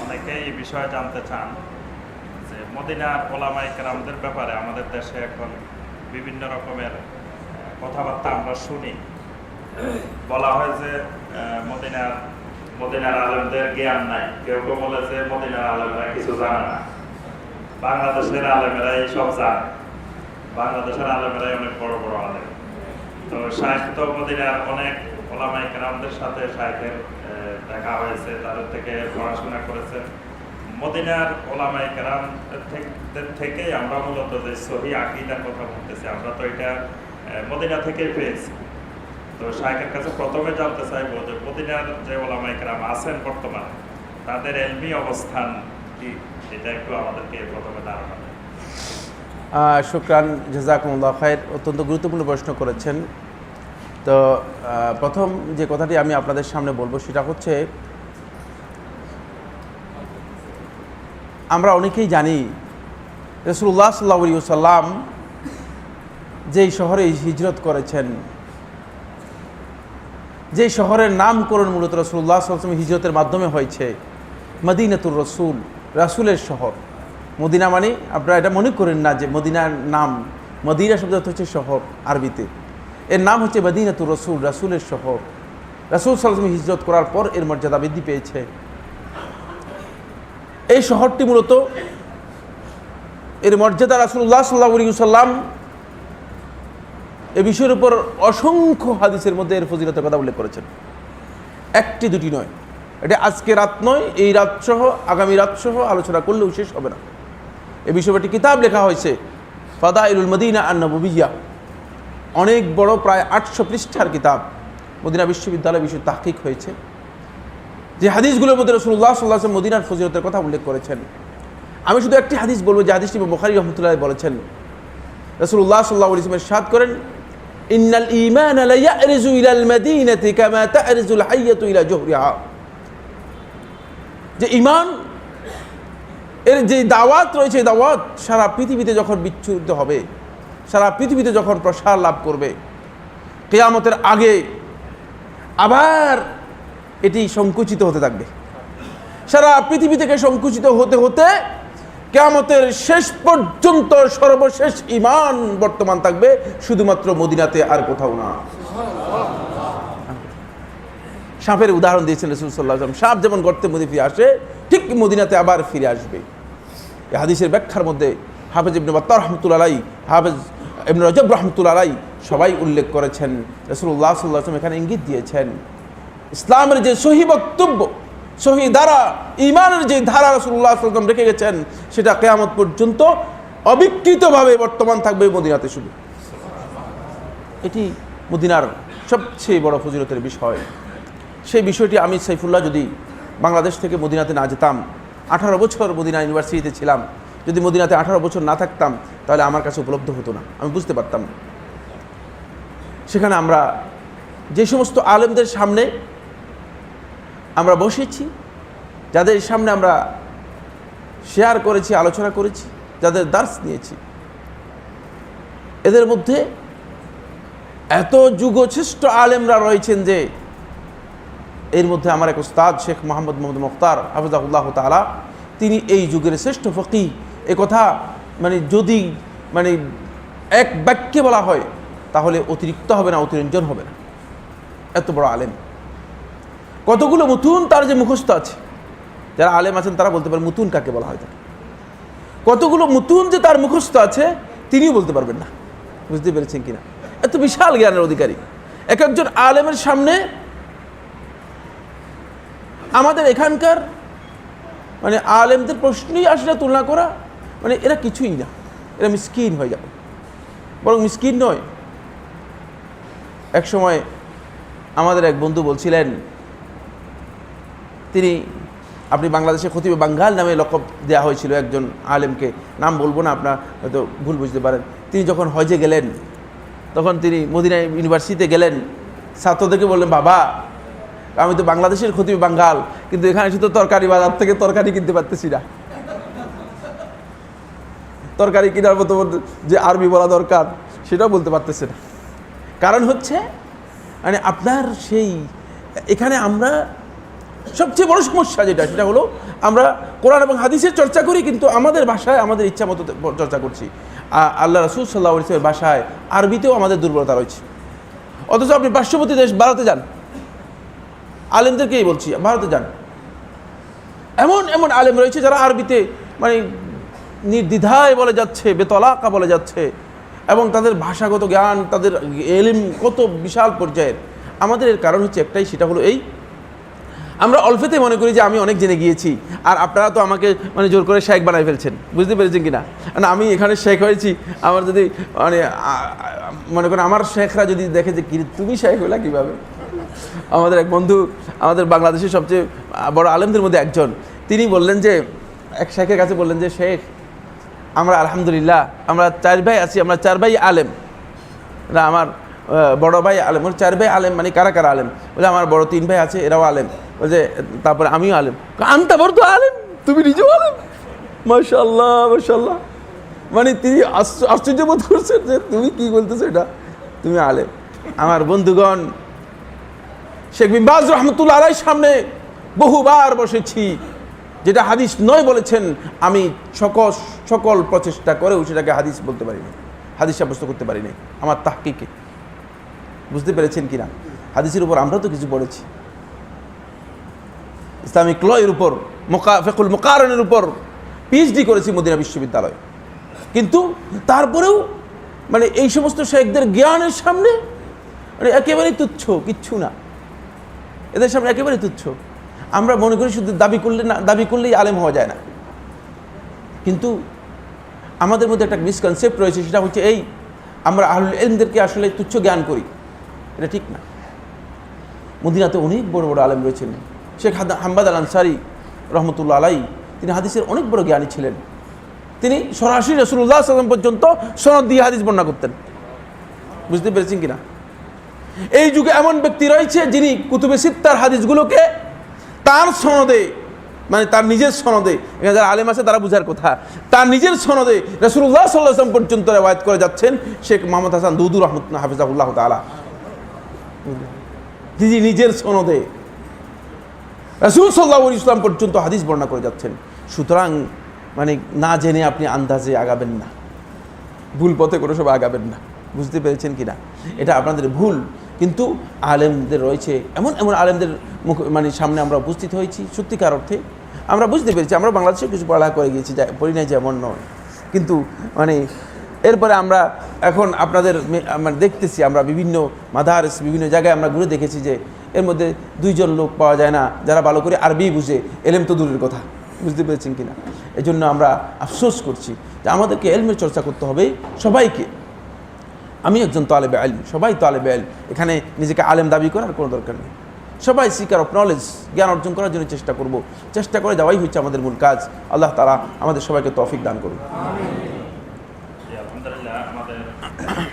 অনেকেই এই বিষয়ে জানতে চান যে মদিনার ওলামায়ে কেরামদের ব্যাপারে আমাদের দেশে এখন বিভিন্ন রকমের কথাবার্তা আমরা শুনি। বলা হয় যে মদিনার আলেমদের জ্ঞান নাই, কেউ কেউ বলে যে মদিনার আলেমরা কিছু জানে না, বাংলাদেশের আলেমেরাই সব জানে, বাংলাদেশের আলেমেরাই অনেক বড় বড় আলেম। তো শাইখ তো মদিনার অনেক ওলামায়ে কেরামদের সাথে শাইখের দেখা হয়েছে, তাদের থেকে পড়াশোনা করেছেন। মদিনার ওলামায়ে কেরামদের থেকেই আমরা মূলত যে সহি আকীদার কথা বলতেছি, আমরা তো এটা মদিনা থেকেই পেয়েছি। তো শাইখের কাছে প্রথমে জানতে চাইবো যে মদিনার যে ওলামায়ে কেরাম আছেন বর্তমানে, তাদের ইলমি অবস্থান কি, এটা একটু আমাদেরকে প্রথমে ধারণা দেন। শুকরান, জাযাকুমুল্লাহ খায়র। অত্যন্ত গুরুত্বপূর্ণ প্রশ্ন করেছেন। তো প্রথম যে কথাটি আমি আপনাদের সামনে বলবো সেটা হচ্ছে, আমরা অনেকেই জানি রাসূলুল্লাহ সাল্লাল্লাহু আলাইহি ওয়াসাল্লাম যেই শহরে হিজরত করেছেন, যেই শহরের নামকরণ মূলত রাসূলুল্লাহ সাল্লাল্লাহু আলাইহি ওয়াসাল্লাম হিজরতের মাধ্যমে হয়েছে, মদিনাতুর রাসূল, রাসূলের শহর। মদিনা মানে আপনারা এটা মনে করেন না যে মদিনার নাম, মদিনা শব্দ হচ্ছে শহর আরবিতে, এর নাম হচ্ছে মদিনাতুর রাসূল, রাসূলের শহর। রাসূল সাল্লাল্লাহু আলাইহি ওয়াসাল্লাম হিজরত করার পর এর মর্যাদা বৃদ্ধি পেয়েছে। এই শহরটি মূলত এর মর্যাদা রাসূলুল্লাহ সাল্লাল্লাহু আলাইহি ওয়াসাল্লাম এ বিষয়ের উপর অসংখ্য হাদিসের মধ্যে এর ফজিলতের কথা উল্লেখ করেছেন, একটি দুটি নয়। এটা আজকে রাত নয়, এই রাত সহ আগামী রাত সহ আলোচনা করলেও শেষ হবে না। এ বিষয়ে একটি কিতাব লেখা হয়েছে, ফাদাইলুল মদিনা আন-নববিয়্যাহ, অনেক বড়, প্রায় 800 পৃষ্ঠার কিতাব। মদিনা বিশ্ববিদ্যালয় বিষয়ে তাহকিক হয়েছে। যে হাদিসগুলোর মধ্যে রাসূলুল্লাহ সাল্লাল্লাহু আলাইহি ওয়াসাল্লাম মদিনার ফজিলতের কথা উল্লেখ করেছেন। আমি শুধু একটি হাদিস বলবো, যে হাদিসটি বুখারী রাহমাতুল্লাহ বলেছেন। রাসূলুল্লাহ সাল্লাল্লাহু আলাইহি ওয়াসাল্লাম ইরশাদ করেন, ইন্নাল ঈমানা লা ইয়ারজু ইলাল মাদিনাতি কামা তারজুল হাইয়াতু ইলা জুহরিহা। যে ঈমান এর যে দাওয়াত রয়েছে, দাওয়াত সারা পৃথিবীতে যখন বিচ্ছুরিত হবে, সারা পৃথিবীতে যখন প্রসার লাভ করবে, কিয়ামতের আগে আবার এটি সংকুচিত হতে থাকবে। সারা পৃথিবী থেকে সংকুচিত হতে হতে কিয়ামতের শেষ পর্যন্ত সর্বশেষ ঈমান বর্তমান থাকবে শুধুমাত্র মদিনাতে, আর কোথাও না। সাপের উদাহরণ দিয়েছেন রাসূল সাল্লাল্লাহু আলাইহি ওয়াসাল্লাম। সাপ যেমন গর্তের মধ্যে ফিরে আসে, ঠিক মদিনাতে আবার ফিরে আসবে। এই হাদিসের ব্যাখ্যার মধ্যে হাফেজ ইবনে বাত্তার রাহমাতুল্লাহ আলাইহি, হাফেজ ইবনে রজব রাহমাতুল্লাহ আলাইহি সবাই উল্লেখ করেছেন। রাসূলুল্লাহ সাল্লাল্লাহু আলাইহি ওয়াসাল্লাম এখানে ইঙ্গিত দিয়েছেন, ইসলামের যে সহি বক্তব্য, সহি ধারা, ঈমানের যে ধারা রাসূলুল্লাহ সাল্লাল্লাহু আলাইহি ওয়াসাল্লাম রেখে গেছেন, সেটা কিয়ামত পর্যন্ত অবিকৃতভাবে বর্তমান থাকবে মদিনাতে শুধু। এটি মদিনার সবচেয়ে বড় ফজিলতের বিষয়। সেই বিষয়টি আমি সাইফুল্লাহ যদি বাংলাদেশ থেকে মদিনাতে না যেতাম, 18 বছর মদিনা ইউনিভার্সিটিতে ছিলাম, যদি মদিনাতে 18 বছর না থাকতাম, তাহলে আমার কাছে উপলব্ধ হতো না, আমি বুঝতে পারতাম না। সেখানে আমরা যে সমস্ত আলেমদের সামনে আমরা বসেছি, যাদের সামনে আমরা শেয়ার করেছি, আলোচনা করেছি, যাদের দার্স নিয়েছি, এদের মধ্যে এত যুগশ্রেষ্ঠ আলেমরা রয়েছেন যে এর মধ্যে আমার এক উস্তাদ শেখ মোহাম্মদ মুখতার হাফিজাহুল্লাহ তাআলা, তিনি এই যুগের শ্রেষ্ঠ ফকিহ। এ কথা যদি এক বাক্যে বলা হয় তাহলে অতিরিক্ত হবে না, অতিরঞ্জন হবে না। এত বড় আলেম, কতগুলো মুতুন তার যে মুখস্থ আছে, যারা আলেম আছেন তারা বলতে পারেন মুতুন কাকে বলা হয়। কতগুলো মুতুন যে তার মুখস্থ আছে তিনিও বলতে পারবেন না। বুঝতে পেরেছেন কিনা? এত বিশাল জ্ঞানের অধিকারী এক একজন আলেমের সামনে আমাদের এখানকার আলেমদের প্রশ্নই আসলে তুলনা করা, এরা কিছুই না, এরা মিসকিন হয়ে যাবে। বরং মিসকিন নয়, এক সময় আমাদের এক বন্ধু বলছিলেন, তিনি, আপনি বাংলাদেশে খতিবে বাঙ্গাল নামে লকব দেওয়া হয়েছিল একজন আলেমকে, নাম বলবো না, আপনার হয়তো ভুল বুঝতে পারেন। তিনি যখন হজে গেলেন, তখন তিনি মদিনা ইউনিভার্সিটিতে গেলেন, ছাত্রদেরকে বললেন, বাবা আমি তো বাংলাদেশের খতিবে বাঙ্গাল, কিন্তু এখানে শুধু তরকারি বাজার থেকে তরকারি কিনতে পারতেছি না। তরকারি কেনার মতো যে আরবি বলা দরকার সেটাও বলতে পারতেছে না। কারণ হচ্ছে মানে আপনার সেই এখানে আমরা সবচেয়ে বড় সমস্যা সেটা হলো আমরা কোরআন এবং হাদিসের চর্চা করি, কিন্তু আমাদের ভাষায় আমাদের ইচ্ছা মতো চর্চা করছি। আল্লাহ রাসূল সাল্লাল্লাহু আলাইহি ওয়াসাল্লামের ভাষায় আরবিতেও আমাদের দুর্বলতা রয়েছে। অথচ আপনি পার্শ্ববর্তী দেশ ভারতে যান, আলেমদেরকেই বলছি, ভারতে যান, এমন এমন আলেম রয়েছে যারা আরবিতে মানে নির্দ্বিধায় বলে যাচ্ছে, বেতলাকা বলে যাচ্ছে, এবং তাদের ভাষাগত জ্ঞান, তাদের এলিম কত বিশাল পর্যায়ের। আমাদের এর কারণ হচ্ছে একটাই, সেটা হলো এই আমরা অল্পেতে মনে করি যে আমি অনেক জেনে গিয়েছি, আর আপনারা তো আমাকে মানে জোর করে শেখ বানাই ফেলছেন। বুঝতে পেরেছেন কি না? না, আমি এখানে শেখ হয়েছি, আমার যদি মানে মনে করেন আমার শেখরা যদি দেখে যে কি তুমি শেখ হলা কীভাবে। আমাদের এক বন্ধু, আমাদের বাংলাদেশের সবচেয়ে বড় আলেমদের মধ্যে একজন, তিনি বললেন যে এক শেখের কাছে বললেন যে শেখ, আমরা আলহামদুলিল্লাহ আমরা 4 ভাই আছি, আমরা 4 ভাই আলেম। না, আমার বড় ভাই আলেম, ওর 4 ভাই আলেম, মানে কারা কারা আলেম? বলে আমার বড় 3 ভাই আছে, এরাও আলেম। বলছে তারপরে আমিও আলেম। আনতা বড় তো আলেম, তুমি নিজেও আলেম। মাশাআল্লাহ মাশাআল্লাহ, মানে তিনি আশ্চর্য বোধ করছেন যে তুমি কি বলতেছো, এটা তুমি আলেম। আমার বন্ধুগণ, শেখ বিন বাজ রহমতুল্লাহ আলাইহির সামনে বহুবার বসেছি, যেটা হাদিস নয় বলেছেন, আমি সকল প্রচেষ্টা করেও সেটাকে হাদিস বলতে পারিনি, হাদিস সাব্যস্ত করতে পারিনি আমার তাহকিকে। বুঝতে পেরেছেন কিনা? হাদিসের উপর আমরা তো কিছু পড়েছি, ইসলামিক ল এর উপর, ফিকহুল মুকারনের উপর পিএইচডি করেছি মদিনা বিশ্ববিদ্যালয়, কিন্তু তারপরেও মানে এই সমস্ত শেখদের জ্ঞানের সামনে মানে একেবারেই তুচ্ছ, কিচ্ছু না, এদের সামনে একেবারে তুচ্ছ। আমরা মনে করি শুধু দাবি করলেই আলেম হওয়া যায় না, কিন্তু আমাদের মধ্যে একটা মিসকনসেপ্ট রয়েছে, সেটা হচ্ছে এই, আমরা আহলুল ইলমদেরকে আসলে তুচ্ছ জ্ঞান করি, এটা ঠিক না। মদিনাতে অনেক বড় বড় আলেম রয়েছেন। শেখ হাম্মাদ আল আনসারী রহমতুল্লাহ আলাই, তিনি হাদিসের অনেক বড় জ্ঞানী ছিলেন। তিনি সরাসরি রাসূলুল্লাহ সাল্লাল্লাহু আলাইহি ওয়াসাল্লাম পর্যন্ত সনদ দিয়ে হাদিস বর্ণনা করতেন। বুঝতে পেরেছেন কিনা? এই যুগে এমন ব্যক্তি রয়েছে যিনি কুতুবে সিত্তার হাদিসগুলোকে তার সনদে, মানে তার নিজের সনদে, এখানে যারা আলেম আছে তারা বুঝার কথা, তার নিজের সনদে রাসূলুল্লাহ সাল্লাল্লাহু আলাইহি ওয়াসাল্লাম পর্যন্ত রিওয়ায়াত করে যাচ্ছেন শেখ মুহাম্মদ হাসান দুদু রহমাতুল্লাহ হাফিজাহুল্লাহ তাআলা। যিনি নিজের সনদে রাসূল সাল্লাল্লাহু আলাইহি ওয়াসাল্লাম পর্যন্ত হাদিস বর্ণনা করে যাচ্ছেন। সুতরাং মানে না জেনে আপনি আন্দাজে আগাবেন না, ভুল পথে কোনো সময় আগাবেন না। বুঝতে পেরেছেন কি না? এটা আপনাদের ভুল। কিন্তু আলেমদের রয়েছে, এমন এমন আলেমদের মানে সামনে আমরা উপস্থিত হয়েছি, সত্যিকার অর্থে আমরা বুঝতে পেরেছি। আমরা বাংলাদেশে কিছু পড়ালেখা করে গিয়েছি, পড়ি নাই যেমন নয়, কিন্তু মানে এরপরে আমরা এখন আপনাদের মানে দেখতেছি, আমরা বিভিন্ন মাদারিস বিভিন্ন জায়গায় আমরা ঘুরে দেখেছি যে এর মধ্যে 2 জন লোক পাওয়া যায় না যারা ভালো করে আরবি বুঝে, এলেম তো দূরের কথা। বুঝতে পেরেছেন কিনা? এই জন্য আমরা আফসোস করছি যে আমাদেরকে এলমের চর্চা করতে হবে সবাইকে। আমি একজন তালেবে ইলম, সবাই তালেবে ইলম, এখানে নিজেকে আলেম দাবি করার কোনো দরকার নেই। সবাই সিকার অফ নলেজ, জ্ঞান অর্জন করার জন্য চেষ্টা করব, চেষ্টা করে যাওয়াই হচ্ছে আমাদের মূল কাজ। আল্লাহ তাআলা আমাদের সবাইকে তৌফিক দান করুন। আলহামদুলিল্লাহ, আমাদের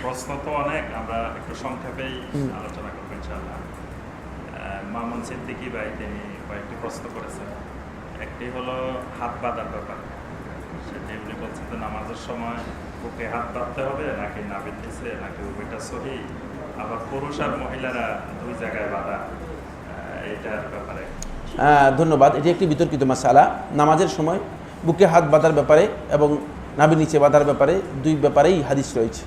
প্রশ্ন তো অনেক, আমরা একটু সংক্ষেপেই আলোচনা করব ইনশাআল্লাহ। মামুন সিদ্দিকী ভাই তিনি কয়েকটি প্রশ্ন করেছেন। একটি হলো হাত বাঁধার ব্যাপার, সেটি উনি বলছেন যে নামাজের সময় বুকে হাত বাঁধতে হবে নাকি নাভির নিচে, নাকি উভয়টা সহি, আবার পুরুষ আর মহিলারা 2 জায়গায় বাঁধা, এইটার ব্যাপারে। ধন্যবাদ। এটি একটি বিতর্কিত মাসালা। নামাজের সময় বুকে হাত বাঁধার ব্যাপারে এবং নাভির নিচে বাঁধার ব্যাপারে 2 ব্যাপারেই হাদিস রয়েছে।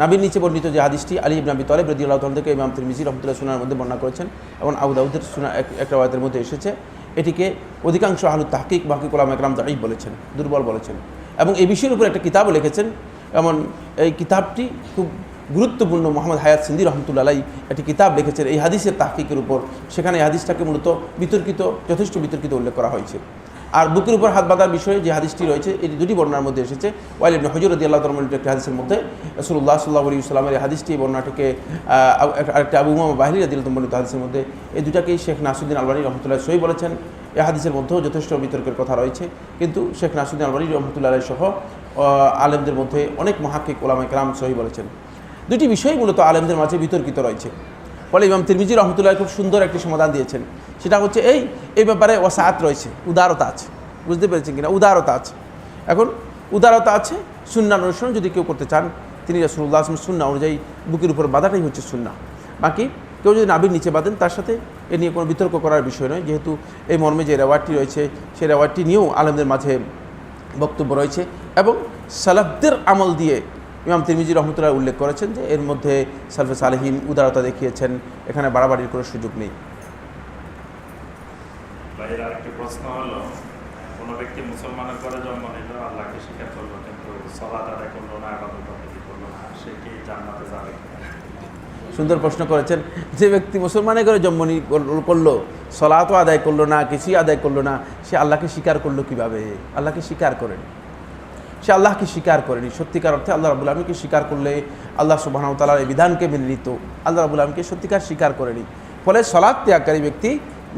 নাভির নিচে বর্ণিত যে হাদিসটি আলী ইবনে আবি তালিব রাদিয়াল্লাহু তাআলা থেকে ইমাম তিরমিজি রাহমাতুল্লাহ সুনানের মধ্যে বর্ণনা করেছেন এবং আবু দাউদের সুনান এক riwayat-এর মধ্যে এসেছে, এটিকে অধিকাংশ আহলুত তাহকিক বাকি উলামা ইকরাম দাঈফ বলেছেন, দুর্বল বলেছেন, এবং এই বিষয়ের উপর একটা কিতাবও লিখেছেন। এমন এই কিতাবটি খুব গুরুত্বপূর্ণ। মোহাম্মদ হায়াত সিন্দি রহমতুল্লাহ আলাইহি একটি কিতাব লিখেছেন এই হাদিসের তাহকিকের উপর। সেখানে এই হাদিসটাকে মূলত বিতর্কিত, যথেষ্ট বিতর্কিত উল্লেখ করা হয়েছে। আর বুকের উপর হাত বাঁধার বিষয়ে যে হাদিসটি রয়েছে, এটি 2টি বর্ণনার মধ্যে এসেছে। ওয়াইল ইবনে হুজর রাদিয়াল্লাহু তাআলা একটি হাদিসের মধ্যে রাসূলুল্লাহ সাল্লাল্লাহু আলাইহি ওয়াসাল্লামের এই হাদিসটি বর্ণনাটিকে আরেকটা আবু উমামা বাহিলী রাদিয়াল্লাহু তাআলা বর্ণিত হাদিসের মধ্যে, এই দুটাকেই শেখ নাসিরউদ্দিন আলবানী রহমতুল্লাহ সহি বলেছেন। এই হাদিসের মধ্যেও যথেষ্ট বিতর্কের কথা রয়েছে, কিন্তু শেখ নাসিরউদ্দিন আলবানী রহমতুল্লাহ সহ আলেমদের মধ্যে অনেক মুহাক্কিক উলামা ইকরাম সহি বলেছেন। 2টি বিষয় মূলত আলেমদের মাঝে বিতর্কিত রয়েছে। ফলে ইমাম তিরমিজি রহমতুল্লাহ খুব সুন্দর একটি সমাধান দিয়েছেন, সেটা হচ্ছে এই ব্যাপারে ওয়াসাআত রয়েছে, উদারতা আছে। বুঝতে পেরেছেন কিনা? উদারতা আছে। এখন উদারতা আছে, সুন্নাহ অনুসরণ যদি কেউ করতে চান তিনি রাসূলুল্লাহ সাল্লাল্লাহু আলাইহি ওয়াসাল্লাম সুন্নাহ অনুযায়ী বুকের উপর বাঁধাটাই হচ্ছে সুন্নাহ। বাকি কেউ যদি নাভির নিচে বাঁধেন তার সাথে এ নিয়ে কোনো বিতর্ক করার বিষয় নয়, যেহেতু এই মর্মে যে রেওয়ায়তটি রয়েছে সেই রেওয়ায়তটি নিয়েও আলেমদের মাঝে বক্তব্য রয়েছে এবং সালাফদের আমল দিয়ে ইমাম তিরমিজি রহমতুল্লাহ উল্লেখ করেছেন যে এর মধ্যে সালফে সালেহিন উদারতা দেখিয়েছেন, এখানে বাড়াবাড়ির কোনো সুযোগ নেই। ভাইয়ের আরেকটি প্রশ্ন হলো, কোনো ব্যক্তি মুসলমানের ঘরে জন্ম নিল, আল্লাহকে স্বীকার করলো কিন্তু সালাত আদায় করলো না, ইবাদত বন্দেগী করলো না, সে কি জান্নাতে যাবে কিনা? সুন্দর প্রশ্ন করেছেন। যে ব্যক্তি মুসলমানের ঘরে জন্ম করলো, সলাতও আদায় করলো না, কিছুই আদায় করলো না, সে আল্লাহকে স্বীকার করলো কিভাবে? আল্লাহকে স্বীকার করেনি, সে আল্লাহকে স্বীকার করেনি। সত্যিকার অর্থে আল্লাহ রাব্বুল আলামিনকে স্বীকার করলে আল্লাহ সুবহানাহু ওয়া তাআলার এই বিধানকে মেনে নিত, আল্লাহ রাব্বুল আলামিনকে সত্যিকার স্বীকার করেনি। ফলে সলাৎ ত্যাগকারী ব্যক্তি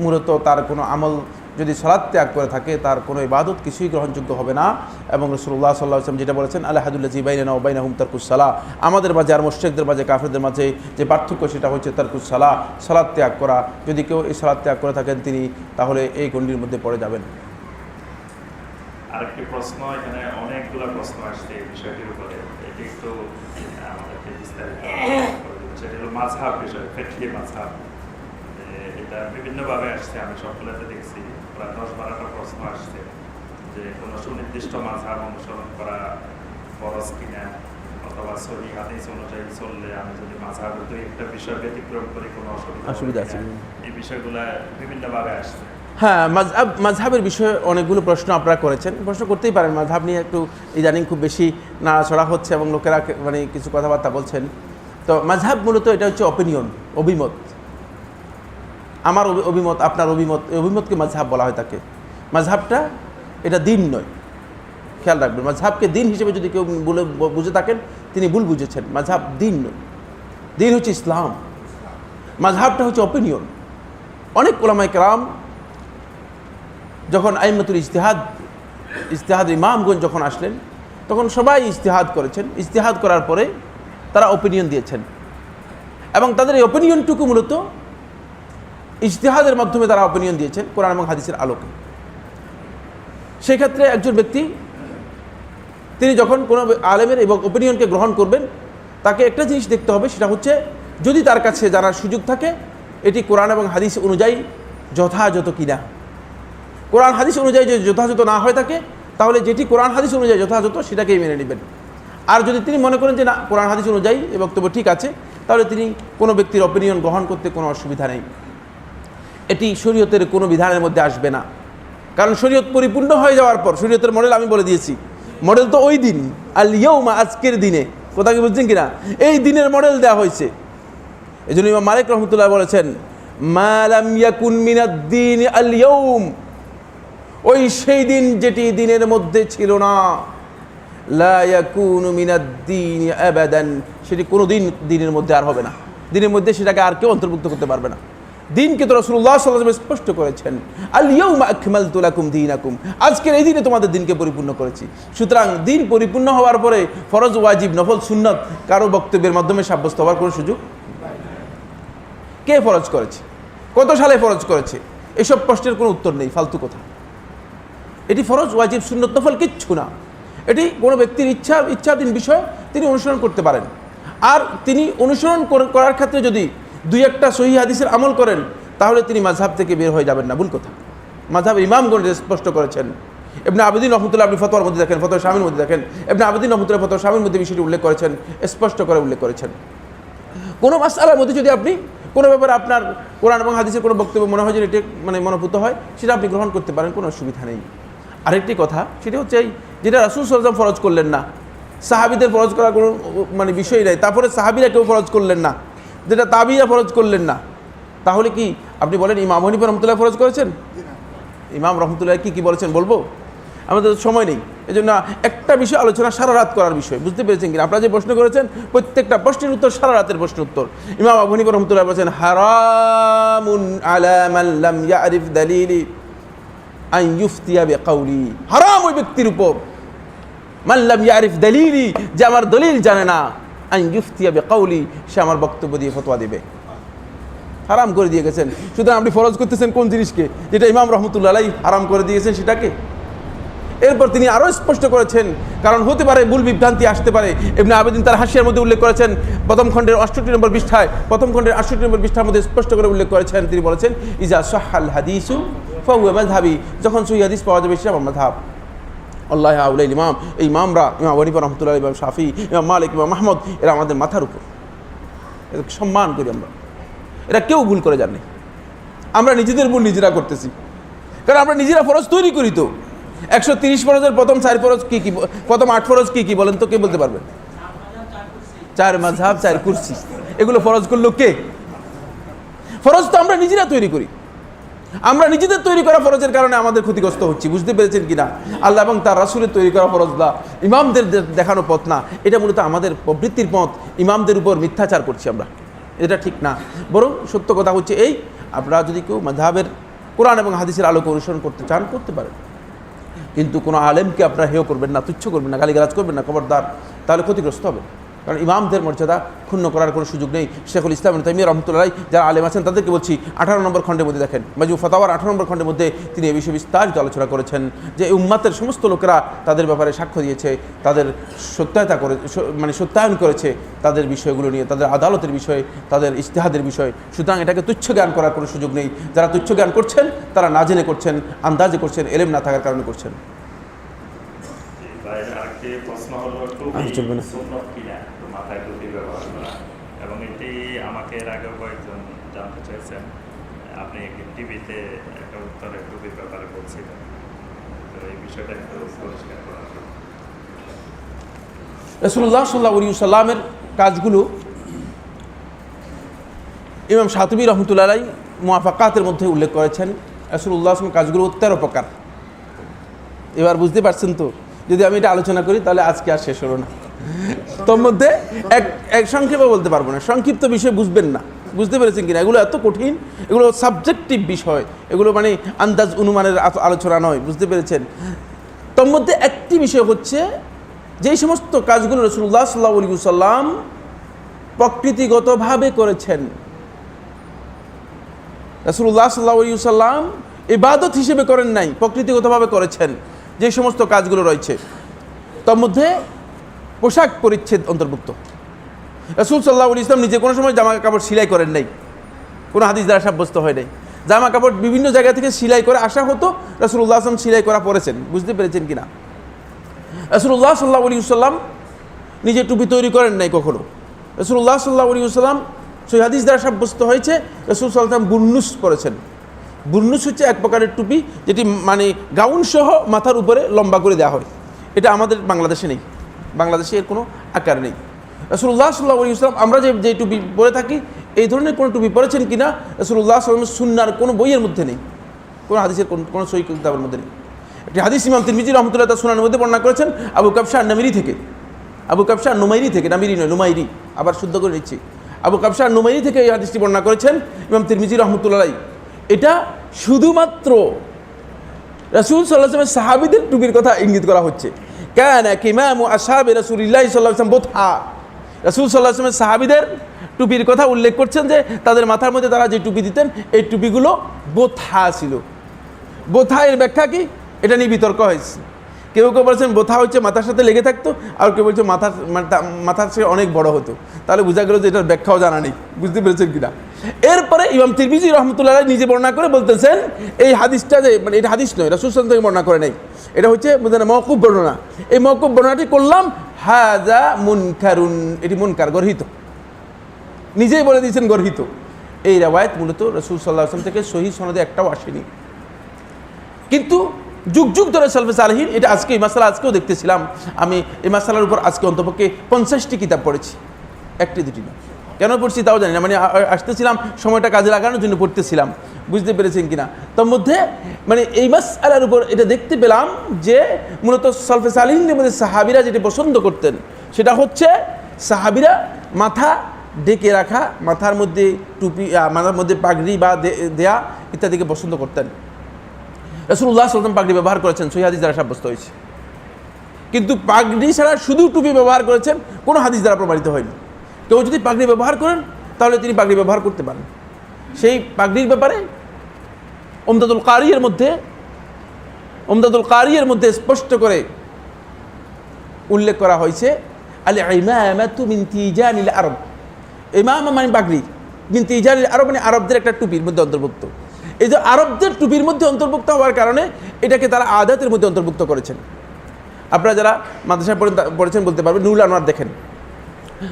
মূলত তার কোনো আমল যদি সলাৎ ত্যাগ করে থাকে তার কোনো ইবাদত কিছুই গ্রহণযোগ্য হবে না। এবং রাসূলুল্লাহ সাল্লাল্লাহু আলাইহি ওয়াসাল্লাম যেটা বলেছেন, আল হাদুল্লাযী বাইনানা ওয়া বাইনাহুম তারকুস সালাহ, আমাদের মাঝে আর মুশরিকদের মাঝে কাফেরদের মাঝে যে পার্থক্য সেটা হচ্ছে তারকুস সালাহ, সালাত ত্যাগ করা। যদি কেউ এই সালাত ত্যাগ করে থাকেন তিনি তাহলে এই গণ্ডির মধ্যে পড়ে যাবেন। আরেকটি প্রশ্ন, এখানে অনেকগুলো প্রশ্ন আসছে এই বিষয়টির উপরে, এটি একটু আমাদেরকে বিস্তারিত করে দিন। সেটি হলো মাযহাব বিষয়, ফিকহি মাযহাব। এটা বিভিন্নভাবে আসছে, আমি সবগুলোতে দেখছি প্রায় 10-12টা প্রশ্ন আসছে যে কোনো সুনির্দিষ্ট মাযহাব অনুসরণ করা ফরজ কিনা, অথবা সহিহ হাদিস অনুযায়ী চললে আমি যদি মাযহাবের দুই একটা বিষয় ব্যতিক্রম করি কোনো অসুবিধা আছে? এই বিষয়গুলো বিভিন্নভাবে আসছে। হ্যাঁ, মাযহাবের বিষয়ে অনেকগুলো প্রশ্ন আপনারা করেছেন, প্রশ্ন করতেই পারেন। মাযহাব নিয়ে একটু ইদানিং খুব বেশি নাড়াচড়া হচ্ছে এবং লোকেরা মানে কিছু কথাবার্তা বলছেন। তো মাযহাব মূলত এটা হচ্ছে অপিনিয়ন, অভিমত। আমার অভিমত, আপনার অভিমত, এই অভিমতকে মাযহাব বলা হয় থাকে। মাযহাবটা এটা দিন নয়, খেয়াল রাখবেন। মাযহাবকে দিন হিসেবে যদি কেউ বুঝে থাকেন তিনি ভুল বুঝেছেন। মাযহাব দিন নয়, দিন হচ্ছে ইসলাম, মাযহাবটা হচ্ছে অপিনিয়ন। অনেক উলামায়ে কেরাম যখন আইম্মাতুল ইজতিহাদ ইমামগঞ্জ যখন আসলেন তখন সবাই ইজতিহাদ করেছেন। ইজতিহাদ করার পরে তারা অপিনিয়ন দিয়েছেন এবং তাদের এই অপিনিয়নটুকু মূলত ইজতিহাদের মাধ্যমে তারা অপিনিয়ন দিয়েছেন কোরআন এবং হাদিসের আলোকে। সেই ক্ষেত্রে একজন ব্যক্তি তিনি যখন কোনো আলেমের এবং অপিনিয়নকে গ্রহণ করবেন তাকে একটা জিনিস দেখতে হবে, সেটা হচ্ছে যদি তার কাছে জানার সুযোগ থাকে এটি কোরআন এবং হাদিস অনুযায়ী যথাযথ কিনা। কোরআন হাদিস অনুযায়ী যদি যথাযথ না হয়ে থাকে তাহলে যেটি কোরআন হাদিস অনুযায়ী যথাযথ সেটাকেই মেনে নেবেন। আর যদি তিনি মনে করেন যে না, কোরআন হাদিস অনুযায়ী এই বক্তব্য ঠিক আছে, তাহলে তিনি কোনো ব্যক্তির অপিনিয়ন গ্রহণ করতে কোনো অসুবিধা নেই। এটি শরীয়তের কোনো বিধানের মধ্যে আসবে না, কারণ শরীয়ত পরিপূর্ণ হয়ে যাওয়ার পর শরীয়তের মডেল আমি বলে দিয়েছি। মডেল তো ওই দিন, আল ইয়াউমা, আজকের দিনে। কথা কি বুঝছেন কিনা? এই দিনের মডেল দেওয়া হয়েছে। এই জন্য ইমাম মালিক রহমতুল্লাহ বলেছেন, মা লাম ইয়াকুন মিনাদ-দীন আল ইয়াউম, ওই সেই দিন যেটি দিনের মধ্যে ছিল না, লা ইয়াকুনু মিনাদ-দীন আবাদান, সেটি কোনো দিন দিনের মধ্যে আর হবে না। দিনের মধ্যে সেটাকে আর কেউ অন্তর্ভুক্ত করতে পারবে না। দিনকে তো রাসূলুল্লাহ সাল্লাল্লাহু আলাইহি ওয়াসাল্লাম স্পষ্ট করেছেন, আল ইয়াউমা আকমালতু লাকুম দীনাকুম, আজকের এই দিনে তোমাদের দিনকে পরিপূর্ণ করেছি। সুতরাং দিন পরিপূর্ণ হওয়ার পরে ফরজ, ওয়াজিব, নফল, সুন্নত কারো বক্তব্যের মাধ্যমে সাব্যস্ত হওয়ার কোনো সুযোগ। কে ফরজ করেছে, কত সালে ফরজ করেছে, এসব প্রশ্নের কোনো উত্তর নেই, ফালতু কথা। এটি ফরজ, ওয়াজিব, সুন্নত, নফল কিচ্ছু না। এটি কোনো ব্যক্তির ইচ্ছাধীন বিষয়, তিনি অনুসরণ করতে পারেন। আর তিনি অনুসরণ করার ক্ষেত্রে যদি দুই একটা সহিহ হাদিসের আমল করেন তাহলে তিনি মাযহাব থেকে বের হয়ে যাবেন না, ভুল কথা। মাযহাবের ইমামগণ স্পষ্ট করেছেন। ইবনে আবিদিন রহমতুল্লাহ, আপনি ফতোয়ার মধ্যে দেখেন, ফতোয়া শামির মধ্যে দেখেন, ইবনে আবিদিন রহমতুল্লাহ ফতোয়া শামির মধ্যে বিষয়টি উল্লেখ করেছেন, স্পষ্ট করে উল্লেখ করেছেন। কোনো মাসআলার মধ্যে যদি আপনি কোনো ব্যাপারে আপনার কোরআন এবং হাদিসের কোনো বক্তব্য মনে হয় যে এটি মানে মনোভূত হয়, সেটা আপনি গ্রহণ করতে পারেন, কোনো অসুবিধা নেই। আরেকটি কথা, সেটা হচ্ছে এই যেটা রাসূল সাল্লাল্লাহু আলাইহি ওয়াসাল্লাম ফরজ করলেন না, সাহাবীদের ফরজ করার কোনো মানে বিষয় নাই, তারপরে সাহাবীরা কেউ ফরজ করলেন না, যেটা তাবিঈরা ফরজ করলেন না, তাহলে কি আপনি বলেন ইমাম হানিফা রহমতুল্লাহ ফরজ করেছেন? ইমাম রহমতুল্লাহ কি বলেছেন বলবো? আমাদের সময় নেই, এই জন্য একটা বিষয় আলোচনা সারা রাত করার বিষয়, বুঝতে পেরেছেন কিনা? আপনারা যে প্রশ্ন করেছেন প্রত্যেকটা প্রশ্নের উত্তর সারা রাতের প্রশ্নের উত্তর। ইমাম আবু হানিফা রহমতুল্লাহ বলেছেন, হারামুন আলা মান লাম ইয়ারিফ দালিলি আন ইফতিয়া বিকাউলি, হারাম ওই ব্যক্তির উপর, মান লাম ইয়ারিফ দালিলি, যে আমার দলিল জানে না, আন ইফতিয়া বিকাউলি, সে আমার বক্তব্য দিয়ে ফতোয়া দিবে, হারাম করে দিয়ে গেছেন। সুতরাং আপনি ফরজ করতেছেন কোন জিনিসকে? যেটা ইমাম রহমতুল্লাহ আলাইহি হারাম করে দিয়েছেন সেটাকে। এরপর তিনি আরও স্পষ্ট করেছেন, কারণ হতে পারে ভুল বিভ্রান্তি আসতে পারে। ইবনে আবেদিন তার হাসিয়ার মধ্যে উল্লেখ করেছেন, প্রথম খণ্ডের 68 নম্বর পৃষ্ঠার মধ্যে স্পষ্ট করে উল্লেখ করেছেন, তিনি বলেছেন ইজা সাহাল হাদিসু ফাহুয়া মাযহাবি, যখন সহিহ হাদিস পাওয়া যাবে সেটা আমার মাযহাব। আল্লাহ আউলাইল ইমাম, এই ইমামরা ইমাম আবু হানিফা রাহমাতুল্লাহ, ইমাম শাফি, ইমাম মালিক, ইমাম আহমদ, এরা আমাদের মাথার উপর, এদেরকে সম্মান করি আমরা। এরা কেউ ভুল করে যাননি, আমরা নিজেদের ভুল নিজেরা করতেছি, কারণ আমরা নিজেরা ফরজ তৈরি করি। তো 130 ফরজের প্রথম 4 ফরজ কি কি, প্রথম 8 ফরজ কি কি বলেন তো, কে বলতে পারবেন? 4 মাযহাব, 4 কুরসি, এগুলো ফরজ করলো কে? ফরজ তো আমরা নিজেরা তৈরি করি। আমরা নিজেদের তৈরি করা ফরজের কারণে আমাদের ক্ষতিগ্রস্ত হচ্ছি, বুঝতে পেরেছেন কিনা? আল্লাহ এবং তার রাসূলের তৈরি করা ফরজ না, ইমামদের দেখানো পথ না, এটা মূলত আমাদের প্রবৃত্তির পথ। ইমামদের উপর মিথ্যাচার করছি আমরা, এটা ঠিক না। বরং সত্য কথা হচ্ছে এই, আপনারা যদি কেউ মাযহাবের কোরআন এবং হাদিসের আলোকে অনুসরণ করতে চান করতে পারেন, কিন্তু কোনো আলেমকে আপনারা হেয় করবেন না, তুচ্ছ করবেন না, গালিগালাজ করবেন না, খবরদার, তাহলে ক্ষতিগ্রস্ত হবে। কারণ ইমামদের মর্যাদা ক্ষুণ্ণ করার কোনো সুযোগ নেই। শেখুল ইসলাম ইবনে তাইমিয়া রাহমাতুল্লাহ আলাইহি যারা আলেম আছেন তাদেরকে বলছি, 18 নম্বর খণ্ডের মধ্যে দেখেন, মাজমু ফাতাওয়ার 18 নম্বর খণ্ডের মধ্যে তিনি এই বিষয়ে বিস্তারিত আলোচনা করেছেন যে এই উম্মাতের সমস্ত লোকেরা তাদের ব্যাপারে সাক্ষ্য দিয়েছে, তাদের সত্যায়ন করেছে তাদের বিষয়গুলো নিয়ে, তাদের আদালতের বিষয়ে, তাদের ইজতিহাদের বিষয়ে। সুতরাং এটাকে তুচ্ছ জ্ঞান করার কোনো সুযোগ নেই। যারা তুচ্ছ জ্ঞান করছেন তারা না জেনে করছেন, আন্দাজে করছেন, এলেম না থাকার কারণে করছেন। প্রশ্ন হলো চলবে না, মাথায় টুপি ব্যবহার করা, এবং এটি আমাকে এর আগেও কয়েকজন জানতে চাইছেন। আপনি টিভিতে একটা উত্তরে টুপির ব্যাপারে বলছিলেন, তো এই বিষয়টা একটু পরিষ্কার করা। রাসূলুল্লাহ সাল্লাল্লাহু আলাইহি ওয়াসাল্লামের কাজগুলো ইমাম শাতিবী রহমতুল্লাহ আলাইহি মুওয়াফাকাতের মধ্যে উল্লেখ করেছেন। রাসূলুল্লাহ সাল্লাল্লাহু কাজগুলো 13 প্রকার। এবার বুঝতে পারছেন তো, যদি আমি এটা আলোচনা করি তাহলে আজকে আর শেষ হলো না। তোর মধ্যে এক সংক্ষেপে বলতে পারবো না, সংক্ষিপ্ত বিষয় বুঝবেন না, বুঝতে পেরেছেন কিনা? এগুলো এত কঠিন, এগুলো সাবজেক্টিভ বিষয়, এগুলো মানে আন্দাজ অনুমানের আলোচনা নয়, বুঝতে পেরেছেন? তোর মধ্যে একটি বিষয় হচ্ছে যেই সমস্ত কাজগুলো রাসূলুল্লাহ সাল্লাল্লাহু আলাইহি ওয়াসাল্লাম প্রকৃতিগতভাবে করেছেন, রাসূলুল্লাহ সাল্লাল্লাহু আলাইহি ওয়াসাল্লাম ইবাদত হিসেবে করেন নাই, প্রকৃতিগতভাবে করেছেন যে সমস্ত কাজগুলো রয়েছে, তার মধ্যে পোশাক পরিচ্ছেদ অন্তর্ভুক্ত। রাসূল সাল্লাল্লাহু আলাইহি ওয়াসাল্লাম নিজে কোনো সময় জামা কাপড় সেলাই করেন নাই, কোনো হাদিস দ্বারা সাব্যস্ত হয় নাই। জামা কাপড় বিভিন্ন জায়গা থেকে সেলাই করে আসা হতো, রাসূলুল্লাহ সাল্লাল্লাহু আলাইহি ওয়াসাল্লাম সেলাই করা পরেছেন, বুঝতে পেরেছেন কিনা? রাসূলুল্লাহ সাল্লাল্লাহু আলাইহি ওয়াসাল্লাম নিজে টুপি তৈরি করেন নাই কখনো। রাসূলুল্লাহ সাল্লাল্লাহু আলাইহি ওয়াসাল্লাম সেই হাদিস দ্বারা সাব্যস্ত হয়েছে রাসূল সাল্লাল্লাহু আলাইহি ওয়াসাল্লাম বুর্নুস পরেছেন। বুর্নুস হচ্ছে এক প্রকারের টুপি, যেটি মানে গাউন সহ মাথার উপরে লম্বা করে দেওয়া হয়। এটা আমাদের বাংলাদেশে নেই, বাংলাদেশে এর কোনো আকার নেই। রাসূলুল্লাহ সাল্লাল্লাহু আলাইহি ওয়াসাল্লাম আমরা যে টুপি পরে থাকি, এই ধরনের কোনো টুপি পরেছেন কিনা রাসূলুল্লাহ সাল্লাল্লাহু আলাইহি ওয়াসাল্লাম সুন্নাহর কোনো বইয়ের মধ্যে নেই, কোনো হাদিসের কোনো সহিহ কিতাবের মধ্যে নেই। একটি হাদিস ইমাম তিরমিজি রাহমাতুল্লাহ তাআলা সুনানের মধ্যে বর্ণনা করেছেন আবু কাবশা আন-নামিরি থেকে, আবু কাবশা নুমাইরি থেকে, নামিরি নয় নুমাইরি, আবার শুদ্ধ করে নিচ্ছি, আবু কাবশা নুমাইরি থেকে এই হাদিসটি বর্ণনা করেছেন ইমাম তিরমিজি রাহমাতুল্লাহ আলাইহি। এটা শুধুমাত্র রাসূল সাল্লাল্লাহু আলাইহি ওয়াসাল্লামের সাহাবীদের টুপির কথা ইঙ্গিত করা হচ্ছে। কানা কিমামু আসহাবি রাসূলিল্লাহি সাল্লাল্লাহু আলাইহি ওয়াসাল্লাম বুতহা, রাসূল সাল্লাল্লাহু আলাইহি ওয়াসাল্লামের সাহাবীদের টুপির কথা উল্লেখ করছেন যে তাদের মাথার মধ্যে তারা যে টুপি দিতেন এই টুপিগুলো বোথা ছিল। বোথা এর ব্যাখ্যা কি, এটা নিয়ে বিতর্ক হয়েছে। কেউ কেউ বলছেন বোথা হচ্ছে মাথার সাথে লেগে থাকতো, আর কেউ বলছে মাথার সে অনেক বড় হতো। তাহলে বোঝা গেল যে এটার ব্যাখ্যাও জানা নেই, বুঝতে পেরেছেন কিনা? এরপরে ইমাম তিরমিজি রাহমাতুল্লাহ আলাইহি নিজে বর্ণনা করে বলতেছেন এই হাদিসটা যে মানে এটা হাদিস নয়, রাসূল সাল্লাল্লাহু আলাইহি ওয়াসাল্লাম থেকে বর্ণনা করে নাই, এটা হচ্ছে মওকুফ বর্ণনা। এই মওকুফ বর্ণনাটি করলাম হাযা মুনকারুন, এটি মুনকার, গর্হিত, নিজেই বলে দিয়েছেন গর্হিত। এই রাওয়ায়াত মূলত রাসূল সাল্লাল্লাহু আলাইহি ওয়াসাল্লাম থেকে সহিহ সনদে একটাও আসেনি। কিন্তু যুগ যুগ ধরে সালফে সালেহিন, এটা আজকে এই মাসালা আজকেও দেখতেছিলাম আমি, এই মাসালার উপর আজকে অন্তপক্ষে 50টি কিতাব পড়েছি, একটি দুটি না। কেন পড়ছি তাও জানি না, মানে আসতেছিলাম সময়টা কাজে লাগানোর জন্য পড়তেছিলাম, বুঝতে পেরেছেন কিনা? তার মধ্যে মানে এই মাসআলার উপর এটা দেখতে পেলাম যে মূলত সালফে সালেহিনদের মধ্যে সাহাবীরা যেটা পছন্দ করতেন সেটা হচ্ছে সাহাবীরা মাথা ঢেকে রাখা, মাথার মধ্যে টুপি, মাথার মধ্যে পাগড়ি বা দেয়া ইত্যাদিকে পছন্দ করতেন। রাসূলুল্লাহ সাল্লাল্লাহু আলাইহি ওয়াসাল্লাম পাগড়ি ব্যবহার করেছেন, সহিহ হাদিস দ্বারা সাব্যস্ত হয়েছে। কিন্তু পাগড়ি ছাড়া শুধু টুপি ব্যবহার করেছেন কোনো হাদিস দ্বারা প্রমাণিত হয়নি। কেউ যদি পাগড়ি ব্যবহার করেন তাহলে তিনি পাগড়ি ব্যবহার করতে পারেন। সেই পাগড়ির ব্যাপারে উমদাতুল কারির মধ্যে উমদাতুল কারিয়ের মধ্যে স্পষ্ট করে উল্লেখ করা হয়েছে আল ইমামাতু মিন তিজানিল আরব। ইমামা মানে পাগড়ি, মিন তিজানিল আরব মানে আরবদের একটা টুপির মধ্যে অন্তর্ভুক্ত। এই যে আরবদের টুপির মধ্যে অন্তর্ভুক্ত হওয়ার কারণে এটাকে তারা আদাতের মধ্যে অন্তর্ভুক্ত করেছেন। আপনারা যারা মাদ্রাসায় পড়েছেন বলতে পারবেন, নুরুল আনোয়ার দেখেন,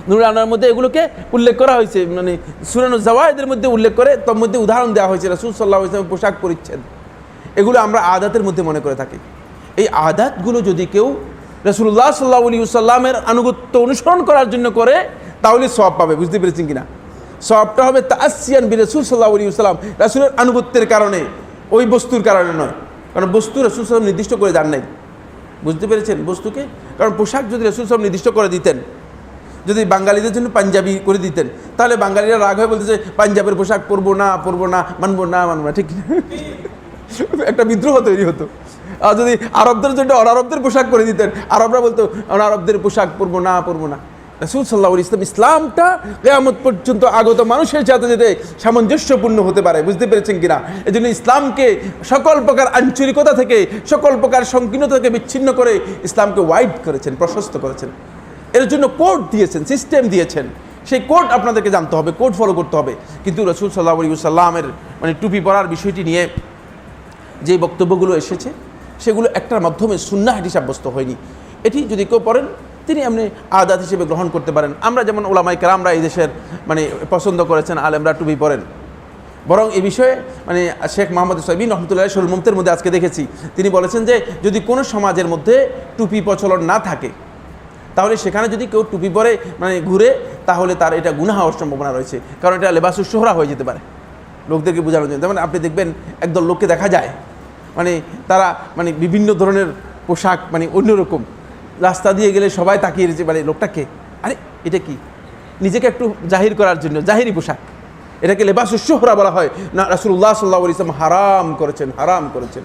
নুরুল আনোয়ারের মধ্যে এগুলোকে উল্লেখ করা হয়েছে, মানে সুনানুজ জাওয়ায়েদের মধ্যে উল্লেখ করে তার মধ্যে উদাহরণ দেওয়া হয়েছে রাসূল সাল্লাল্লাহু আলাইহি ওয়াসাল্লামের পোশাক পরিচ্ছদ। এগুলো আমরা আদাতের মধ্যে মনে করে থাকি। এই আদাতগুলো যদি কেউ রাসূলুল্লাহ সাল্লাল্লাহু আলাইহি ওয়াসাল্লামের আনুগত্য অনুসরণ করার জন্য করে তাহলে সওয়াব পাবে। বুঝতে পেরেছেন কিনা? সওয়াবটা হবে তাআসসিয়ান বিরাসূল সাল্লাল্লাহু আলাইহি ওয়াসাল্লাম, রাসূলের আনুগত্যের কারণে, ওই বস্তুর কারণে নয়। কারণ বস্তু রাসূল সাল্লাল্লাহু আলাইহি ওয়াসাল্লাম নির্দিষ্ট করে দেন নাই। বুঝতে পেরেছেন বস্তুকে? কারণ পোশাক যদি রাসূল সাল্লাল্লাহু আলাইহি ওয়াসাল্লাম নির্দিষ্ট করে দিতেন, যদি বাঙালিদের জন্য পাঞ্জাবি করে দিতেন, তাহলে বাঙালিরা রাগ হয়ে বলতে যে পাঞ্জাবের পোশাক পরবো না, মানবো না, ঠিক একটা বিদ্রোহ তৈরি হতো। আর যদি আরবদের জন্য অনারবদের পোশাক করে দিতেন, আরবরা বলতো অনারবদের পোশাক পরবো না। রাসূল সাল্লাল্লাহু আলাইহি ওয়াসাল্লাম ইসলামটা কিয়ামত পর্যন্ত আগত মানুষের সাথে যাতে সামঞ্জস্যপূর্ণ হতে পারে। বুঝতে পেরেছেন কিনা? এই জন্য ইসলামকে সকল প্রকার আঞ্চলিকতা থেকে, সকল প্রকার সংকীর্ণতা থেকে বিচ্ছিন্ন করে ইসলামকে ওয়াইড করেছেন, প্রশস্ত করেছেন। এর জন্য কোড দিয়েছেন, সিস্টেম দিয়েছেন। সেই কোড আপনাদেরকে জানতে হবে, কোড ফলো করতে হবে। কিন্তু রাসূল সাল্লাল্লাহু আলাইহি ওয়াসাল্লামের মানে টুপি পরার বিষয়টি নিয়ে যে বক্তব্যগুলো এসেছে সেগুলো একটার মাধ্যমে সুন্নাহ হাদিস সাব্যস্ত হয়নি। এটি যদি কেউ পড়েন তিনি এমনি আদাত হিসেবে গ্রহণ করতে পারেন। আমরা যেমন ওলামায়ে কেরামরা এই দেশের মানে পছন্দ করেছেন আলেমরা টুপি পরেন। বরং এই বিষয়ে মানে শেখ মোহাম্মদ সাইবিন রহমতুল্লাহ শুরুল মুমতের মধ্যে আজকে দেখেছি, তিনি বলেছেন যে যদি কোনো সমাজের মধ্যে টুপি প্রচলন না থাকে তাহলে সেখানে যদি কেউ টুপি পরে মানে ঘুরে তাহলে তার এটা গুনাহ হওয়ার সম্ভাবনা রয়েছে। কারণ এটা লেবাসুস শুহরা হয়ে যেতে পারে, লোকদেরকে বোঝানোর জন্য। যেমন আপনি দেখবেন একদল লোককে দেখা যায় মানে তারা মানে বিভিন্ন ধরনের পোশাক মানে অন্যরকম, রাস্তা দিয়ে গেলে সবাই তাকিয়ে রয়েছে, মানে লোকটাকে আরে এটা কি, নিজেকে একটু জাহির করার জন্য জাহিরি পোশাক, এটাকে লেবাসুস শুহরা বলা হয় না। রাসূলুল্লাহ সাল্লাল্লাহু আলাইহি ওয়াসাল্লাম হারাম করেছেন।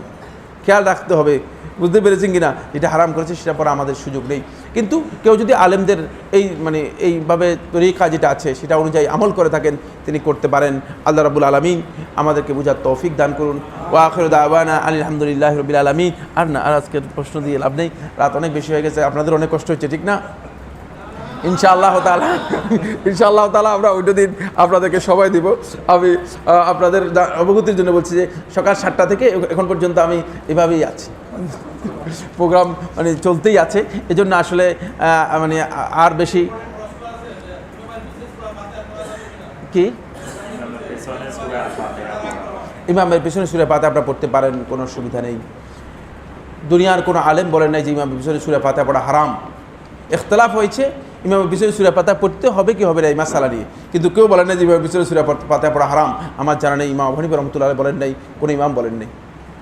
খেয়াল রাখতে হবে। বুঝতে পেরেছেন কিনা? যেটা হারাম করেছে সেটা পরে আমাদের সুযোগ নেই। কিন্তু কেউ যদি আলেমদের এই মানে এইভাবে তরিকা যেটা আছে সেটা অনুযায়ী আমল করে থাকেন তিনি করতে পারেন। আল্লাহ রাব্বুল আলামিন আমাদেরকে বুঝার তৌফিক দান করুন। ওয়া আখিরু দাওয়ানা আলহামদুলিল্লাহি রাব্বিল আলামিন। আর আজকের প্রশ্ন দিয়ে লাভ নেই, রাত অনেক বেশি হয়ে গেছে, আপনাদের অনেক কষ্ট হচ্ছে, ঠিক না? ইনশাআল্লাহ তাআলা আমরা ওইটা দিন আপনাদেরকে সময় দিব। আমি আপনাদের অবগতির জন্য বলছি যে সকাল 7টা থেকে এখন পর্যন্ত আমি এভাবেই আছি, প্রোগ্রাম মানে চলতেই আছে। এজন্য আসলে মানে আর বেশি কি ইমামের পিছনে সূরা ফাতিহা আপনারা পড়তে পারেন, কোনো অসুবিধা নেই। দুনিয়ার কোনো আলেম বলেন নাই যে ইমামের পিছনে সূরা ফাতিহা পড়া হারাম। ইখতিলাফ হয়েছে ইমামের পিছনে সূরা ফাতিহা পড়তে হবে কি হবে না এই মাসালা নিয়ে, কিন্তু কেউ বলেন নাই যে ইমামের পিছনে সূরা ফাতিহা পড়া হারাম। আমার জানা নেই, ইমাম আবু হানিফা রাহমাতুল্লাহ আলাইহি বলেন নাই, কোনো ইমাম বলেন নাই।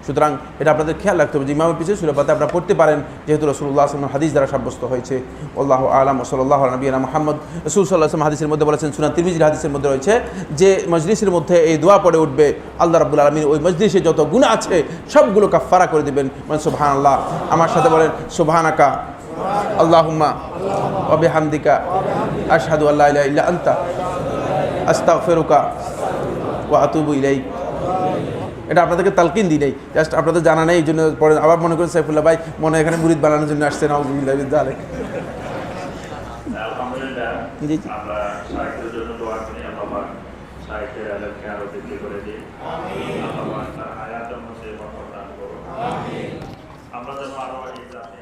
সুতরাং এটা আপনাদের খেয়াল রাখতে হবে যে ইমামের পিছনে সূরা ফাতিহা আপনারা পড়তে পারেন, যেহেতু রাসূলুল্লাহ সাল্লাল্লাহু আলাইহি ওয়াসাল্লাম হাদিস দ্বারা সাব্যস্ত হয়েছে। আল্লাহু আ'লাম ওয়া সাল্লাল্লাহু আলা নবিয়িনা মুহাম্মদ। রাসূল সাল্লাল্লাহু আলাইহি ওয়াসাল্লাম হাদিসের মধ্যে বলেছেন, সুনান তিরমিজির হাদিসের মধ্যে রয়েছে যে মজলিসের মধ্যে এই দোয়া পড়ে উঠবে, আল্লাহ রাব্বুল আলামিন ওই মজলিসে যত গুনাহ আছে সবগুলো কাফফারা করে দিবেন। মানে সুবহানাল্লাহ, আমার সাথে বলেন সুবহানাকা আল্লাহুম্মা ওয়া বিহামদিকা আশহাদু আল্লা ইলাহা ইল্লা আনতা আস্তাগফিরুকা ওয়া আতুবু ইলাইক। এটা আপনাদেরকে তালকিন দিই নেই, জাস্ট আপনাদের জানা নেই, এই জন্য পরে আবার মনে করেন সাইফুল্লাহ ভাই মনে এখানে মুরিদ বানানোর জন্য আসছেন। আলহামদুলিল্লাহ, আমরা শাইখের জন্য দোয়া করি, আল্লাহ শাইখের আলেমকে আরো বৃদ্ধি করে দিন। আল্লাহ তার হায়াতের মধ্যে বরকত দান করুন। আমরা যেন আরো এই জাতি